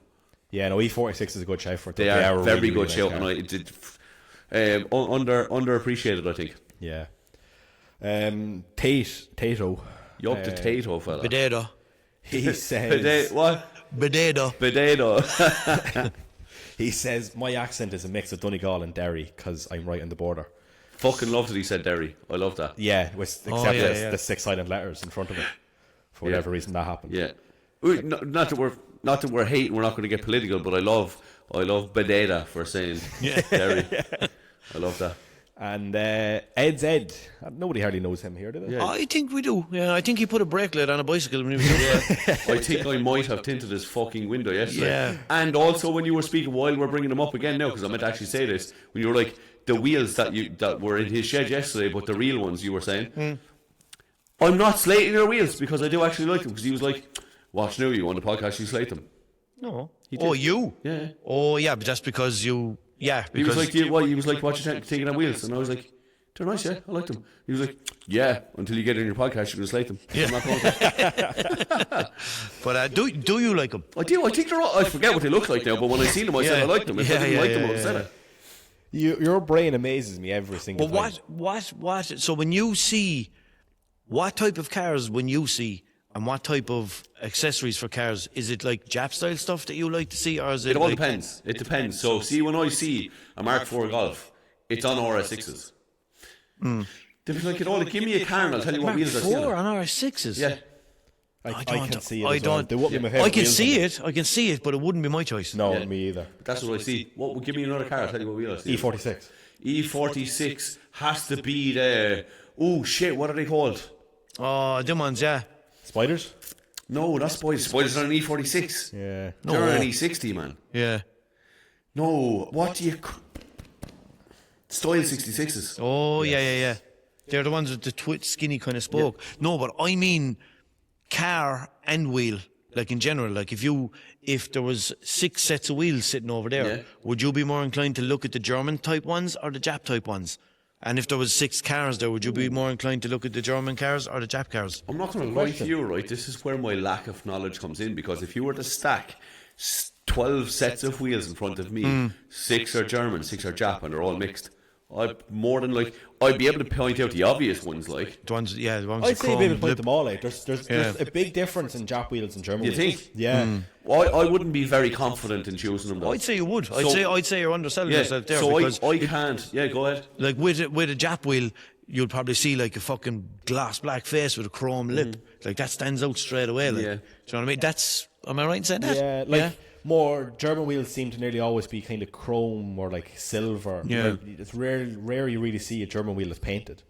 Yeah, no, E46 is a good shout for it. They are very really, good really shout, nice and underappreciated, I think. Yeah. Tato. You up to Tato, fella? Potato. He says... What? Potato. Potato. He says, my accent is a mix of Donegal and Derry because I'm right on the border. Fucking loved that he said Derry. I love that. Yeah, except the 6 silent letters in front of it. For whatever reason that happened. Yeah. Not that we're hating, we're not going to get political, but I love Bededa for saying Derry. I love that. And Ed's Ed. Nobody hardly knows him here, do they? Yeah. I think we do. Yeah, I think he put a brake light on a bicycle when he was I think I might have tinted his fucking window yesterday. Yeah. And also when you were speaking, while we're bringing him up again now, because I meant to actually say this, when you were like, the wheels that were in his shed yesterday, but the real ones, you were saying, I'm not slating your wheels because I do actually like them. Because he was like, watch now, you on the podcast, you slate them. No. Oh, you? Yeah. Oh, yeah, but that's because you... Yeah, He was because... like, what you taking on wheels? And I was like, they're nice, yeah, I like them. He was like, yeah, until you get in your podcast, you're going to slate them. Yeah. I'm not going to. But do you like them? I do, I think they're all, I forget what they look like now, but when I seen them, I said I liked them. If I didn't like them, I would have said it. Your brain amazes me every single But time. what? So when you see... What type of cars when you see... And what type of accessories for cars? Is it like Jap style stuff that you like to see, or is it? It all depends. It depends. So, see, when I see a Mark IV Golf, it's on RS6s. They'll be like, give me a car and I'll tell you what Mark wheels I see. IV on RS6s. Yeah. I can see it. I as well. don't. They wouldn't be my favourite I can wheels see on them. it. I can see it, but it wouldn't be my choice. No, Yeah. me either. But that's what I see. What? Give me another car. I'll tell you what wheel I see. E46. E46 has to be the. Oh shit! What are they called? Oh, them ones, yeah. Spiders? No, that's Spiders. Spiders are an E46. Yeah. They're an E60, man. Yeah. No, what do you? Style 66s. Oh, yeah. They're the ones with the skinny kind of spoke. Yeah. No, but I mean car and wheel, like in general. Like if there was 6 sets of wheels sitting over there, would you be more inclined to look at the German type ones or the Jap type ones? And if there was 6 cars there, would you be more inclined to look at the German cars or the Jap cars? I'm not going to lie to you, right? This is where my lack of knowledge comes in, because if you were to stack 12 sets of wheels in front of me, 6 are German, 6 are Jap, and they're all mixed, I'd be able to point out the obvious ones, like. The ones, yeah, the ones I'd say maybe point them all out. There's a big difference in Jap wheels and German wheels. You think? Yeah. Well, I wouldn't be very confident in choosing them, though. I'd say you would. I'd say you're underselling yourself there. So because I can't. Yeah, go ahead. Like with a Jap wheel, you'll probably see like a fucking glass black face with a chrome lip. Like that stands out straight away. Like, Yeah. do you know what I mean? That's. Am I right in saying that? Yeah, like more German wheels seem to nearly always be kind of chrome or like silver. Yeah. Like, it's rare you really see a German wheel that's painted.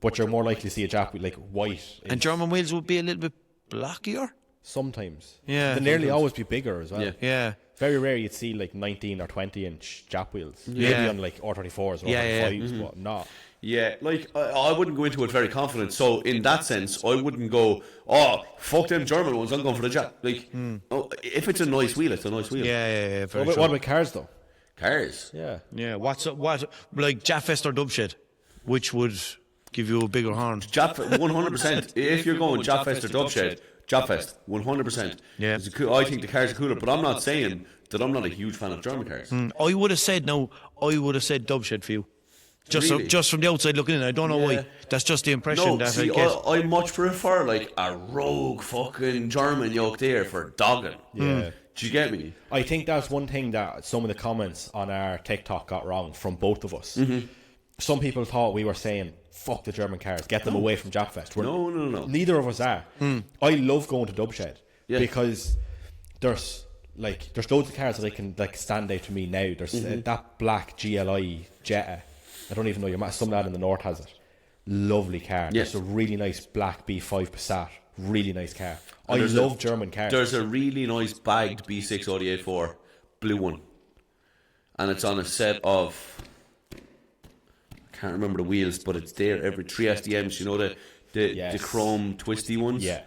But you're more likely to see a Jap wheel like white. And German wheels would be a little bit blockier. Sometimes. Yeah. They nearly always be bigger as well. Yeah. Yeah. Very rare you'd see like 19 or 20 inch Jap wheels. Yeah. Maybe on like R34s or R35s, but not. Yeah, like, I wouldn't go into it very confident. So, in that sense, I wouldn't go, oh, fuck them German ones, I'm going for the Jap. Like, if it's a nice wheel, it's a nice wheel. Yeah. Very What true. about cars though? Cars. Yeah. Yeah. What like Jafest or Dubshed, which would give you a bigger horn? Jap, 100%. If you're going Japfest or Dubshed, Japfest, 100%. Yeah. I think the cars are cooler, but I'm not saying that I'm not a huge fan of German cars. I would have said Dubshed for you. Really? Just from the outside looking in, I don't know why. That's just the impression No, that see, I get. I much prefer like a rogue fucking German yoke there for dogging. Yeah. Do you get me? I think that's one thing that some of the comments on our TikTok got wrong from both of us. Some people thought we were saying, fuck the German cars, get them away from Japfest. No. Neither of us are. I love going to Dubshed because there's loads of cars that I can like stand out to me now. There's that black GLI Jetta. I don't even know your some lad in the north has it. Lovely car. Yes. There's a really nice black B5 Passat. Really nice car. I there's love German cars. There's a really nice bagged B6 Audi A4 blue one, and it's on a set of, I can't remember the wheels, but it's there every 3 SDMs. You know the chrome twisty ones. Yeah.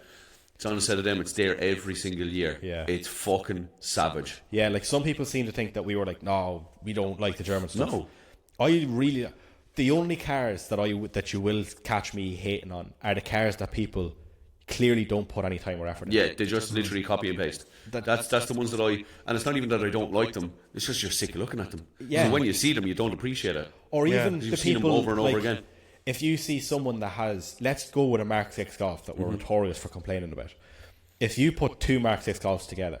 It's on a set of them. It's there every single year. Yeah. It's fucking savage. Yeah, like some people seem to think that we were like, no, we don't like the German stuff. No. The only cars that you will catch me hating on are the cars that people clearly don't put any time or effort in. Yeah, they just literally copy and paste. That's the ones that and it's not even that I don't like them. It's just you're sick of looking at them. Yeah. So when you see them, you don't appreciate it. Or even You've the seen them people over and over again. if you see someone that has, let's go with a Mark 6 Golf that we're notorious for complaining about. If you put two Mark 6 Golfs together,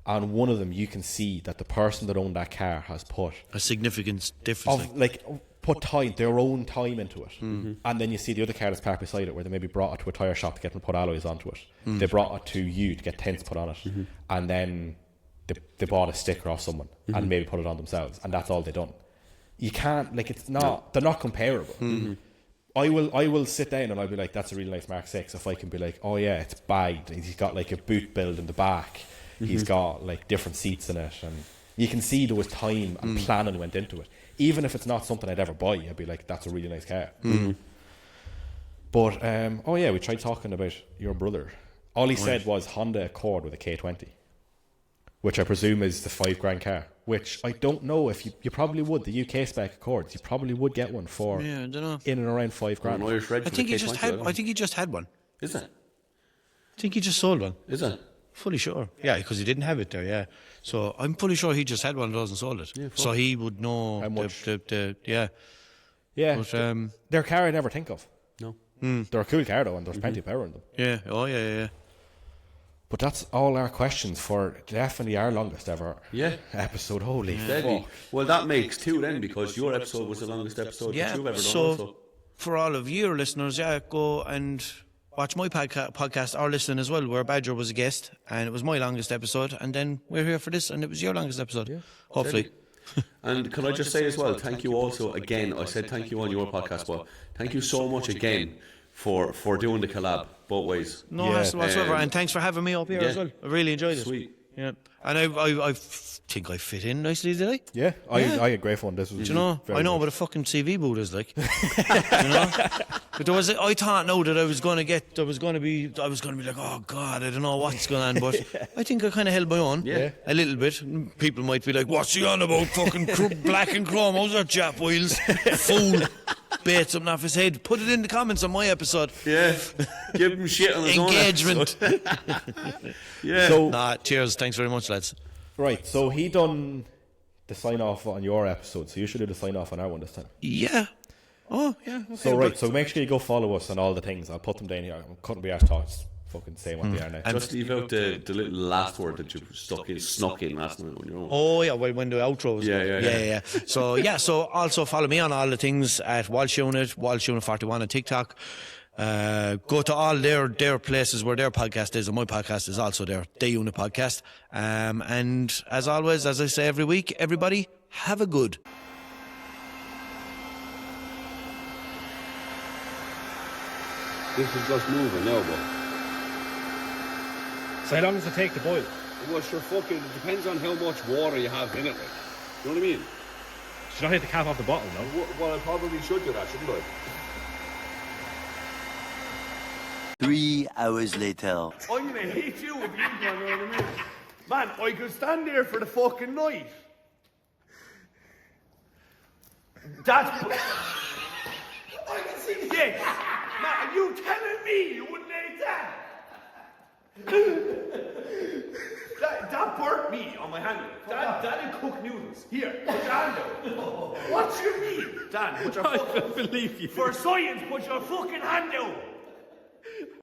and one of them you can see that the person that owned that car has put a significant difference. Put time, their own time into it. And then you see the other car that's parked beside it where they maybe brought it to a tyre shop to get them to put alloys onto it. They brought it to you to get tints put on it. And then they bought a sticker off someone and maybe put it on themselves, and that's all they done. You can't, like, it's not, they're not comparable. I will sit down and I'll be like, that's a really nice Mark 6. If I can be like, oh yeah, it's bagged, he's got like a boot build in the back, he's got like different seats in it, and you can see there was time and planning went into it. Even if it's not something I'd ever buy, I'd be like, that's a really nice car. But oh yeah, we tried talking about your brother. All he said was Honda Accord with a K20, which I presume is the $5,000 car, which I don't know if you probably would. The UK spec Accords, you probably would get one for I don't know. in and around $5,000. I think he just had one. Is it? I think he just sold one. Is it? Fully sure. Yeah, because he didn't have it there, yeah. So I'm fully sure he just had one of those and sold it. Yeah, so he would know how much. Yeah. But, their car I never think of. No. They're a cool car though, and there's plenty of power in them. Yeah, oh yeah. But that's all our questions for definitely our longest ever episode. Holy fuck. Well, that makes two then, because your episode was the longest episode that you've ever done. So for all of your listeners, go and watch my podcast, or listen as well, where Badger was a guest, and it was my longest episode, and then we're here for this, and it was your longest episode, hopefully. And can I just say as well, thank you also again, I said thank you on your podcast, but thank you so much again for doing the collab both ways. No hassle whatsoever, and thanks for having me up here as well. I really enjoyed it. Sweet. Yeah, and I think I fit in nicely, did I? Yeah, I had great fun. This was, do you know? I know what a fucking CV boot is like. You know? But I thought that I was going to be like, oh God, I don't know what's going on, but I think I kind of held my own. Yeah, a little bit. People might be like, what's he on about? Fucking black and chrome. How's that Jap wheels? Fool. Bait something off his head. Put it in the comments on my episode. Yeah, give him shit on his engagement. Yeah. So, cheers. Thanks very much, lads. Right, so he done the sign off on your episode, so you should do the sign off on our one this time. Yeah. Oh, yeah. Okay, so make sure you go follow us on all the things. I'll put them down here. I couldn't be arsed talks. Fucking say what they are now. Just leave out the little last word that you snuck in last night on your own. Oh yeah, when the outro was yeah. So also follow me on all the things at Walshunit, Walshunit41 on TikTok. Go to all their places where their podcast is, and my podcast is also there, the Unit Podcast. And as always, as I say every week, everybody have a good. This is just moving now, but. So how long does it take to boil? Well, sure, fucking, it depends on how much water you have in it, like. You know what I mean? Should I hit the cap off the bottle, no? Well, I probably should do that, shouldn't I? 3 hours later. I'm gonna hit you with you, man, you know what I mean? Man, I could stand there for the fucking night. That's... I can see... Yes! Man, are you telling me you wouldn't eat that? That burnt me on my hand. Dan didn't cook noodles. Here, put your hand out. What you mean? Dan, put your fucking... I believe you. For science, put your fucking hand out.